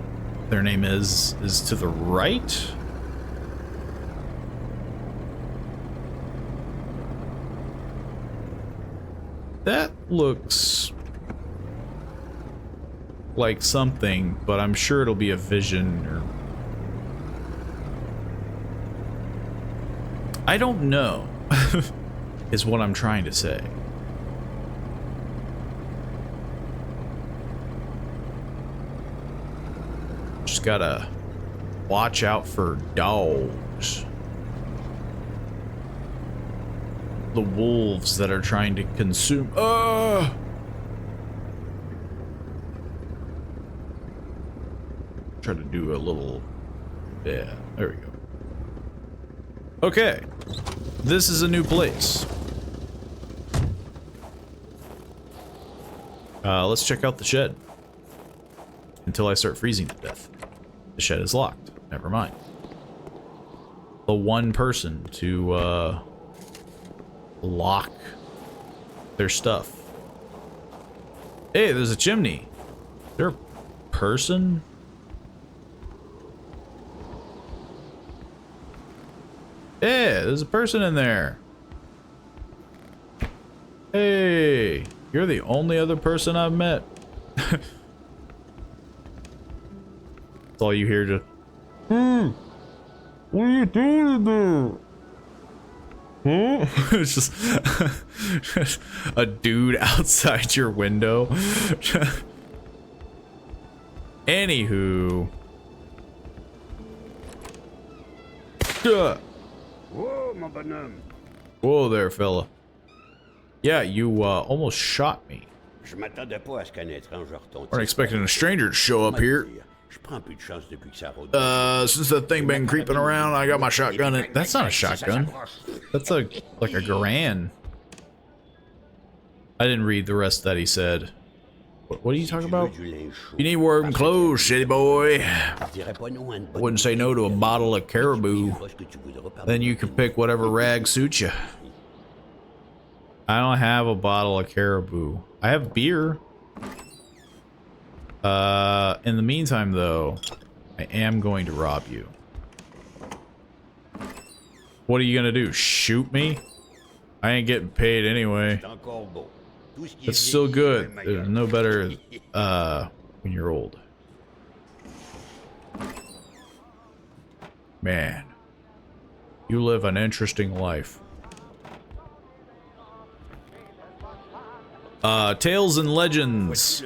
their name is to the right? That looks like something, but I'm sure it'll be a vision or I don't know, is what I'm trying to say. Just gotta watch out for dogs. The wolves that are trying to consume. Try to do a little. Yeah, there we go. Okay, this is a new place. Let's check out the shed. Until I start freezing to death. The shed is locked. Never mind. The one person to lock their stuff. Hey, there's a chimney. Is there a person? Hey, there's a person in there. Hey, you're the only other person I've met. That's all you hear. Just, what are you doing there? Huh? It's just a dude outside your window. Anywho. Whoa, mon bonhomme. Whoa there, fella. Yeah, you almost shot me. Je m'attendais pas à ce qu'un étrange retombe. Weren't expecting a stranger to show up here. Je prends plus de chance depuis que ça rôde. Since that thing been creeping around, I got my shotgun in. That's not a shotgun. That's like a Garand. I didn't read the rest that he said. What are you talking about? You need warm clothes, city boy. I wouldn't say no to a bottle of caribou. Then you can pick whatever rag suits you. I don't have a bottle of caribou. I have beer. In the meantime, though, I am going to rob you. What are you gonna do? Shoot me? I ain't getting paid anyway. It's still good. There's no better when you're old. Man, you live an interesting life. Tales and Legends.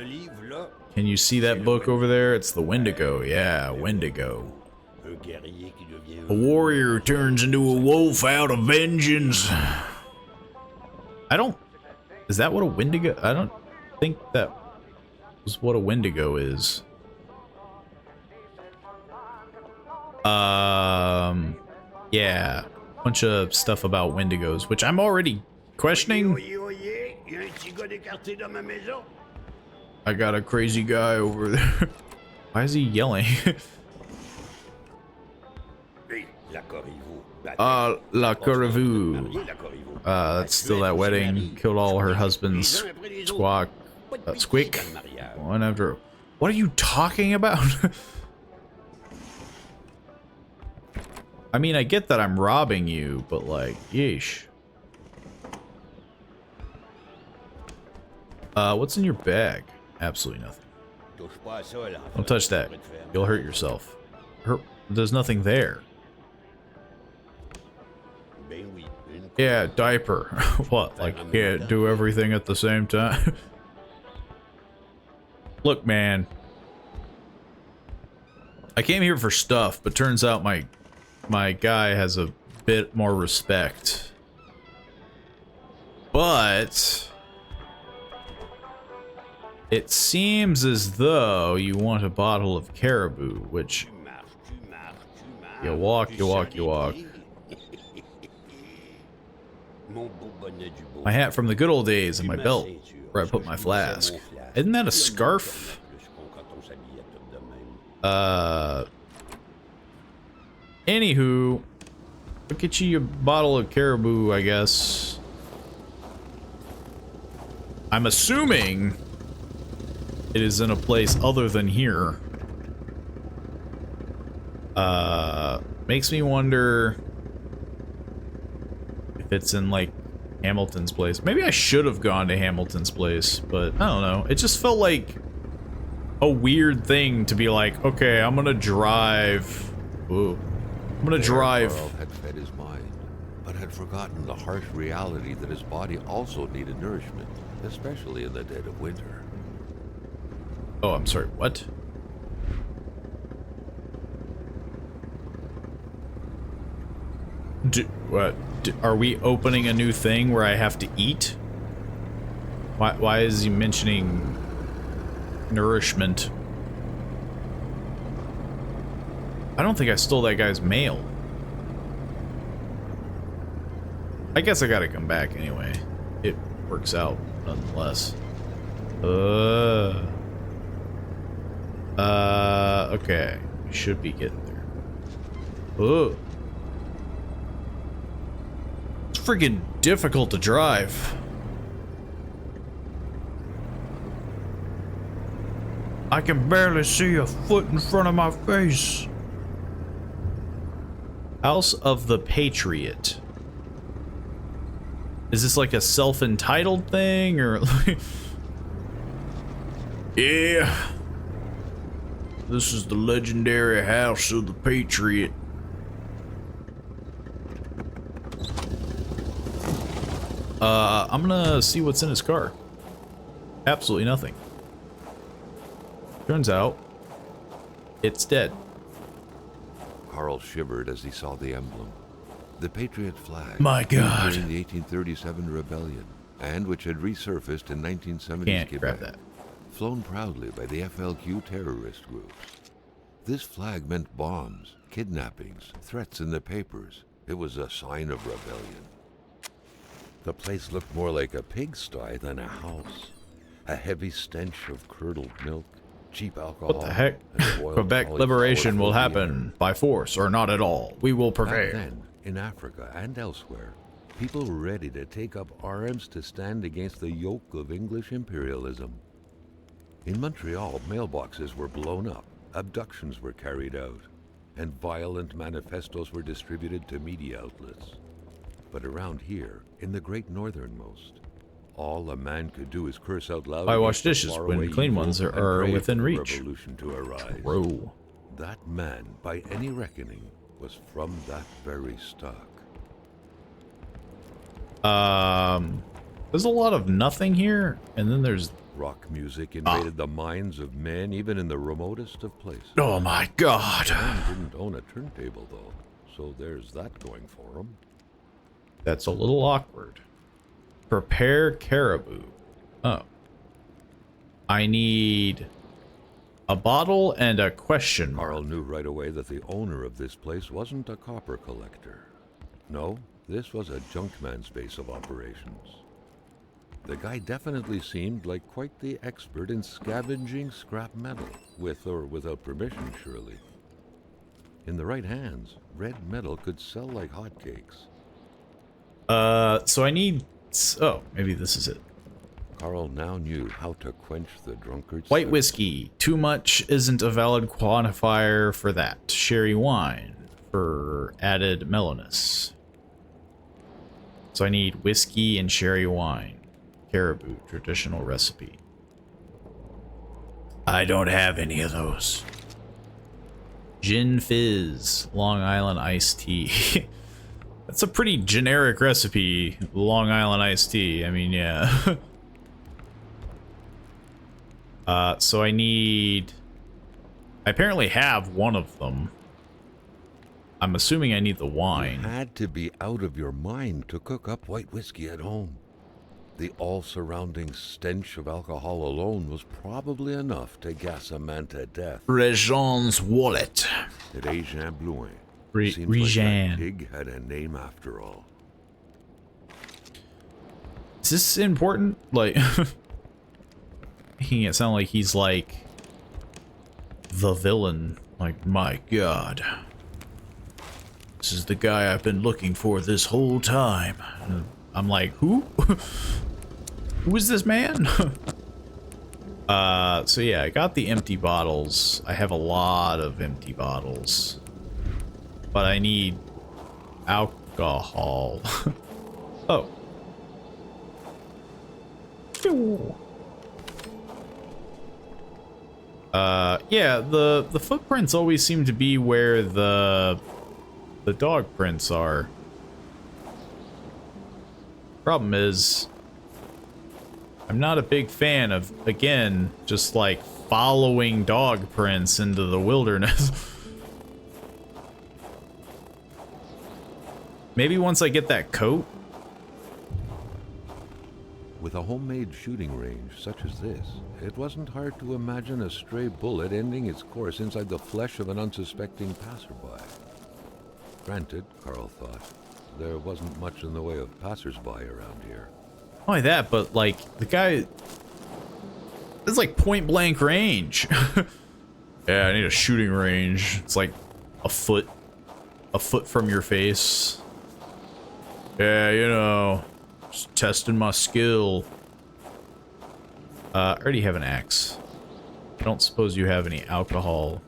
Can you see that book over there? It's the Wendigo. Yeah, Wendigo. A warrior who turns into a wolf out of vengeance. I don't... Is that what a Wendigo... I don't think that was what a Wendigo is. Yeah. Bunch of stuff about Wendigos, which I'm already questioning. I got a crazy guy over there. Why is he yelling? La Corriveau. That's still that wedding. Killed all her husbands. Squeak. One after. What are you talking about? I mean, I get that I'm robbing you, but like, yeesh. What's in your bag? Absolutely nothing. Don't touch that. You'll hurt yourself. There's nothing there. Yeah, diaper. What? Like, you can't do everything at the same time? Look, man. I came here for stuff, but turns out my guy has a bit more respect. But it seems as though you want a bottle of caribou, which you walk. My hat from the good old days and my belt where I put my flask. Isn't that a scarf? Anywho, look at you a bottle of caribou, I guess. I'm assuming it is in a place other than here. Makes me wonder if it's in, like, Hamilton's place. Maybe I should have gone to Hamilton's place, but I don't know. It just felt like a weird thing to be like, okay, I'm gonna drive. Ooh. I'm gonna drive. Carl had fed his mind, but forgotten the harsh reality that his body also needed nourishment, especially in the dead of winter. Oh, I'm sorry, what? What? Are we opening a new thing where I have to eat? Why is he mentioning nourishment? I don't think I stole that guy's mail. I guess I gotta come back anyway. It works out nonetheless. Okay. We should be getting there. Oh. It's freaking difficult to drive. I can barely see a foot in front of my face. House of the Patriot. Is this like a self-entitled thing or like... Yeah. This is the legendary House of the Patriot. I'm gonna see what's in his car. Absolutely nothing. Turns out, it's dead. Carl shivered as he saw the emblem. The Patriot flag. My God. During the 1837 rebellion, and which had resurfaced in 1970s Can't Quebec. grab that. Flown proudly by the FLQ terrorist groups. This flag meant bombs, kidnappings, threats in the papers. It was a sign of rebellion. The place looked more like a pigsty than a house. A heavy stench of curdled milk, cheap alcohol. What the heck? and boiled Quebec cauliflower liberation will for the happen by force or not at all. We will Back prevail. then, in Africa and elsewhere, people were ready to take up arms to stand against the yoke of English imperialism. In Montreal, mailboxes were blown up, abductions were carried out, and violent manifestos were distributed to media outlets. But around here, in the great northernmost, all a man could do is curse out loud. I wash against the dishes faraway when clean evil ones and are pray within for the reach. revolution to arise. Bro. That man, by any reckoning, was from that very stock. There's a lot of nothing here, and then there's... Rock music invaded the minds of men, even in the remotest of places. Oh my God. Man didn't own a turntable, though, so there's that going for him. That's a little awkward. Prepare caribou. Oh. I need a bottle and a question mark. Carl knew right away that the owner of this place wasn't a copper collector. No, this was a junkman's base of operations. The guy definitely seemed like quite the expert in scavenging scrap metal, with or without permission, surely. In the right hands, red metal could sell like hotcakes. So I need... Oh, maybe this is it. Carl now knew how to quench the drunkard's White thirst. whiskey. Too much isn't a valid quantifier for that. Sherry wine for added mellowness. So I need whiskey and sherry wine. Caribou, traditional recipe. I don't have any of those. Gin fizz, Long Island iced tea. That's a pretty generic recipe, Long Island iced tea. I mean, yeah. So I need... I apparently have one of them. I'm assuming I need the wine. You had to be out of your mind to cook up white whiskey at home. The all-surrounding stench of alcohol alone was probably enough to gas a man to death. Regent's wallet. Régent Blouin. Seems like Regent. that pig had a name after all. Is this important? Like, making it sound like he's like the villain. Like, my God. This is the guy I've been looking for this whole time. I'm like, who? Who is this man? So yeah, I got the empty bottles. I have a lot of empty bottles. But I need alcohol. Oh. Yeah, the footprints always seem to be where the dog prints are. Problem is, I'm not a big fan of, again, just like following dog prints into the wilderness. Maybe once I get that coat. With a homemade shooting range such as this, it wasn't hard to imagine a stray bullet ending its course inside the flesh of an unsuspecting passerby. Granted, Carl thought, there wasn't much in the way of passersby around here. Not only that, but like the guy, it's like point blank range. Yeah, I need a shooting range. It's like a foot from your face. Yeah, you know, just testing my skill. I already have an axe. I don't suppose you have any alcohol.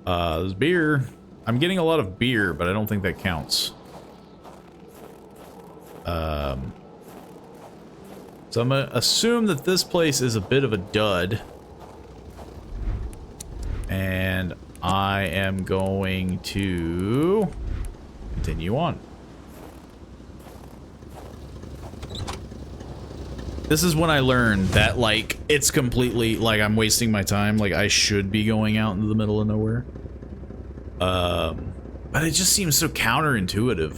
There's beer. I'm getting a lot of beer, but I don't think that counts. So I'm gonna assume that this place is a bit of a dud. And I am going to continue on. This is when I learned that, like, it's completely, like, I'm wasting my time. Like, I should be going out into the middle of nowhere. But it just seems so counterintuitive.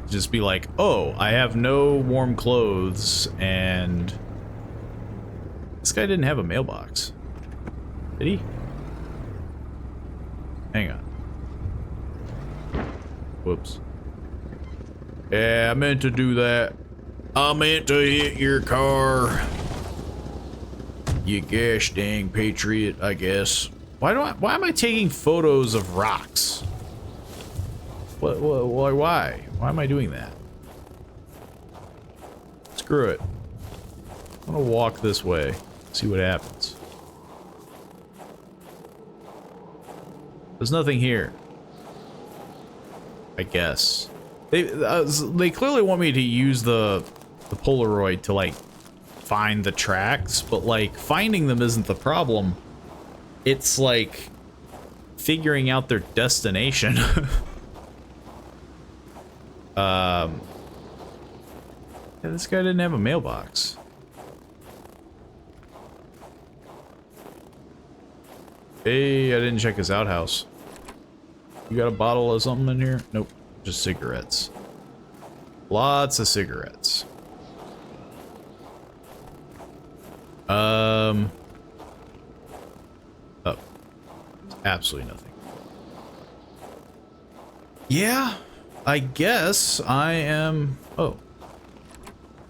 Just be like, oh, I have no warm clothes, and this guy didn't have a mailbox. Did he? Hang on. Whoops. Yeah, I meant to do that. I meant to hit your car. You gosh dang patriot, I guess. Why am I taking photos of rocks? Why? Why am I doing that? Screw it. I'm gonna walk this way, see what happens. There's nothing here. I guess. They clearly want me to use the Polaroid to, like, find the tracks, but, like, finding them isn't the problem. It's, like, figuring out their destination. Yeah, this guy didn't have a mailbox. Hey, I didn't check his outhouse. You got a bottle of something in here? Nope, just cigarettes. Lots of cigarettes. Oh, absolutely nothing. Yeah, I guess I am. Oh,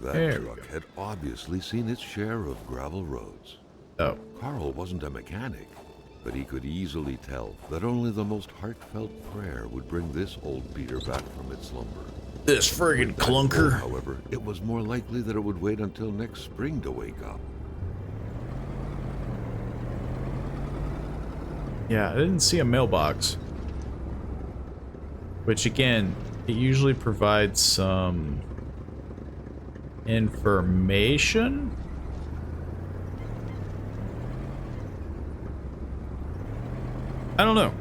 That truck had obviously seen its share of gravel roads. oh, Carl wasn't a mechanic, but he could easily tell that only the most heartfelt prayer would bring this old beater back from its slumber. this friggin' clunker. However, it was more likely that it would wait until next spring to wake up. Yeah, I didn't see a mailbox. Which, again, it usually provides some information. I don't know.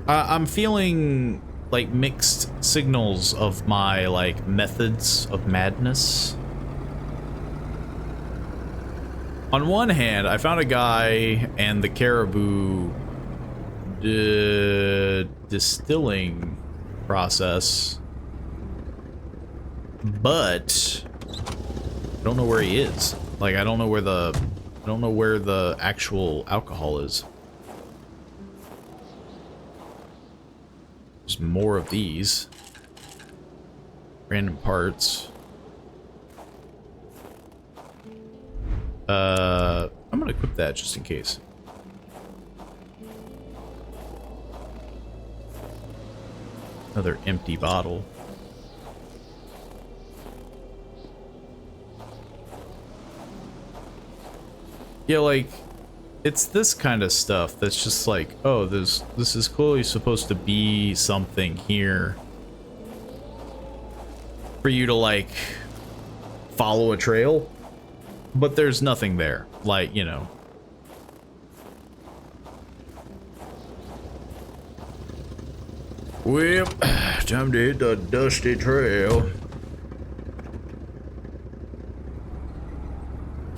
I'm feeling like mixed signals of my, like, methods of madness. On one hand, I found a guy and the caribou distilling process, but I don't know where he is. Like, I don't know where the actual alcohol is. There's more of these random parts. I'm gonna equip that just in case. Another empty bottle. Yeah, like, it's this kind of stuff that's just like, oh, this is clearly supposed to be something here for you to, like, follow a trail, but there's nothing there. Like, you know. Well, time to hit the dusty trail.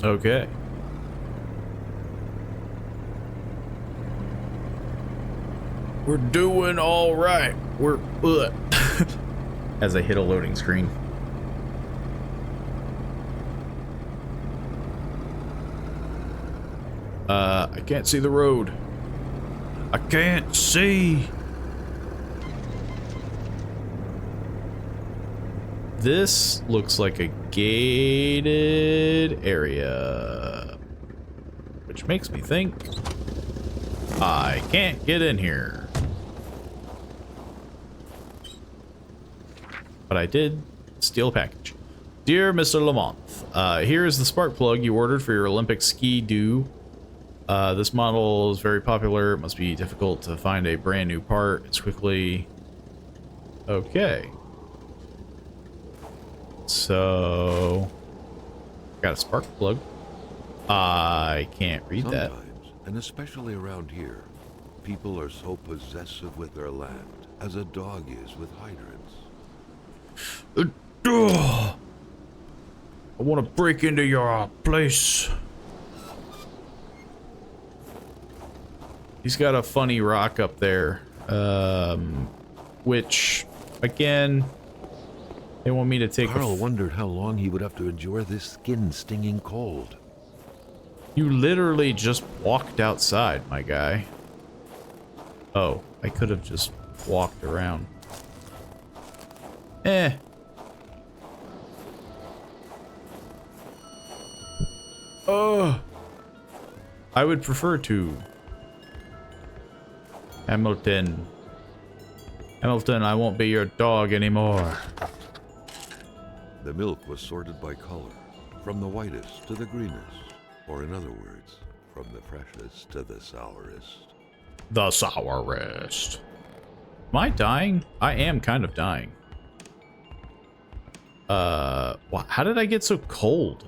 Okay. We're doing all right. We're as I hit a loading screen. I can't see the road. I can't see. This looks like a gated area, which makes me think I can't get in here. But I did steal a package. Dear Mr. Lamont, here is the spark plug you ordered for your Olympic ski doo. This model is very popular. It must be difficult to find a brand new part. It's quickly... Okay. So... Got a spark plug. I can't read that. Sometimes, and especially around here, people are so possessive with their land, as a dog is with hydrants. I want to break into your place. He's got a funny rock up there, which, again, they want me to take. Carl wondered how long he would have to endure this skin-stinging cold. You literally just walked outside, my guy. Oh, I could have just walked around. Eh. I would prefer to. Hamilton. Hamilton, I won't be your dog anymore. The milk was sorted by color, from the whitest to the greenest, or in other words, from the freshest to the sourest. The sourest. Am I dying? I am kind of dying. How did I get so cold?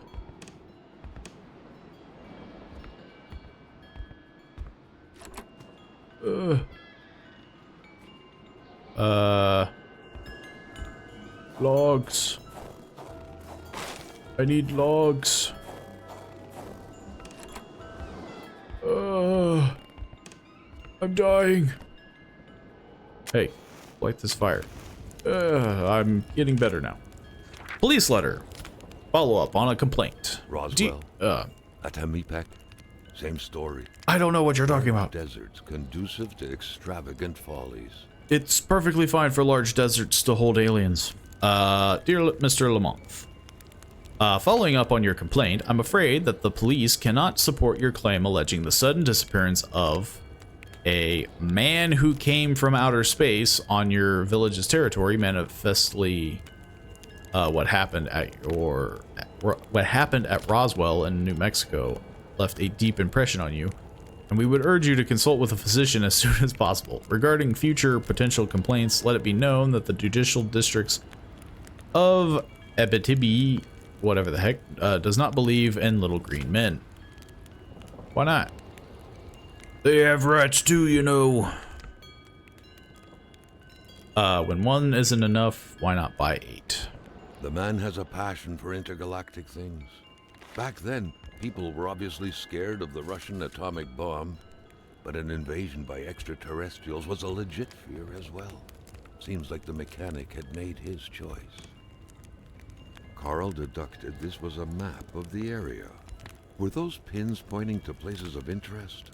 Logs. I need logs. I'm dying. Hey, light this fire. I'm getting better now. Police letter. Follow up on a complaint. Roswell. Atamipek. Same story. I don't know what you're talking about. Deserts conducive to extravagant follies. It's perfectly fine for large deserts to hold aliens. Dear Mr. Lamont, following up on your complaint, I'm afraid that the police cannot support your claim alleging the sudden disappearance of a man who came from outer space on your village's territory. Manifestly, what happened at Roswell in New Mexico left a deep impression on you, and we would urge you to consult with a physician as soon as possible. Regarding future potential complaints, let it be known that the judicial districts of Abitibi, whatever the heck, does not believe in little green men. Why not? They have rights too, you know. When one isn't enough, why not buy 8? The man has a passion for intergalactic things. Back then, people were obviously scared of the Russian atomic bomb, but an invasion by extraterrestrials was a legit fear as well. Seems like the mechanic had made his choice. Carl deducted this was a map of the area. Were those pins pointing to places of interest?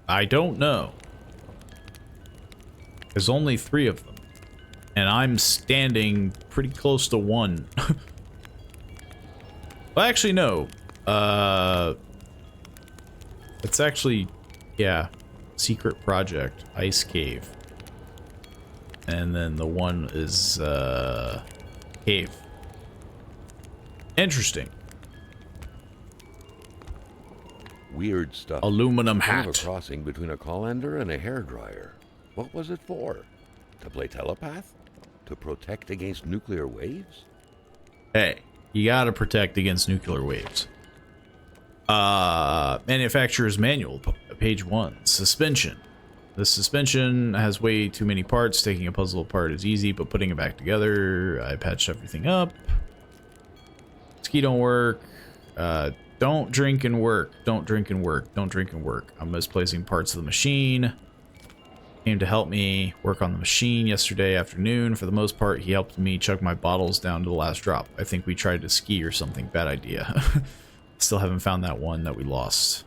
I don't know. There's only 3 of them, and I'm standing pretty close to one. Well, actually, no. It's actually, yeah, secret project, ice cave. And then the one is, cave. Interesting. Weird stuff. Aluminum Kind of hat. a crossing between a colander and a hairdryer. What was it for? To play telepath? To protect against nuclear waves? Hey, you gotta protect against nuclear waves. Manufacturer's manual, page 1. Suspension. The suspension has way too many parts. Taking a puzzle apart is easy, but putting it back together, I patched everything up. Ski don't work. Don't drink and work. Don't drink and work. Don't drink and work. I'm misplacing parts of the machine. Came to help me work on the machine yesterday afternoon. For the most part, he helped me chug my bottles down to the last drop. I think we tried to ski or something. Bad idea. Still haven't found that one that we lost.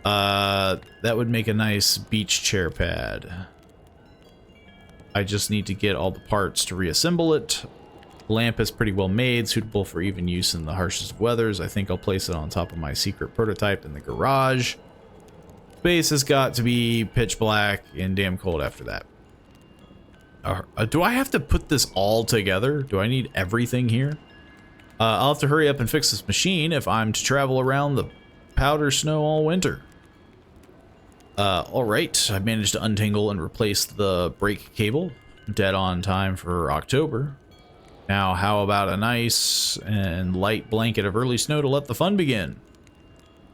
That would make a nice beach chair pad. I just need to get all the parts to reassemble it. The lamp is pretty well made, suitable for even use in the harshest of weathers. I think I'll place it on top of my secret prototype in the garage. Space has got to be pitch black and damn cold after that. Do I have to put this all together? Do I need everything here? I'll have to hurry up and fix this machine if I'm to travel around the powder snow all winter. Alright, I managed to untangle and replace the brake cable. Dead on time for October. Now, how about a nice and light blanket of early snow to let the fun begin?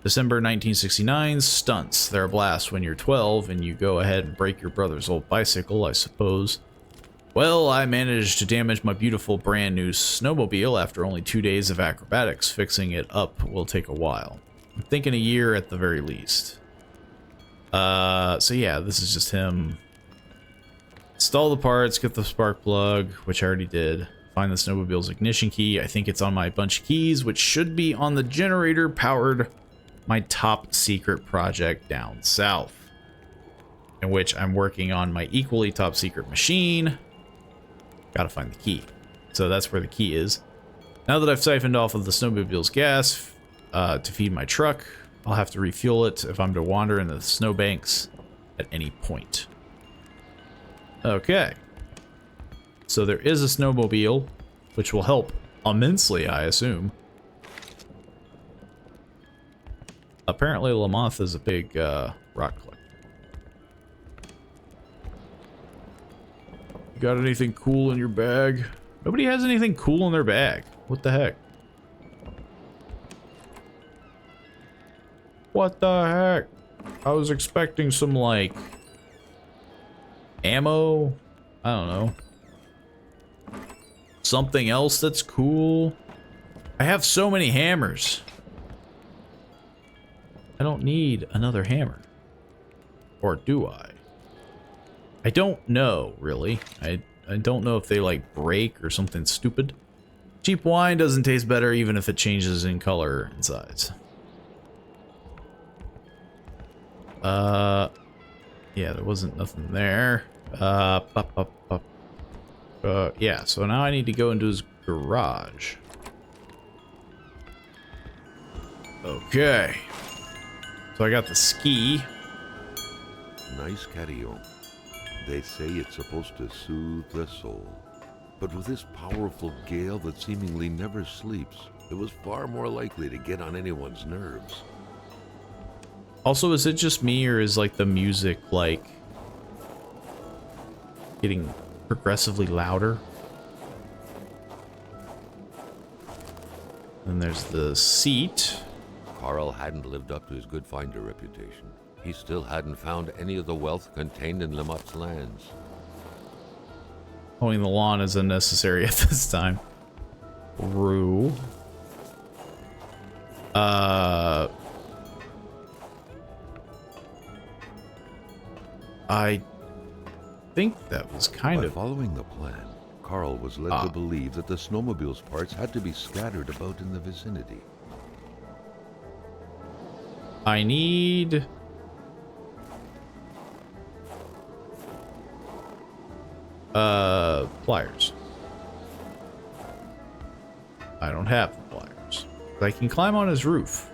December 1969, stunts. They're a blast when you're 12 and you go ahead and break your brother's old bicycle, I suppose. Well, I managed to damage my beautiful brand new snowmobile after only 2 days of acrobatics. Fixing it up will take a while. I'm thinking a year at the very least. So yeah, this is just him. Install the parts, get the spark plug, which I already did. Find the snowmobile's ignition key. I think it's on my bunch of keys, which should be on the generator powered my top secret project down south, in which I'm working on my equally top secret machine. Gotta find the key. So that's where the key is. Now that I've siphoned off of the snowmobile's gas to feed my truck, I'll have to refuel it if I'm to wander in the snowbanks at any point. Okay. So there is a snowmobile, which will help immensely, I assume. Apparently, Lamont is a big rock collector. You got anything cool in your bag? Nobody has anything cool in their bag. What the heck? What the heck? I was expecting some, like, ammo. I don't know. Something else that's cool. I have so many hammers. I don't need another hammer. Or do I? I don't know, really. I don't know if they, like, break or something stupid. Cheap wine doesn't taste better even if it changes in color and size. Yeah, there wasn't nothing there. Yeah, so now I need to go into his garage. Okay. So I got the ski. Nice carillon. They say it's supposed to soothe the soul. But with this powerful gale that seemingly never sleeps, it was far more likely to get on anyone's nerves. Also, is it just me, or is, like, the music, like, getting progressively louder? And there's the seat. Carl hadn't lived up to his good finder reputation. He still hadn't found any of the wealth contained in Lamott's lands. Mowing the lawn is unnecessary at this time. Rue. I think that was kind By of... following the plan, Carl was led to believe that the snowmobile's parts had to be scattered about in the vicinity. I need... pliers. I don't have the pliers. But I can climb on his roof.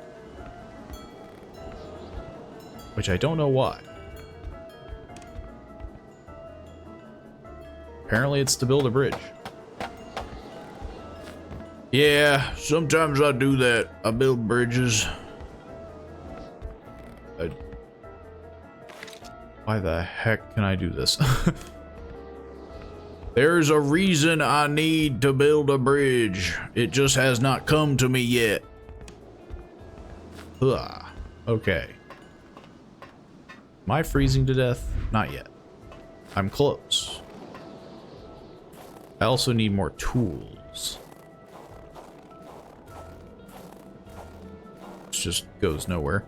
Which I don't know why. Apparently it's to build a bridge. Yeah, sometimes I do that. I build bridges. Why the heck can I do this? There's a reason I need to build a bridge. It just has not come to me yet. Ugh. Okay. Am I freezing to death? Not yet. I'm close. I also need more tools. This just goes nowhere.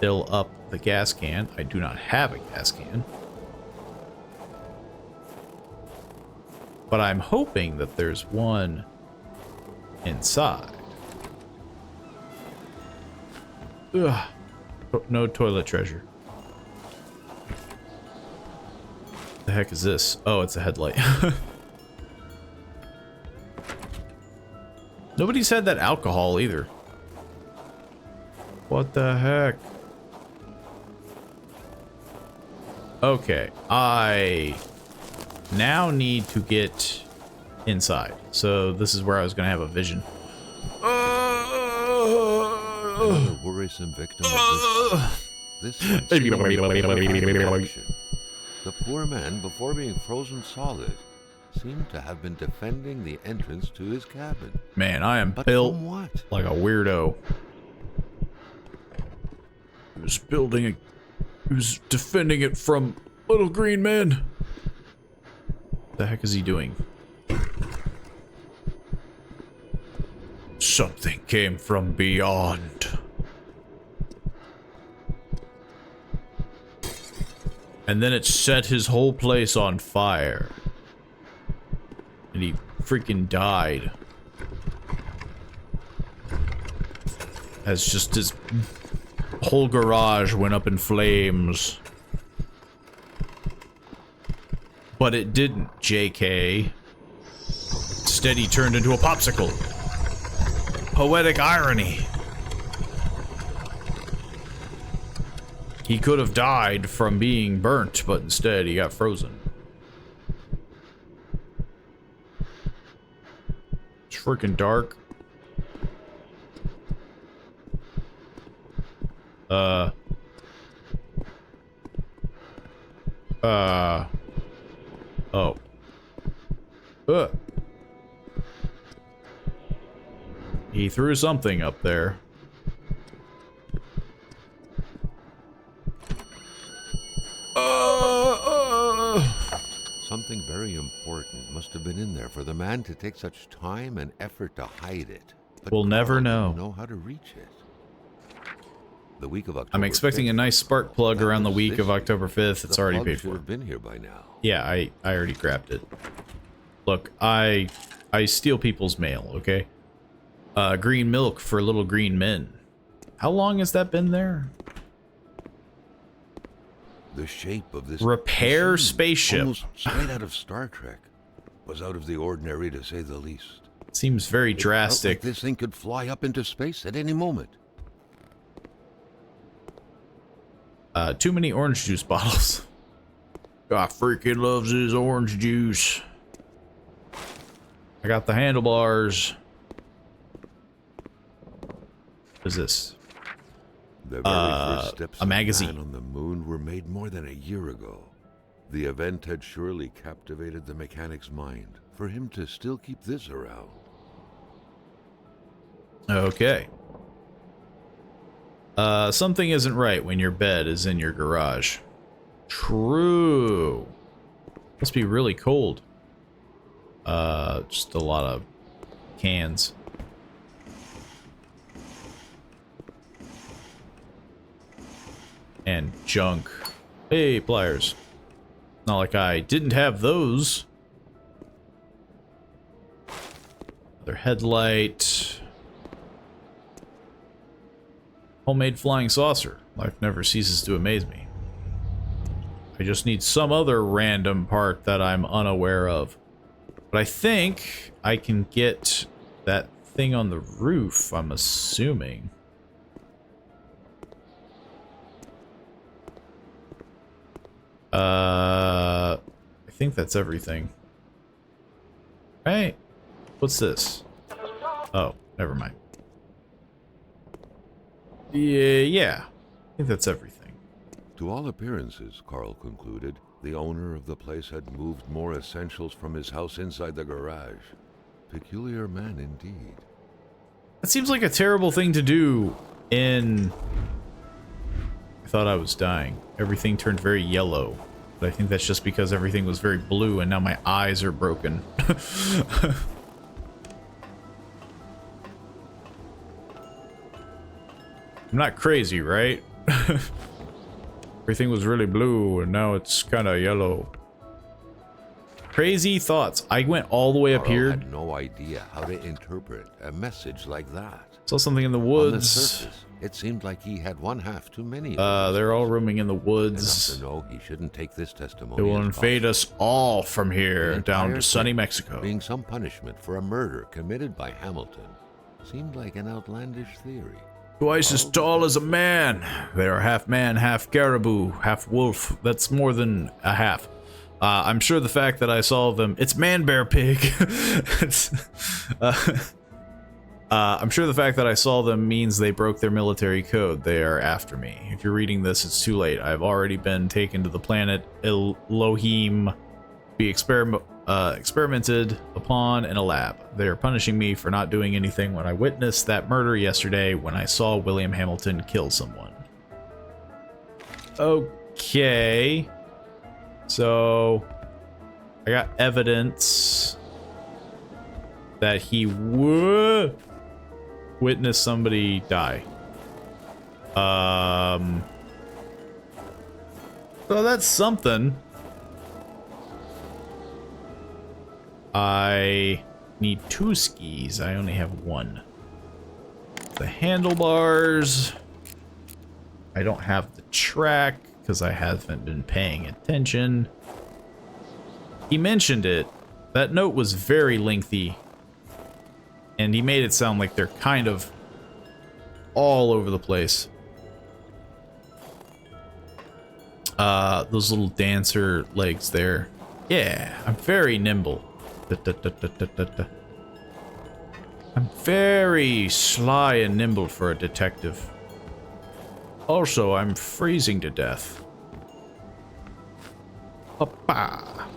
Fill up the gas can. I do not have a gas can. But I'm hoping that there's one inside. Ugh. No toilet treasure. The heck is this? Oh, it's a headlight. Nobody's had that alcohol either. What the heck? Okay, I now need to get inside. So this is where I was going to have a vision. Another worrisome victim of this one seemed action. The poor man, before being frozen solid, seemed to have been defending the entrance to his cabin. Man, I am But built from what? like a weirdo. He was building a... He was defending it from little green men. What the heck is he doing? Something came from beyond. And then it set his whole place on fire. And he freaking died. As just his whole garage went up in flames. But it didn't, JK. Instead, he turned into a popsicle. Poetic irony. He could have died from being burnt, but instead he got frozen. It's freaking dark. Oh. He threw something up there. Something very important must have been in there for the man to take such time and effort to hide it. But We'll never Carl know. didn't know how to reach it. The week of October I'm expecting 5th, a nice spark plug that around the was week this of October 5th. It's The already plug paid should for. have been here by now. Yeah, I already grabbed it. Look, I steal people's mail, okay? Green milk for little green men. How long has that been there? The shape of this Repair machine, spaceship. almost straight out of Star Trek, was out of the ordinary to say the least. Seems very It felt drastic. like this thing could fly up into space at any moment. Too many orange juice bottles. I freaking loves his orange juice. I got the handlebars. What is this? The very first steps a of magazine. man on the moon were made more than a year ago. The event had surely captivated the mechanic's mind for him to still keep this around. Okay. Something isn't right when your bed is in your garage. True. Must be really cold. Just a lot of cans. And junk. Hey, pliers. Not like I didn't have those. Another headlight. Homemade flying saucer. Life never ceases to amaze me. I just need some other random part that I'm unaware of. But I think I can get that thing on the roof, I'm assuming. I think that's everything. Right? What's this? Oh, never mind. Yeah. I think that's everything. To all appearances, Carl concluded, the owner of the place had moved more essentials from his house inside the garage. Peculiar man indeed. That seems like a terrible thing to do in... I thought I was dying. Everything turned very yellow. But I think that's just because everything was very blue and now my eyes are broken. I'm not crazy, right? Everything was really blue and now it's kind of yellow. Crazy thoughts. I went all the way up Carl here. had no idea how to interpret a message like that. Saw something in the On the woods. surface, it seemed like he had one half too many. They're all roaming in the Enough woods. to know he shouldn't take this testimony. They will as invade gospel. us all from The here down entire to sunny thing Mexico. Being some punishment for a murder committed by Hamilton seemed like an outlandish theory. Twice as tall as a man. They are half man, half caribou, half wolf. That's more than a half. I'm sure the fact that I saw them... It's man, bear, pig. I'm sure the fact that I saw them means they broke their military code. They are after me. If you're reading this, it's too late. I've already been taken to the planet Elohim, be experimented upon in a lab. They are punishing me for not doing anything when I witnessed that murder yesterday when I saw William Hamilton kill someone. Okay. So, I got evidence that he would witness somebody die. So that's something. I need 2 skis. I only have 1. The handlebars. I don't have the track because I haven't been paying attention. He mentioned it. That note was very lengthy. And he made it sound like they're kind of all over the place. Those little dancer legs there. Yeah, I'm very nimble. I'm very sly and nimble for a detective. Also, I'm freezing to death. Papa.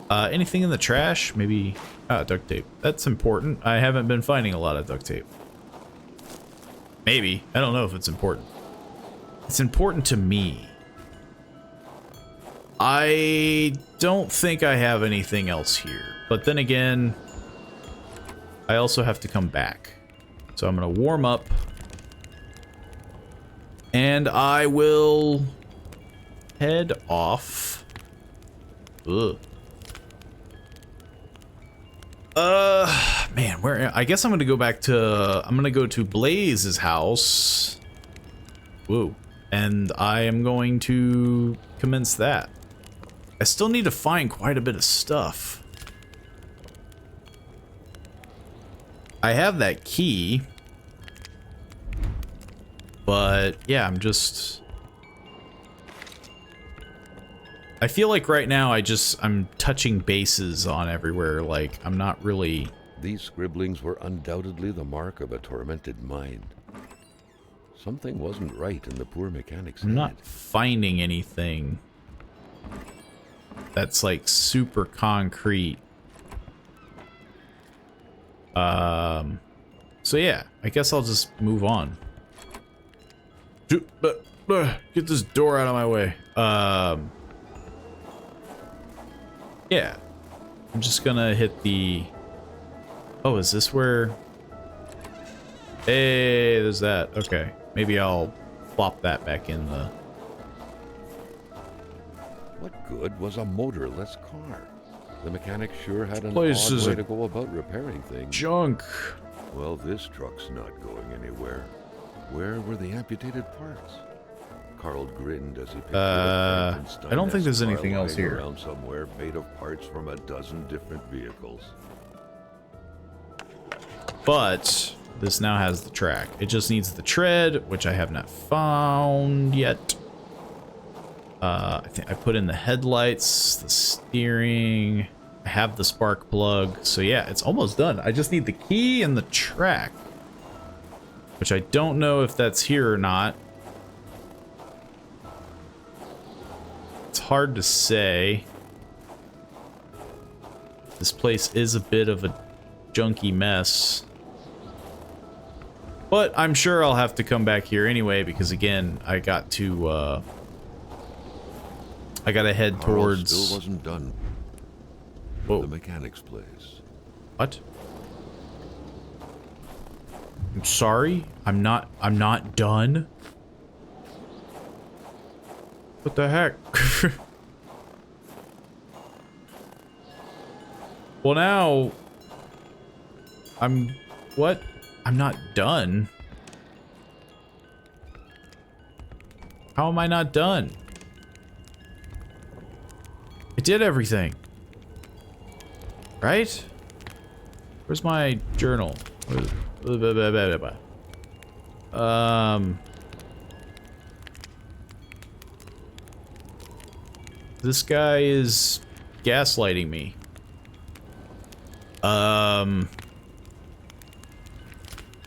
Anything in the trash? Maybe duct tape. That's important. I haven't been finding a lot of duct tape. Maybe. I don't know if it's important. It's important to me. I don't think I have anything else here. But then again, I also have to come back. So I'm going to warm up. And I will head off. Ugh. Man, where? I guess I'm gonna go back to. I'm gonna go to Blaze's house. Whoa. And I am going to commence that. I still need to find quite a bit of stuff. I have that key. But yeah, I feel like right now I'm touching bases on everywhere, like I'm not really... These scribblings were undoubtedly the mark of a tormented mind. Something wasn't right in the poor mechanic's I'm head. not finding anything that's like super concrete. So yeah, I guess I'll just move on. Get this door out of my way. Yeah. I'm just gonna hit the... Oh, is this where... Hey, there's that. Okay. Maybe I'll plop that back in the... What good was a motorless car? The mechanic sure had an Place odd is way a to go about repairing things. junk. Well, this truck's not going anywhere. Where were the amputated parts? Carl grinned as he pictured a Frankenstein-esque I don't think there's car anything else lying here. around somewhere made of parts from a dozen different vehicles. But this now has the track. It just needs the tread, which I have not found yet. I think I put in the headlights, the steering. I have the spark plug. So yeah, it's almost done. I just need the key and the track, which I don't know if that's here or not. It's hard to say. This place is a bit of a junky mess. But I'm sure I'll have to come back here anyway, because again, I gotta head Carl towards... still wasn't done. Whoa. The mechanic's place. What? I'm sorry? I'm not done? What the heck? Well, now... What? I'm not done? How am I not done? I did everything. Right? Where's my journal? This guy is gaslighting me.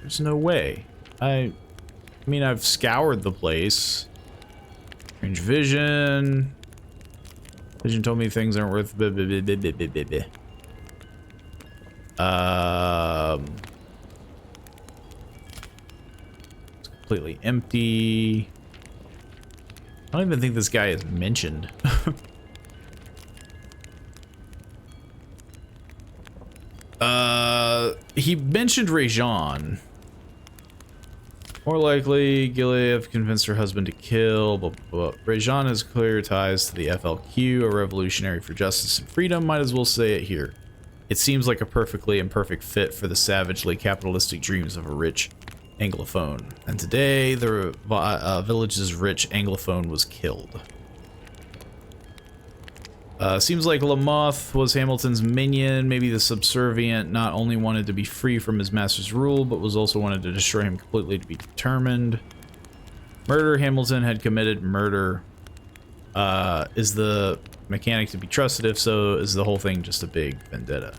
There's no way. I mean, I've scoured the place. Range vision. Vision told me things aren't worth. It's completely empty. I don't even think this guy is mentioned. He mentioned Rajan. More likely, Gilead convinced her husband to kill, blah, blah, blah. Rajan has clear ties to the FLQ, a revolutionary for justice and freedom. Might as well say it here. It seems like a perfectly imperfect fit for the savagely capitalistic dreams of a rich Anglophone. And today, the village's rich Anglophone was killed. Seems like Lamoth was Hamilton's minion. Maybe the subservient not only wanted to be free from his master's rule, but was also wanted to destroy him completely to be determined. Murder. Hamilton had committed murder. Is the mechanic to be trusted? If so, is the whole thing just a big vendetta?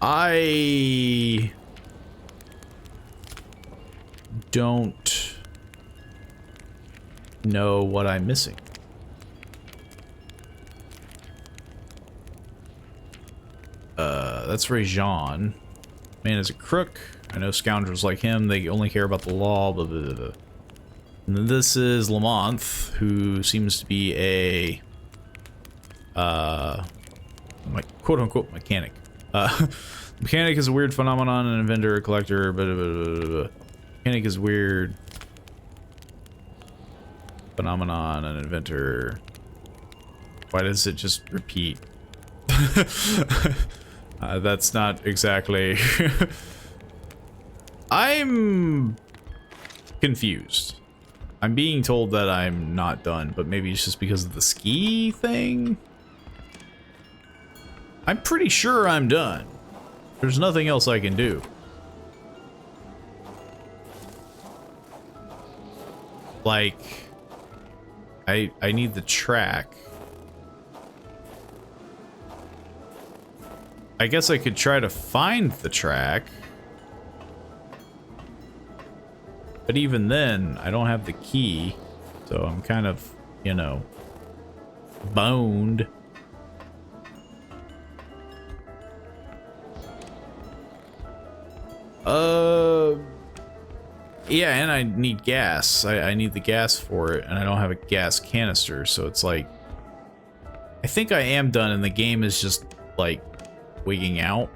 I don't know what I'm missing. That's Rajan. Man is a crook. I know scoundrels like him, they only care about the law, blah, blah, blah, blah. And then this is Lamont, who seems to be a quote-unquote mechanic. Mechanic is a weird phenomenon, an inventor, a collector, blah, blah, blah, blah. Mechanic is weird. Phenomenon, an inventor. Why does it just repeat? That's not exactly... I'm confused. I'm being told that I'm not done, but maybe it's just because of the ski thing? I'm pretty sure I'm done. There's nothing else I can do. Like... I need the track. I guess I could try to find the track. But even then, I don't have the key. So I'm kind of, you know, boned. Yeah, and I need gas. I need the gas for it, and I don't have a gas canister, so it's like... I think I am done, and the game is just, like, wigging out.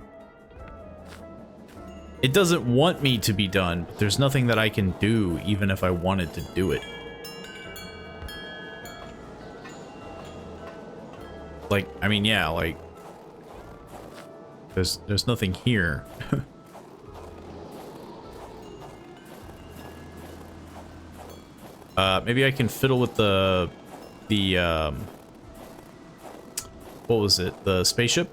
It doesn't want me to be done, but there's nothing that I can do, even if I wanted to do it. Like, I mean, yeah, like... There's nothing here. Maybe I can fiddle with the what was it? The spaceship?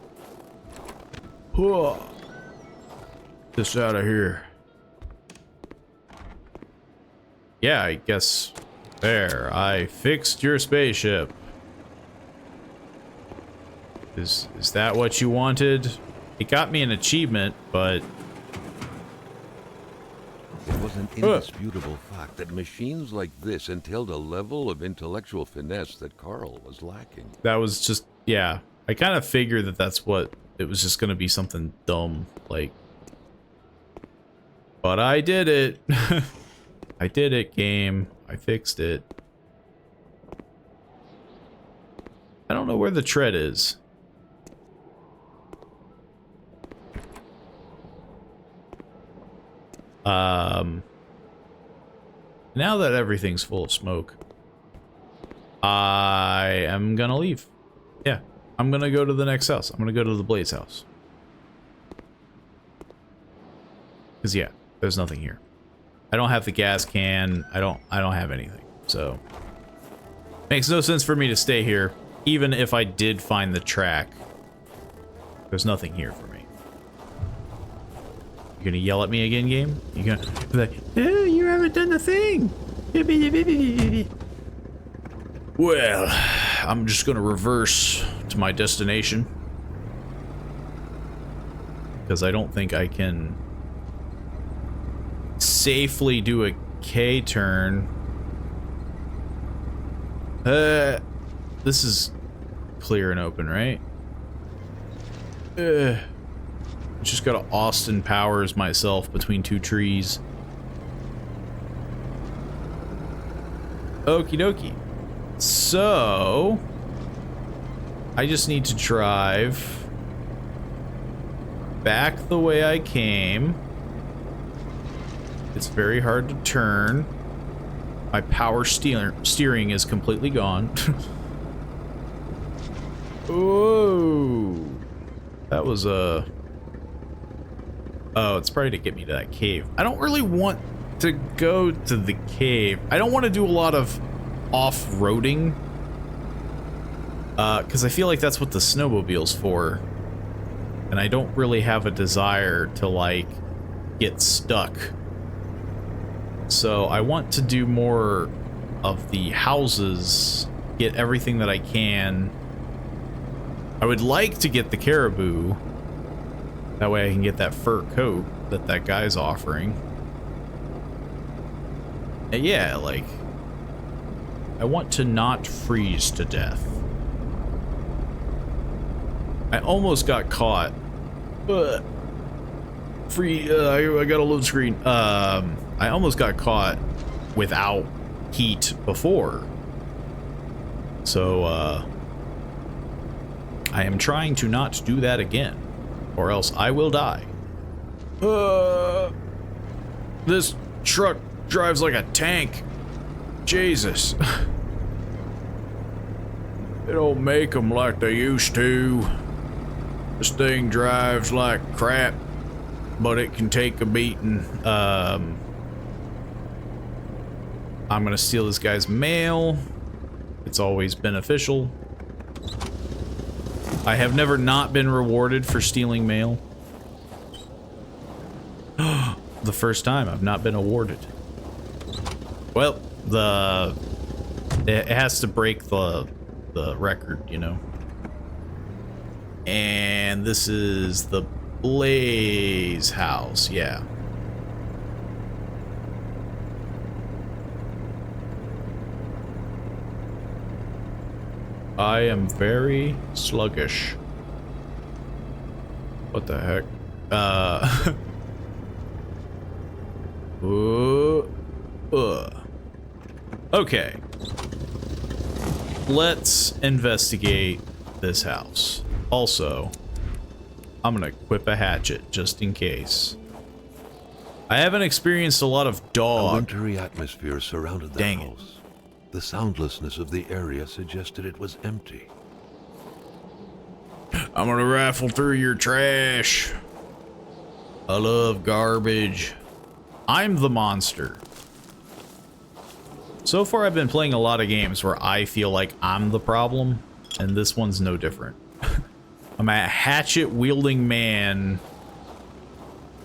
This out of here. Yeah, I guess. There, I fixed your spaceship. Is that what you wanted? It got me an achievement, but... It was an indisputable fact that machines like this entailed a level of intellectual finesse that Carl was lacking. That was just, yeah. I kind of figured that that's what it was just gonna be something dumb, like... But I did it! I did it, game. I fixed it. I don't know where the tread is. Now that everything's full of smoke, I am gonna leave. Yeah, I'm gonna go to the next house. I'm gonna go to the Blaze house. Cause yeah, there's nothing here. I don't have the gas can. I don't have anything. So makes no sense for me to stay here, even if I did find the track. There's nothing here for me. You gonna yell at me again, game? You gonna be like, oh, you haven't done the thing. Well, I'm just gonna reverse to my destination. Because I don't think I can safely do a K-turn. This is clear and open, right? Just gotta Austin Powers myself between two trees. Okie dokie. So, I just need to drive back the way I came. It's very hard to turn. My power steering is completely gone. Whoa. That was a... Oh, it's probably to get me to that cave. I don't really want to go to the cave. I don't want to do a lot of off-roading. Because I feel like that's what the snowmobile's for. And I don't really have a desire to, like, get stuck. So I want to do more of the houses, get everything that I can. I would like to get the caribou. That way I can get that fur coat that guy's offering. And yeah, like, I want to not freeze to death. I almost got caught. I got a load screen. I almost got caught without heat before. So, I am trying to not do that again, or else I will die. This truck drives like a tank. Jesus. They don't make them like they used to. This thing drives like crap, but it can take a beating. I'm gonna steal this guy's mail. It's always beneficial. I have never not been rewarded for stealing mail. The first time I've not been awarded. Well, it has to break the record, you know. And this is the Blaze house, yeah. I am very sluggish. What the heck? Okay. Let's investigate this house. Also, I'm gonna equip a hatchet just in case. I haven't experienced a lot of dog. A wintry atmosphere surrounded the Dang house. The soundlessness of the area suggested it was empty. I'm gonna rifle through your trash. I love garbage. I'm the monster. So far I've been playing a lot of games where I feel like I'm the problem, and this one's no different. I'm a hatchet-wielding man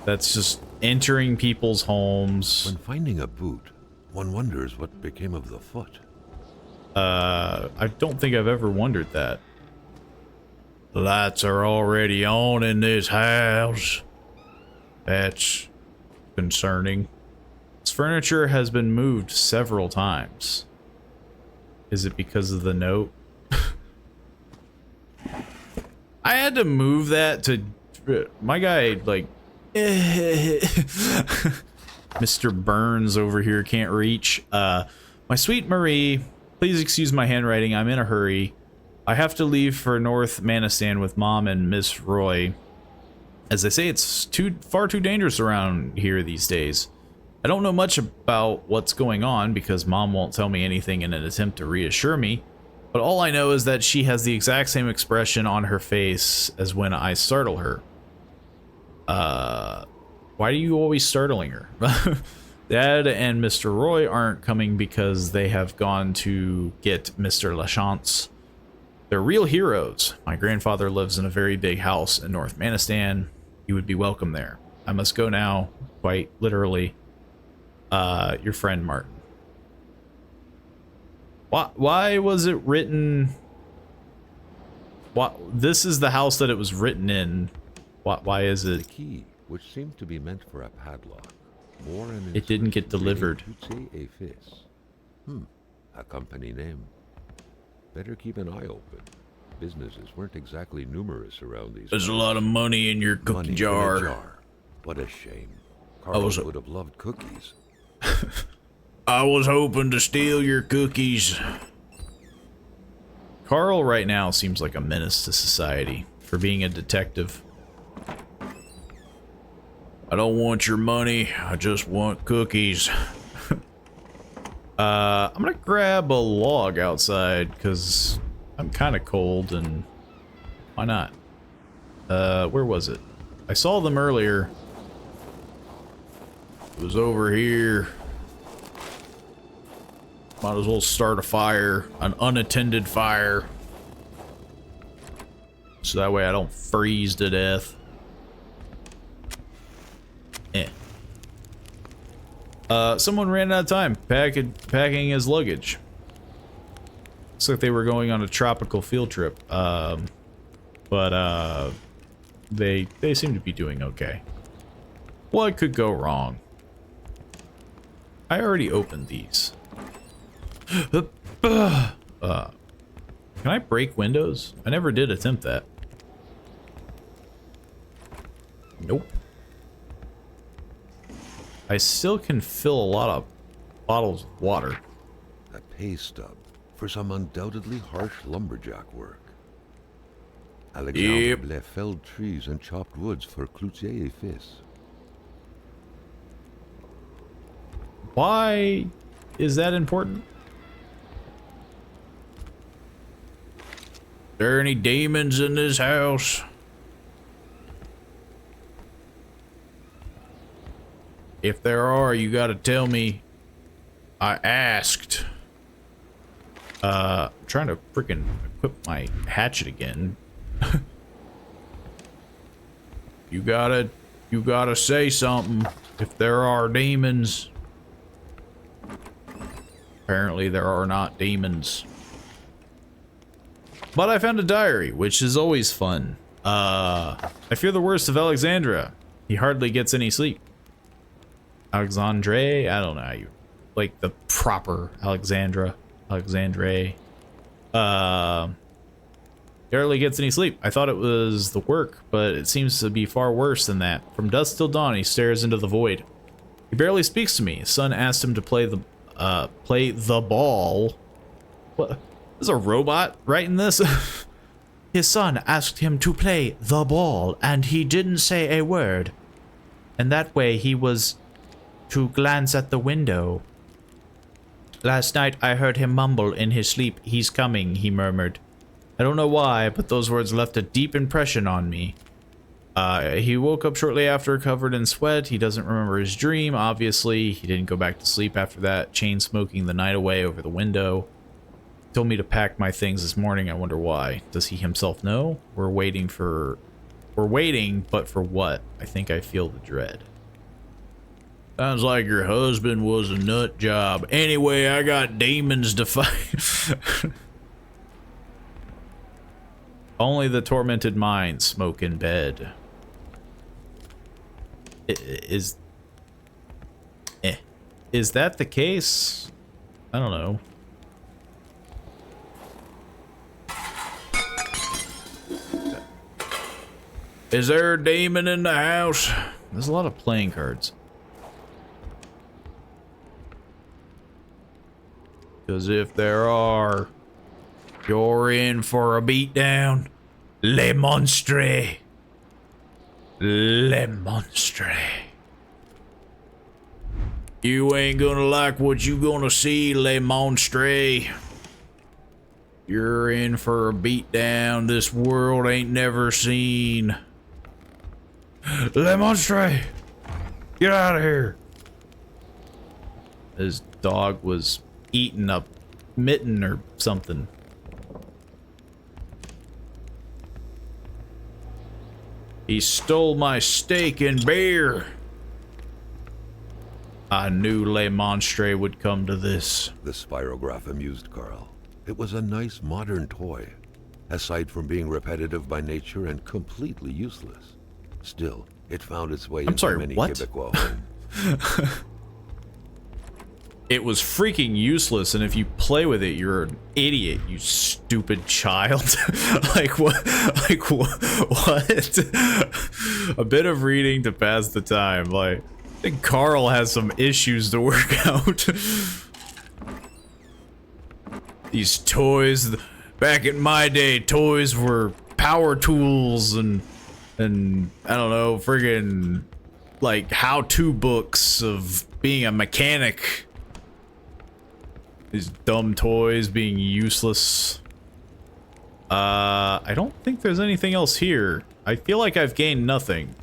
that's just entering people's homes. When finding a boot, one wonders what became of the foot. I don't think I've ever wondered that. The lights are already on in this house. That's concerning. This furniture has been moved several times. Is it because of the note? I had to move that to my guy, like Mr. Burns over here can't reach. My sweet Marie, please excuse my handwriting. I'm in a hurry. I have to leave for North Manistan with Mom and Miss Roy. As they say, it's far too dangerous around here these days. I don't know much about what's going on because Mom won't tell me anything in an attempt to reassure me. But all I know is that she has the exact same expression on her face as when I startle her. Why are you always startling her? Dad and Mr. Roy aren't coming because they have gone to get Mr. Lachance. They're real heroes. My grandfather lives in a very big house in North Manistan. You would be welcome there. I must go now, quite literally. Your friend Martin. Why was it written? This is the house that it was written in. Why is The it? key, which seemed to be meant for a padlock, bore an It didn't get inscription delivered. reading "Tutsi et Fils." A company name. Better keep an eye open. Businesses weren't exactly numerous around these. There's a lot of money in your cookie Money in a jar. jar. What a shame. Carl was- would have loved cookies. I was hoping to steal your cookies. Carl right now seems like a menace to society for being a detective. I don't want your money. I just want cookies. I'm gonna grab a log outside because I'm kind of cold and why not? Where was it? I saw them earlier. It was over here. Might as well start a fire, an unattended fire. So that way I don't freeze to death. Someone ran out of time packing his luggage. Looks like they were going on a tropical field trip. But they seem to be doing okay. What could go wrong? I already opened these. Can I break windows? I never did attempt that. Nope. I still can fill a lot of bottles of water. A pay stub for some undoubtedly harsh lumberjack work. Alexandre Yep. Blais felled trees and chopped woods for Cloutier et Fils. Why is that important? There any demons in this house? If there are, you gotta tell me. I asked. I'm trying to freaking equip my hatchet again. You gotta say something if there are demons. Apparently there are not demons. But I found a diary, which is always fun. I fear the worst of Alexandra. He hardly gets any sleep. Alexandre? I don't know how you... Like the proper Alexandre. He hardly gets any sleep. I thought it was the work, but it seems to be far worse than that. From dusk till dawn, he stares into the void. He barely speaks to me. His son asked him to play the ball. What? There's a robot writing this? His son asked him to play the ball, and he didn't say a word. And that way he was to glance at the window. Last night I heard him mumble in his sleep, "He's coming," he murmured. I don't know why, but those words left a deep impression on me. He woke up shortly after, covered in sweat. He doesn't remember his dream, obviously. He didn't go back to sleep after that, chain smoking the night away over the window. He told me to pack my things this morning. I wonder why. Does he himself know? We're waiting, but for what? I think I feel the dread. Sounds like your husband was a nut job. Anyway, I got demons to fight. Only the tormented mind smoke in bed. Is that the case? I don't know. Is there a demon in the house? There's a lot of playing cards. Because if there are, you're in for a beatdown. Le monstre. Le monstre. You ain't gonna like what you gonna see, Le monstre. You're in for a beatdown this world ain't never seen. Le monstre! Get out of here! His dog was eating a mitten or something. He stole my steak and beer. I knew Le Monstre would come to this. The spirograph amused Carl. It was a nice modern toy, aside from being repetitive by nature and completely useless. Still, it found its way into many Quebecois homes. It was freaking useless, and if you play with it, you're an idiot, you stupid child. Like what? Like what? A bit of reading to pass the time. Like, I think Carl has some issues to work out. These toys, back in my day, toys were power tools and I don't know, friggin' like how-to books of being a mechanic. These dumb toys being useless. I don't think there's anything else here. I feel like I've gained nothing.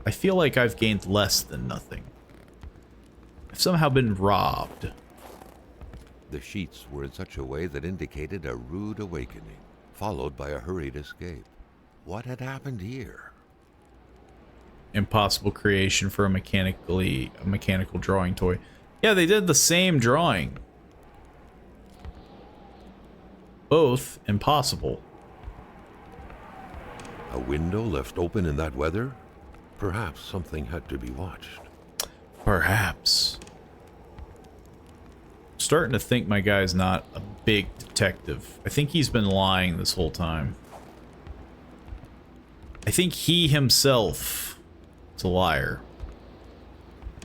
I feel like I've gained less than nothing. I've somehow been robbed. The sheets were in such a way that indicated a rude awakening, followed by a hurried escape. What had happened here? Impossible creation for a mechanical drawing toy. Yeah, they did the same drawing. Both impossible. A window left open in that weather? Perhaps something had to be watched. Perhaps. Starting to think my guy's not a big detective. I think he's been lying this whole time. I think he himself is a liar.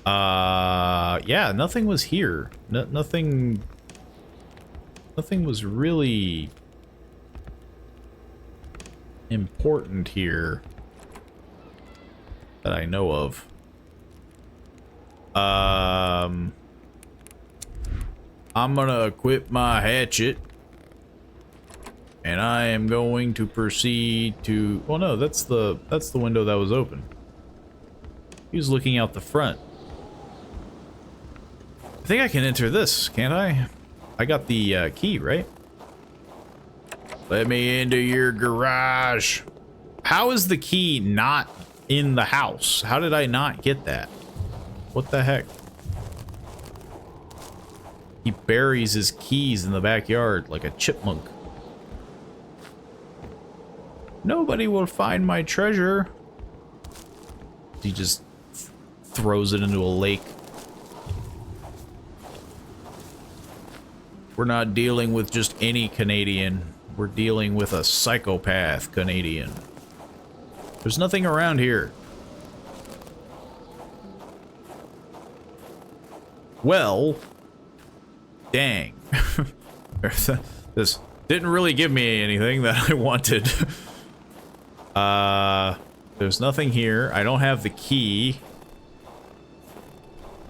Yeah, nothing was here. Nothing was really important here that I know of. I'm gonna equip my hatchet, and I am going to proceed to. Well, no, that's the window that was open. He was looking out the front. I think I can enter this, can't I? I got the key, right? Let me into your garage. How is the key not in the house? How did I not get that? What the heck? He buries his keys in the backyard like a chipmunk. Nobody will find my treasure. He just throws it into a lake. We're not dealing with just any Canadian. We're dealing with a psychopath Canadian. There's nothing around here. Well, dang. This didn't really give me anything that I wanted. There's nothing here. I don't have the key.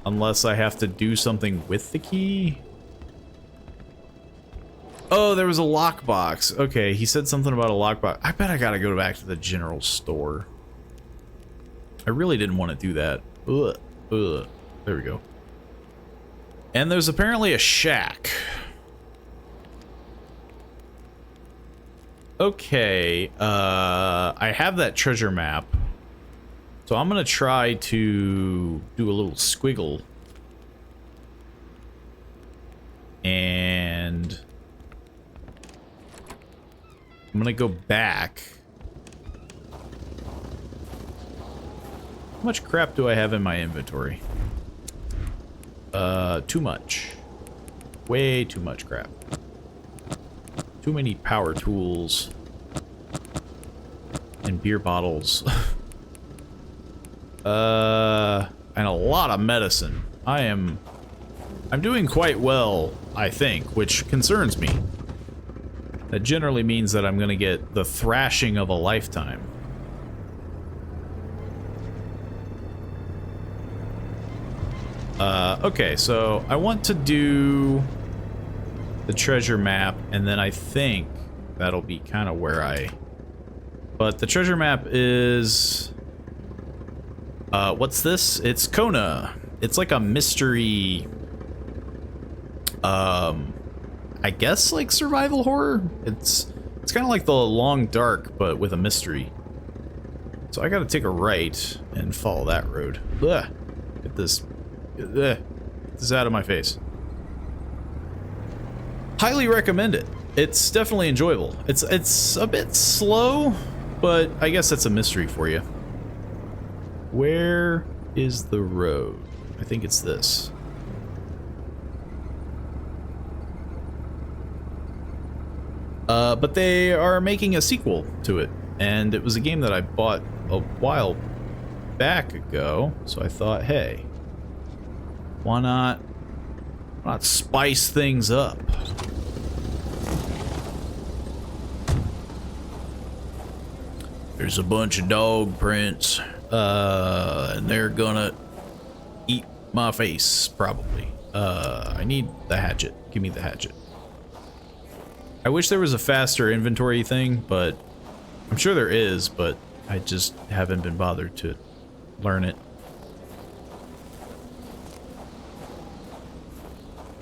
Unless I have to do something with the key. Oh, there was a lockbox. Okay, he said something about a lockbox. I bet I gotta go back to the general store. I really didn't want to do that. Ugh. Ugh. There we go. And there's apparently a shack. Okay, I have that treasure map. So I'm gonna try to do a little squiggle. And I'm gonna go back. How much crap do I have in my inventory? Too much. Way too much crap. Too many power tools. and beer bottles. And a lot of medicine. I'm doing quite well, I think, which concerns me. That generally means that I'm gonna get the thrashing of a lifetime. Okay, so I want to do the treasure map, and then I think that'll be kind of where But the treasure map is... what's this? It's Kona. It's like a mystery... I guess like survival horror? It's kind of like The Long Dark, but with a mystery. So I gotta take a right and follow that road. Ugh. Get this... Ugh. Get this out of my face. Highly recommend it. It's definitely enjoyable. It's a bit slow, but I guess that's a mystery for you. Where is the road? I think it's this. But they are making a sequel to it, and it was a game that I bought a while back ago, so I thought, hey, why not spice things up? There's a bunch of dog prints, and they're gonna eat my face, probably. I need the hatchet. Give me the hatchet. I wish there was a faster inventory thing, but I'm sure there is, but I just haven't been bothered to learn it.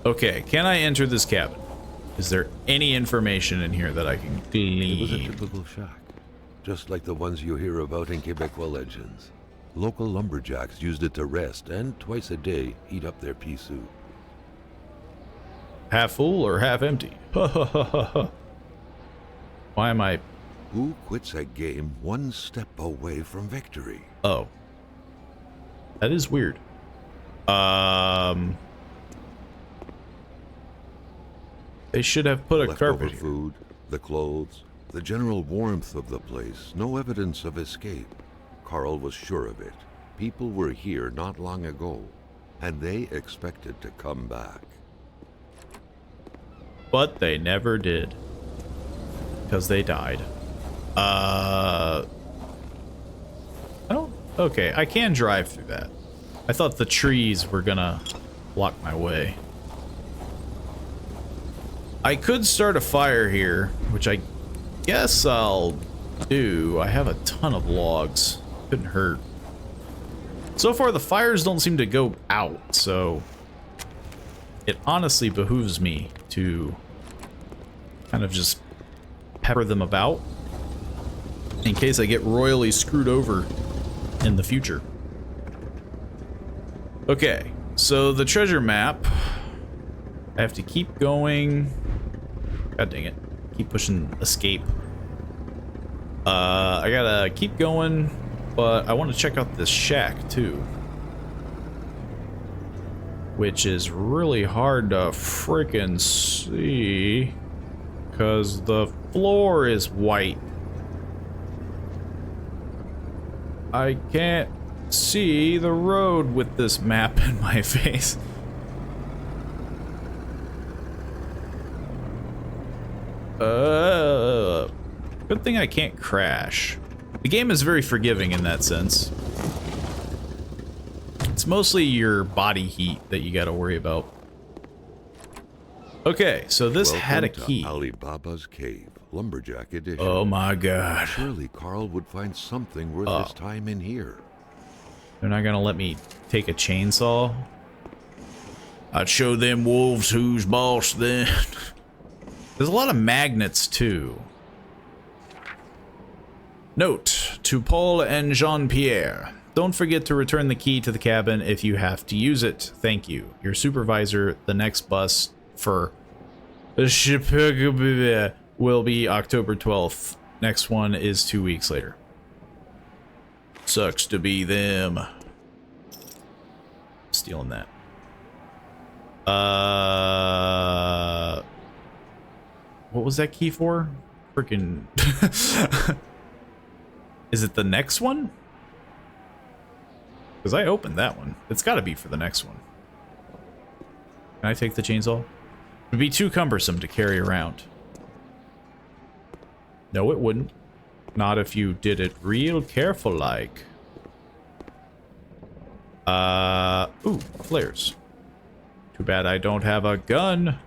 Okay, can I enter this cabin? Is there any information in here that I can It was a glean? typical shack, just like the ones you hear about in Quebecois legends. Local lumberjacks used it to rest and twice a day eat up their pea soup. Half full or half empty? Why am I... Who quits a game one step away from victory? Oh. That is weird. They should have put a Leftover carpet here. food, the clothes, the general warmth of the place, no evidence of escape. Carl was sure of it. People were here not long ago, and they expected to come back. But they never did. Because they died. I don't... Okay, I can drive through that. I thought the trees were gonna block my way. I could start a fire here, which I guess I'll do. I have a ton of logs. Couldn't hurt. So far, the fires don't seem to go out, so... It honestly behooves me to kind of just pepper them about in case I get royally screwed over in the future. Okay, so the treasure map, I have to keep going. God dang it. Keep pushing escape. I gotta keep going, but I want to check out this shack too. Which is really hard to frickin' see because the floor is white. I can't see the road with this map in my face. Good thing I can't crash. The game is very forgiving in that sense. It's mostly your body heat that you gotta worry about. Okay, so this had a Welcome to key. Alibaba's Cave, Lumberjack Edition. Oh my god. Surely Carl would find something worth his time in here. They're not gonna let me take a chainsaw? I'd show them wolves who's boss then. There's a lot of magnets too. Note to Paul and Jean-Pierre. Don't forget to return the key to the cabin if you have to use it. Thank you. Your supervisor, the next bus for will be October 12th. Next one is 2 weeks later. Sucks to be them. Stealing that. What was that key for? Freaking Is it the next one? Because I opened that one. It's got to be for the next one. Can I take the chainsaw? It would be too cumbersome to carry around. No, it wouldn't. Not if you did it real careful like. Ooh, flares. Too bad I don't have a gun.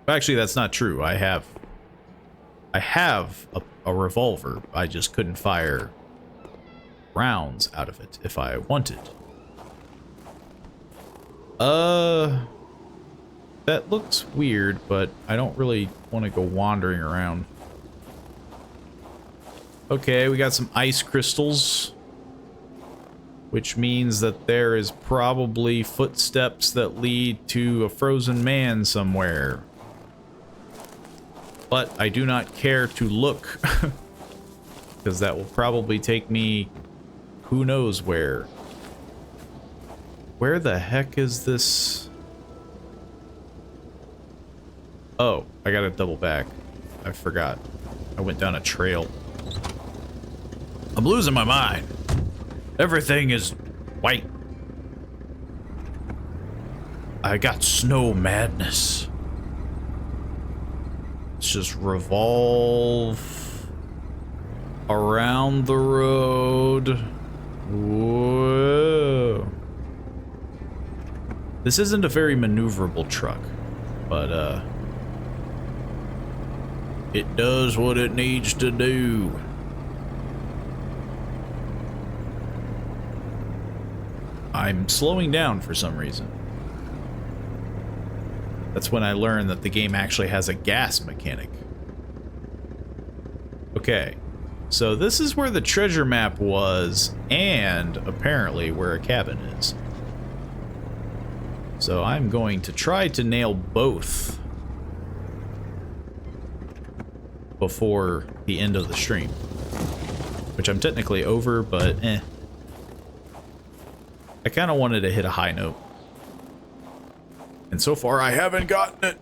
Actually, that's not true. I have a revolver. I just couldn't fire rounds out of it if I wanted. That looks weird, but I don't really want to go wandering around. Okay, we got some ice crystals, which means that there is probably footsteps that lead to a frozen man somewhere. But I do not care to look, because that will probably take me who knows where. Where the heck is this? Oh, I gotta double back. I forgot. I went down a trail. I'm losing my mind. Everything is white. I got snow madness. Let's just revolve around the road. Whoa. This isn't a very maneuverable truck, but it does what it needs to do. I'm slowing down for some reason. That's when I learned that the game actually has a gas mechanic. Okay, so this is where the treasure map was, and apparently where a cabin is. So I'm going to try to nail both before the end of the stream. Which I'm technically over, but eh. I kind of wanted to hit a high note. And so far, I haven't gotten it.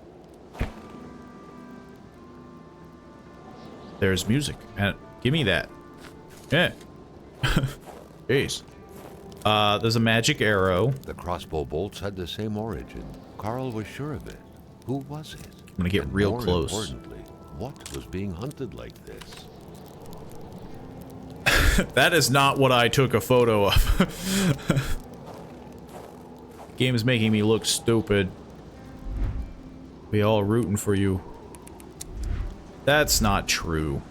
There's music. And give me that. Yeah. Jeez. There's a magic arrow. The crossbow bolts had the same origin. Carl was sure of it. Who was it? I'm gonna get And real more close. Importantly, what was being hunted like this? That is not what I took a photo of. Game is making me look stupid. We all rooting for you. That's not true.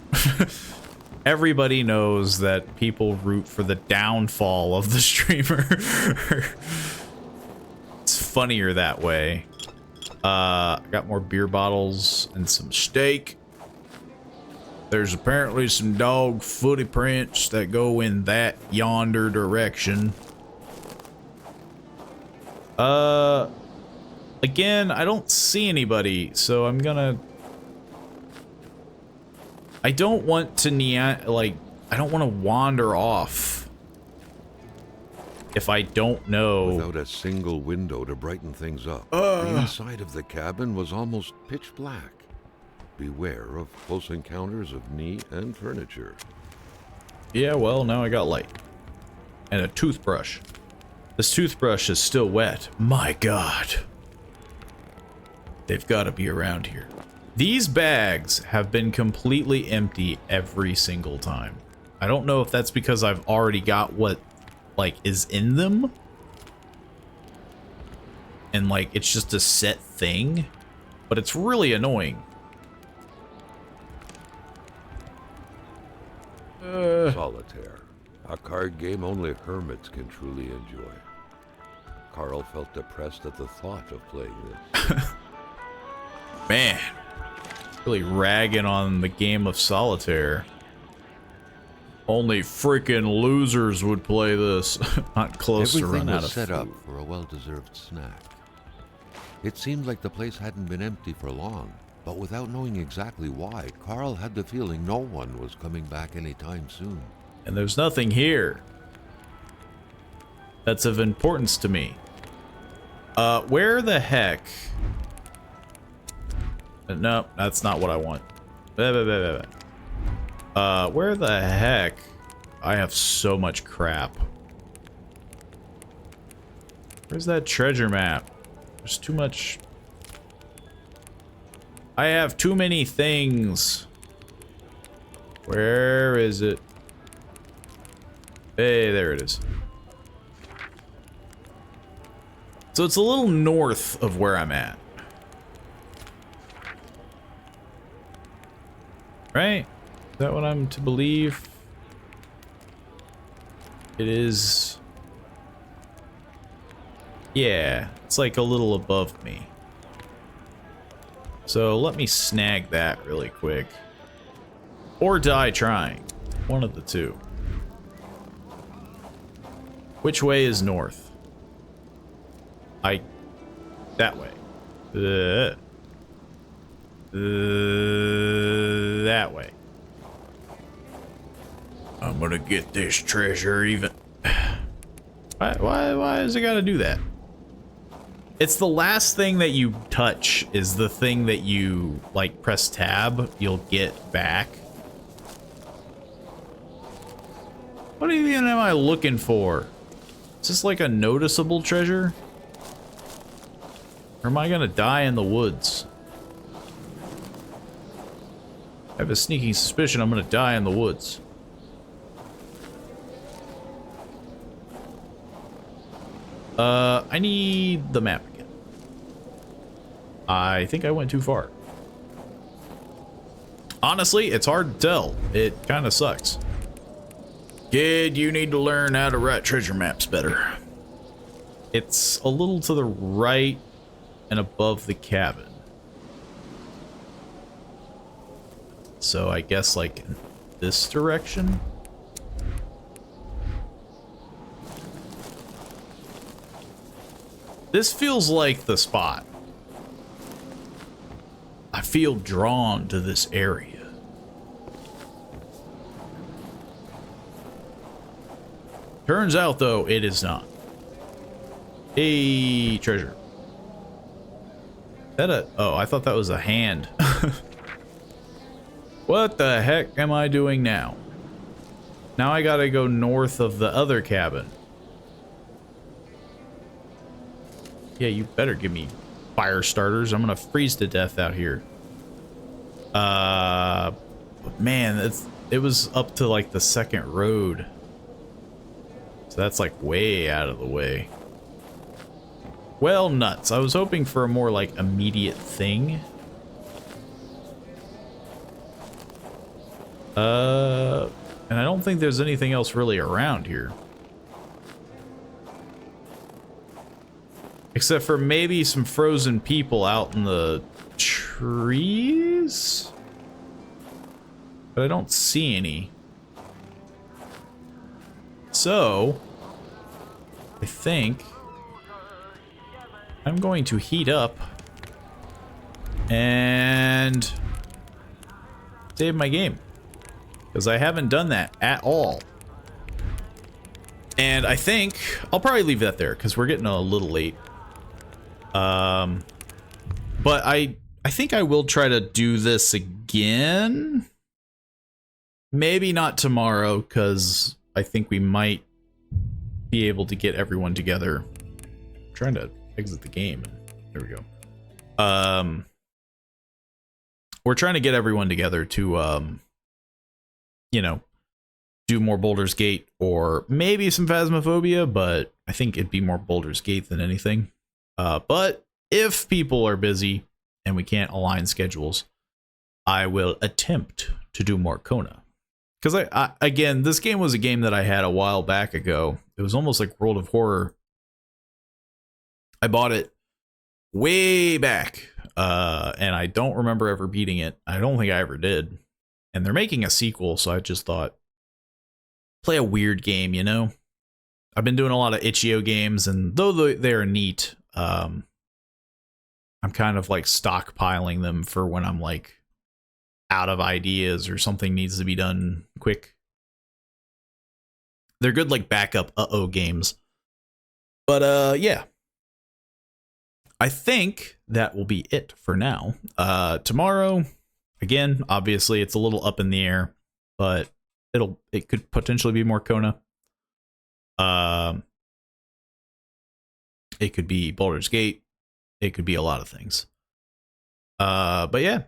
Everybody knows that people root for the downfall of the streamer. It's funnier that way. I got more beer bottles and some steak. There's apparently some dog footy prints that go in that yonder direction. Again, I don't see anybody, so I'm gonna... I don't want to I don't want to wander off if I don't know. Without a single window to brighten things up, the inside of the cabin was almost pitch black. Beware of close encounters of knee and furniture. Yeah, well, now I got light. And a toothbrush. This toothbrush is still wet. My God. They've got to be around here. These bags have been completely empty every single time. I don't know if that's because I've already got what, like, is in them. And, like, it's just a set thing. But it's really annoying. Solitaire. A card game only hermits can truly enjoy. Carl felt depressed at the thought of playing this. Man. Really ragging on the game of solitaire. Only freaking losers would play this. Not close to run out of set food. up for a well-deserved snack. It seemed like the place hadn't been empty for long, but without knowing exactly why, Carl had the feeling no one was coming back anytime soon. And there's nothing here that's of importance to me. Where the heck? No, that's not what I want. Where the heck? I have so much crap. Where's that treasure map? There's too much. I have too many things. Where is it? Hey, there it is. So it's a little north of where I'm at. Right? Is that what I'm to believe? It is. Yeah, it's like a little above me. So let me snag that really quick. Or die trying. One of the two. Which way is north? That way. That way. I'm gonna get this treasure even. Why is it gotta do that? It's the last thing that you touch is the thing that you, like, press tab, you'll get back. What even am I looking for? Is this like a noticeable treasure? Or am I gonna die in the woods? I have a sneaking suspicion I'm gonna die in the woods. I need the map again. I think I went too far. Honestly, it's hard to tell. It kind of sucks. Kid, you need to learn how to write treasure maps better. It's a little to the right and above the cabin. So I guess like in this direction? This feels like the spot. I feel drawn to this area. Turns out, though, it is not. Hey, treasure. Is that a... Oh, I thought that was a hand. What the heck am I doing now? Now I gotta go north of the other cabin. Yeah, you better give me fire starters. I'm gonna freeze to death out here. Man, it was up to like the second road. So that's like way out of the way. Well, nuts. I was hoping for a more like immediate thing. And I don't think there's anything else really around here. Except for maybe some frozen people out in the trees? But I don't see any. So, I think I'm going to heat up and save my game. Because I haven't done that at all. And I think I'll probably leave that there because we're getting a little late. But I think I will try to do this again. Maybe not tomorrow, because I think we might be able to get everyone together. I'm trying to exit the game. There we go. We're trying to get everyone together to, you know, do more Baldur's Gate or maybe some Phasmophobia, but I think it'd be more Baldur's Gate than anything. But if people are busy and we can't align schedules, I will attempt to do more Kona. Because again, this game was a game that I had a while back ago. It was almost like World of Horror. I bought it way back, and I don't remember ever beating it. I don't think I ever did. And they're making a sequel, so I just thought, play a weird game, you know? I've been doing a lot of itch.io games, and though they're neat, I'm kind of like stockpiling them for when I'm like out of ideas or something needs to be done quick. They're good like backup games. But yeah. I think that will be it for now. Tomorrow, again, obviously it's a little up in the air, but it could potentially be more Kona. It could be Baldur's Gate. It could be a lot of things. But yeah,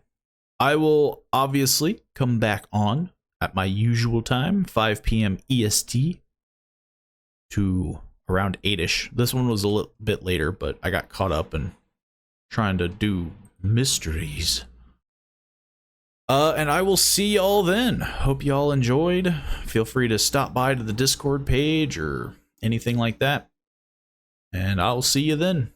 I will obviously come back on at my usual time, 5 p.m. EST to around 8ish. This one was a little bit later, but I got caught up in trying to do mysteries. And I will see y'all then. Hope y'all enjoyed. Feel free to stop by to the Discord page or anything like that. And I'll see you then.